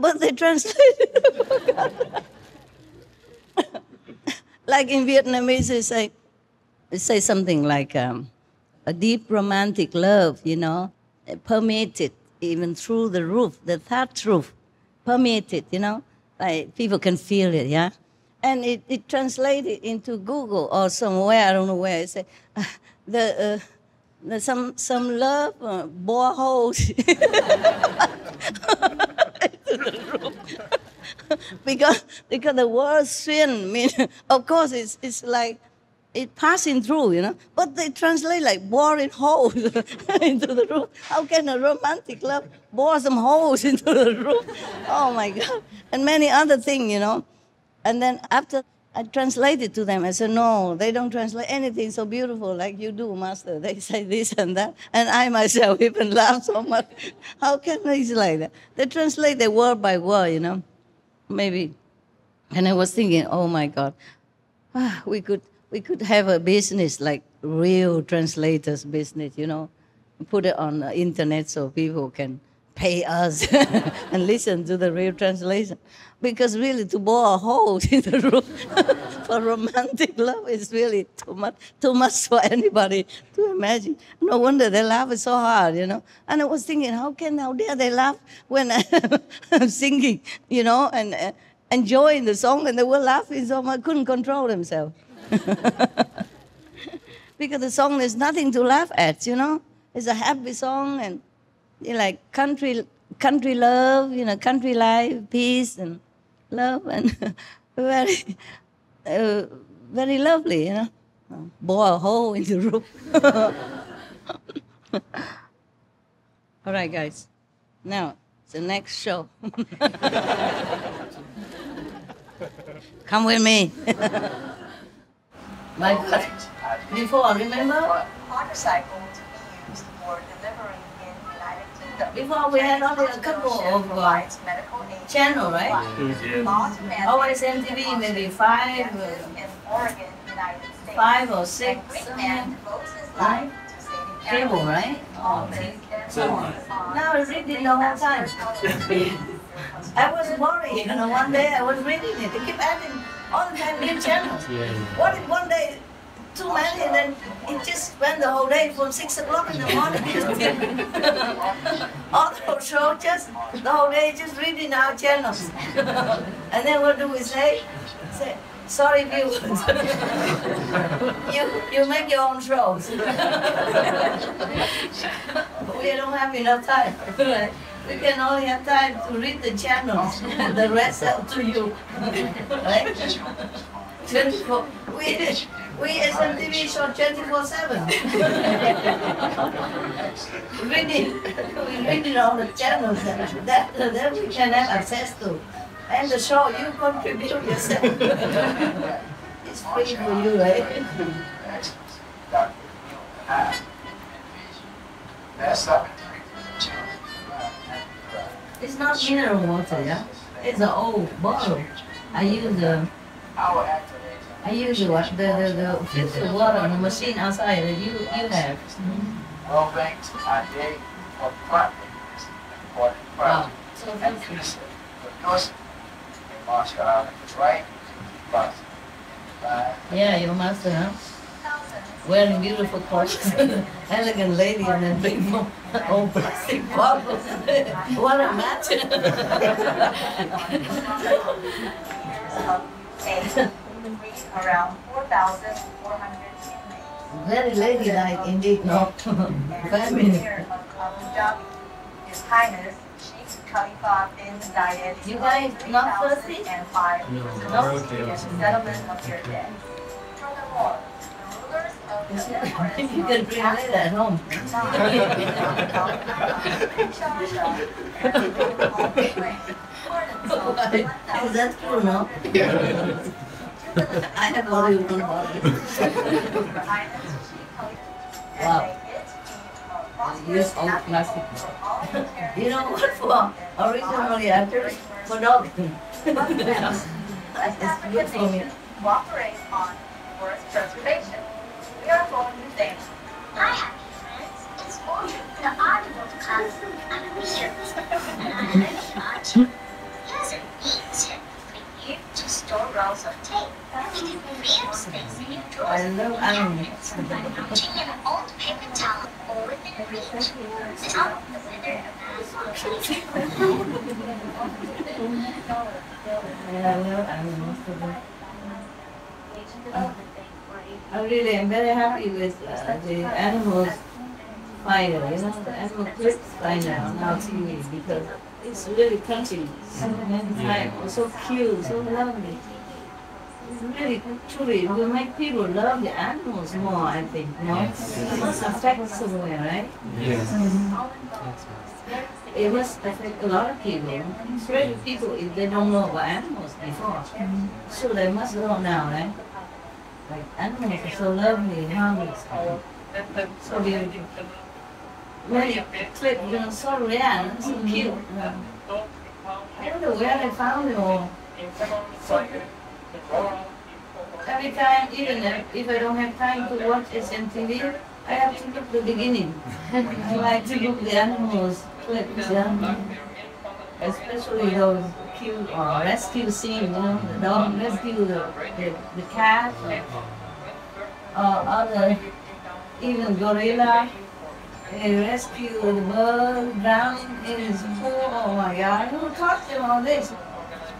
but they translated it. Like in Vietnamese, they say something like a deep romantic love, you know, permeated even through the roof, the thatch roof, permeated, you know, like people can feel it, yeah? And it translated into Google or somewhere, I don't know where, it said, some love bore holes into the roof. because the word swim mean, of course, it's like, it passing through, you know, but they translate like boring holes into the roof. How can a romantic love bore some holes into the roof? Oh my God. And many other things, you know. And then after I translated to them. I said, no, they don't translate anything so beautiful like you do, Master. They say this and that. And I myself even laugh so much. How can they say like that? They translate the word by word, you know, maybe. And I was thinking, oh my God, we could have a business like real translators business, you know, put it on the internet so people can pay us and listen to the real translation. Because really to bore a hole in the room for romantic love is really too much for anybody to imagine. No wonder they laugh so hard, you know. And I was thinking, how dare they laugh when I'm singing, you know, and enjoying the song, and they were laughing so much, couldn't control themselves. Because the song is nothing to laugh at, you know. It's a happy song, and like country love, you know, country life, peace and love, and very, very lovely, you know. Bore a hole in the roof. All right, guys. Now, the next show. Come with me. My God. Before, remember? Motorcycle to be used for delivering in the United Kingdom. Before we had only a couple of channels, right? Always MTV, maybe five or six. Cable, right? Now I read it the whole time. I was worried, you know, one day I was reading it. They keep adding all the time new channels. What if one day too many, and then it just went the whole day from 6 o'clock in the morning. All the whole show, just the whole day, just reading our channels. And then what do we say? Say, sorry viewers, you make your own shows. We don't have enough time. We can only have time to read the channels, and the rest up to you. Right? 24. We SMTV show 24/7. reading all the channels that we can have access to. And the show, you contribute yourself. It's free for you, right? It's not mineral water, yeah? It's an old bottle. I use the filtered water on the machine outside that you have. World Banks are there for practice for Wow. because Moscow is right, but Yeah, your master, huh? Wearing beautiful clothes. Elegant lady and then big old plastic bottles. What a match. around 4,400 Very ladylike indeed, no? Feminine. His Highness Sheikh Khalifa bin Zayed. You guys not thirsty? And 5 No. settlement of your debt. Furthermore, the rulers of the You can drink later at home. Is that true, no? I have only one bottle. Wow. Use old plastic. You know what for? Originally actors for dogs. It's good for me. Cooperate on forest preservation. We are going to thank. Hi, happy friends. It's Audrey, the audible class animations. And I'm ready, Archie. Here's a neat tip for you to store rolls of tape. You can free up space in your drawers and cabinets by mounting an old paper towel or within reach. Tell the winner I really am very happy with the animals finder, you know, the animal clips finder on our TV, because it's really touching. So many times, so cute, so lovely. really, truly, it will make people love the animals more, I think, you know? It must affect somewhere, right? Yes. It must affect a lot of people, especially people if they don't know about animals before. So they must know now, right? Like animals are so lovely, harmless. So beautiful. Very clip, you know, so rare and so cute. I don't know where they found it all. So, every time, even if I don't have time to watch SMTV, I have to look the beginning. I like to look the animals clips, yeah. Especially those cute rescue scenes, you know, the dog rescue the cat, or other, even gorilla. They rescue the bird drowning in his pool. Oh my God, who taught them all this?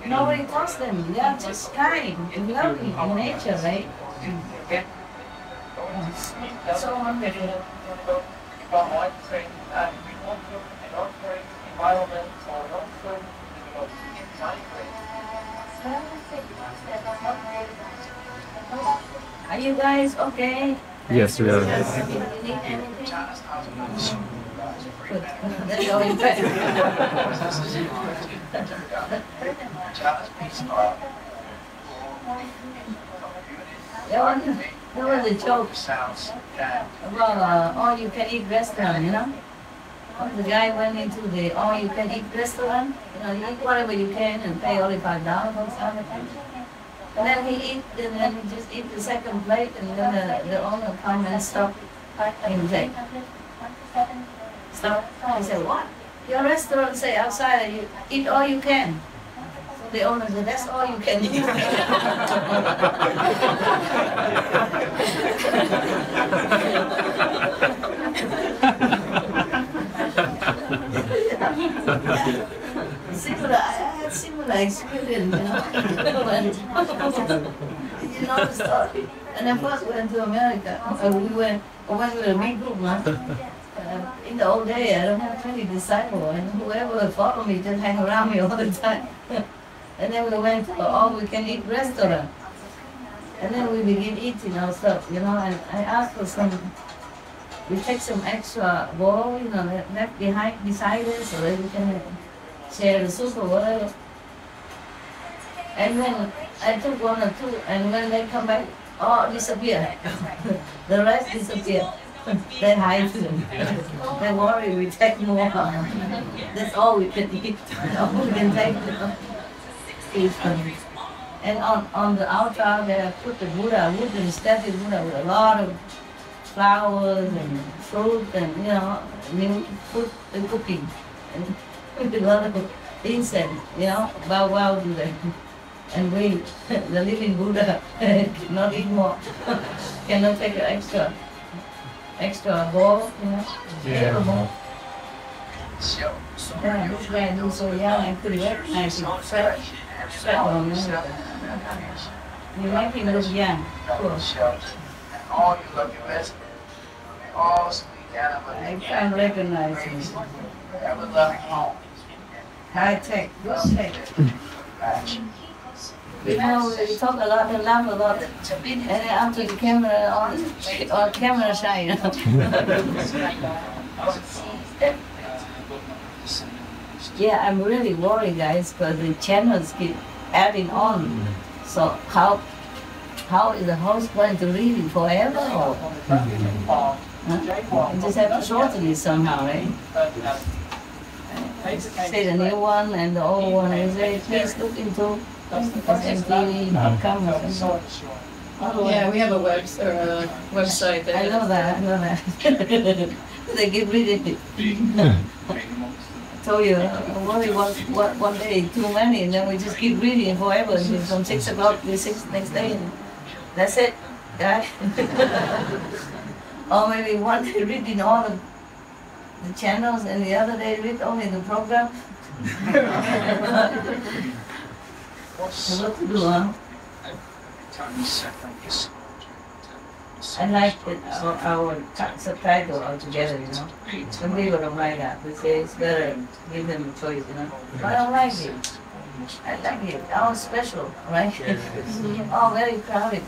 Nobody taught them. They are just kind and loving in nature, right? So wonderful. Are you guys okay? Yes, we are. You need anything? Good. That's all in bed. There was a joke about all-you-can-eat restaurant, you know? The guy went into the all-you-can-eat restaurant, you know, you eat whatever you can and pay only $5 or something. And then he just eat the second plate, and then the owner come and stop him say, stop. He said, what? Your restaurant say outside you eat all you can. So the owner said, that's all you can eat. Similar, I had similar experience, you know. You know the story. And I first went to America. We went with a big group, in the old day, I don't have 20 disciples, and whoever followed me just hang around me all the time. And then we went to all-we-can-eat restaurant. And then we begin eating our stuff, you know, and I asked for some, we take some extra bowl, you know, left behind beside us so that we can share the soup or whatever. And then I took one or two, and when they come back, all disappear. The rest disappear. They hide them. They worry we take more. That's all we can eat. All we can take. And on the altar, they have put the Buddha, wooden statue Buddha with a lot of flowers and fruit and, you know, new food and cooking. And with a lot of incense, you know, bow wow to them. And we, the living Buddha, cannot eat more. Cannot take an extra bowl, you know. Yeah. Yeah, this guy looks so young and pretty recognize him. Sweat on him. You make him look young. Cool. I can't recognize him. High tech, good tech. You know, we talk a lot and laugh a lot, and then after the camera on camera shy, you know. Yeah, I'm really worried, guys, because the channels keep adding on. So how is the host going to read it forever? Or, huh? You just have to shorten it somehow, right? Say the new one and the old one, and say, please look into SMTV.com or something. Yeah, we have a website. I know that. They keep reading it. I told you, worry one day too many, and then we just keep reading forever. From 6 o'clock to 6 next day. And that's it, right? Or maybe one day reading all the channels, and the other day read only the program. What to do, huh? I like our subtitle altogether, you know. Some people don't like that. They say it's better, give them a choice, you know. But I don't like it. I like it. All special, right? All very crowded.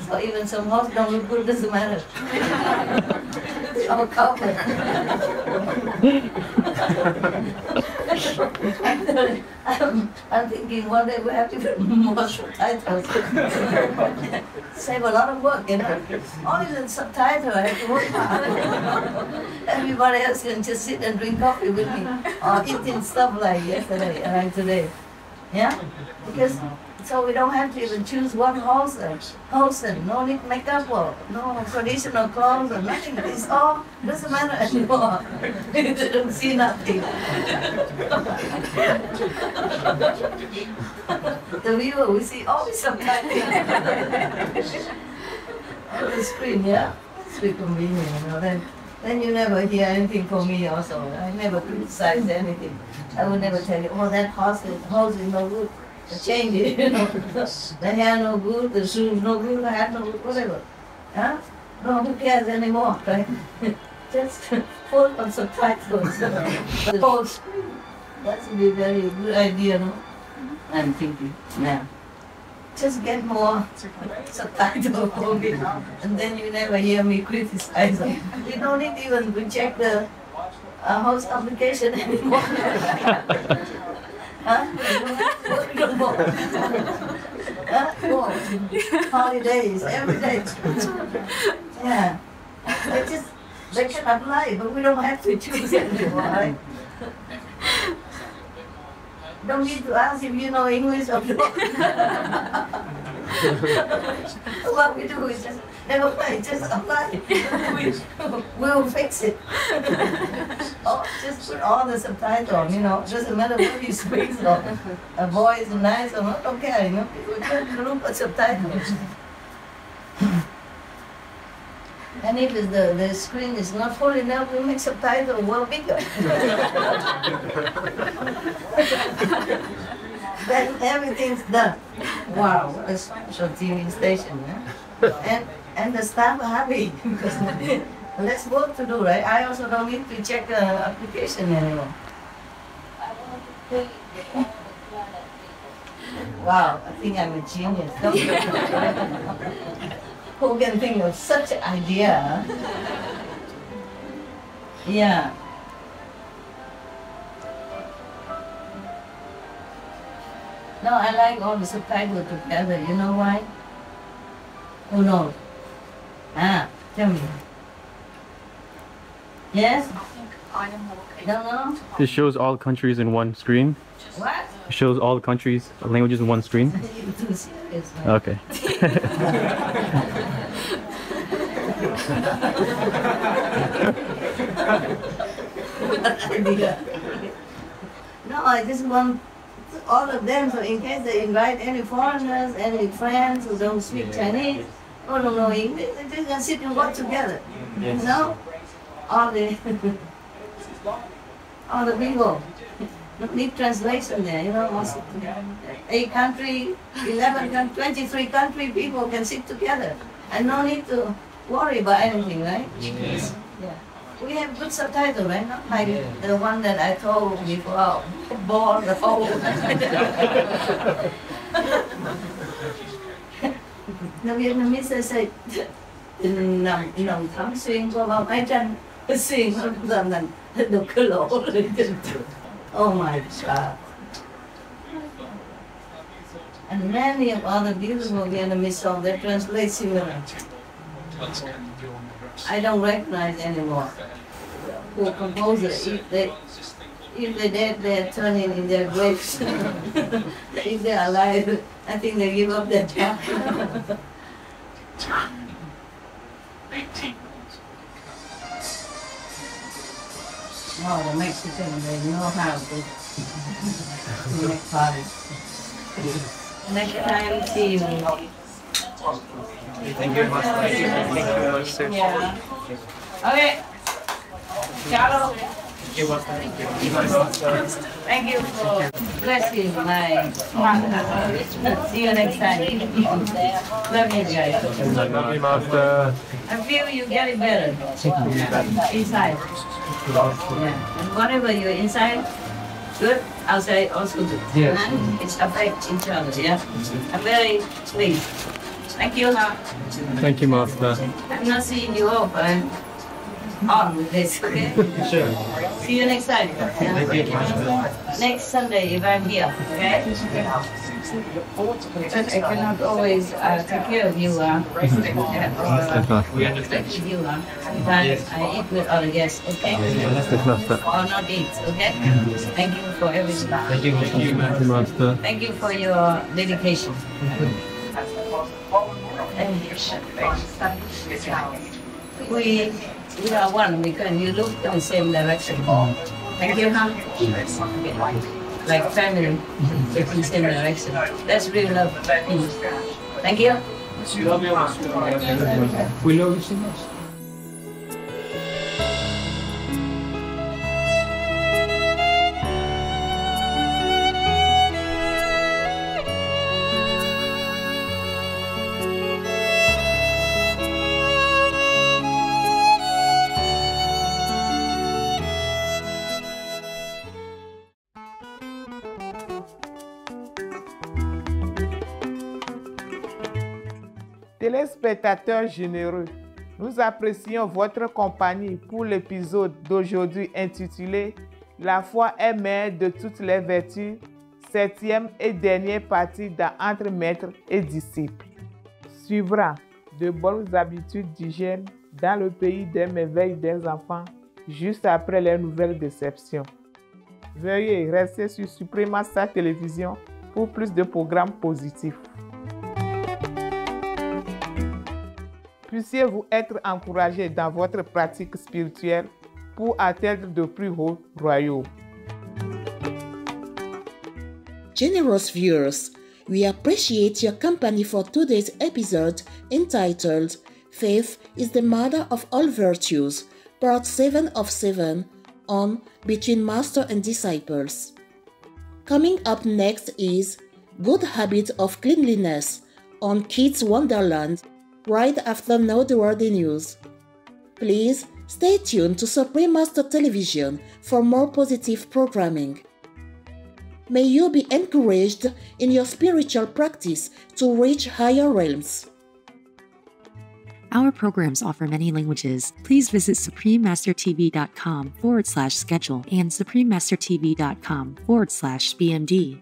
So even some house don't look good, doesn't matter. It's all covered. I'm thinking one day we have to put more subtitles. Save a lot of work, you know. Only the subtitle I have to work hard. Everybody else can just sit and drink coffee with me or eating stuff like yesterday and like today. Yeah? Because so we don't have to even choose one wholesome, no need makeup or no traditional clothes or nothing. It's all doesn't matter anymore. They don't see nothing. The viewer will see always something on the screen, yeah? It's very convenient, you know. Then you never hear anything from me also. I never criticize anything. I would never tell you, oh, that horse is no good. Change it, you know. The hair no good, the shoes no good, the hat no good, whatever. Huh? No, who cares anymore, right? Just full of subtitles. The whole screen. That would be a very good idea, no? I'm thinking, yeah. Just get more subtitles for me, and then you never hear me criticize them. We don't need even to check the host application anymore. Huh? Huh? Holidays, every day. Yeah. They can apply, but we don't have to choose anymore, right? Don't need to ask if you know English or not. What we do is just never mind, just apply. We'll fix it. Oh, just put all the subtitles, you know. Doesn't matter what you speak or a voice is nice or not, don't care, you know. We just look at subtitles. And if the screen is not full enough, we make subtitles well bigger. Then everything's done. Wow, what a special TV station, yeah? And the staff are happy because less work to do, right? I also don't need to check the application anymore. Wow, I think I'm a genius. Don't you? Who can think of such an idea? Huh? Yeah. No, I like all the subtitles together. You know why? Who knows? Ah, tell me. Yes? Don't know? It shows all countries in one screen. What? It shows all countries, languages in one screen. You're too serious, man. Okay. No, I just want all of them, so in case they invite any foreigners, any friends who don't speak Chinese, or don't know English, they can sit and work together. Yes. You know? All the people. Don't need translation there, you know. 8 country, 11 23 country people can sit together. And no need to worry about anything, right? Yes. Yeah. We have good subtitles, right? Not like the one that I told before, bore the whole. The Vietnamese say, nằm thấm xuyên qua bao mái tranh, xuyên dần dần được cái lỗ lên trên. Oh my God. And many of other beautiful Vietnamese songs, they translate similar. I don't recognize anymore who composed it. If they're dead, they're turning in their graves. If they're alive, I think they give up their job. Oh, the Mexicans, they know how to make parties. Next time, see you. Thank you very much. Thank you very much, sir. Yeah. Okay. Ciao. Thank you for blessing my mother. See you next time. Love you guys. Love you, Master. I feel you getting better inside. Yeah. And whatever you're inside, good. Outside also good. Yes. It's affect each other. Yeah. I'm very pleased. Thank you, huh? Thank you, Master. I'm not seeing you off. I'm on with this. Okay. Sure. See you next time. Thank you, Master. Next Sunday if I'm here. Okay. I cannot always take care of you. We understand. You, sometimes I eat with other guests. Okay. Or not eat. Okay. Thank you for everything. Thank you, Master. Thank you for your dedication. We are one because you look in the same direction. Thank you, huh? Like family, look in the same direction. That's real love. Thank you. We love you so much. Téléspectateurs généreux, nous apprécions votre compagnie pour l'épisode d'aujourd'hui intitulé « La foi est mère de toutes les vertus », 7e et dernière partie dans Entre maître et disciple. Suivra de bonnes habitudes d'hygiène dans le pays des merveilles des enfants, juste après les nouvelles déceptions. Veuillez rester sur Supremasta Télévision pour plus de programmes positifs. Puissiez-vous être encouragés dans votre pratique spirituelle pour atteindre de plus hauts royaumes. Generous viewers, we appreciate your company for today's episode entitled Faith is the Mother of All Virtues, Part 7 of 7 on Between Master and Disciples. Coming up next is Good Habit of Cleanliness on Kids Wonderland, right after Noteworthy News. Please stay tuned to Supreme Master Television for more positive programming. May you be encouraged in your spiritual practice to reach higher realms. Our programs offer many languages. Please visit suprememastertv.com/schedule and suprememastertv.com/BMD.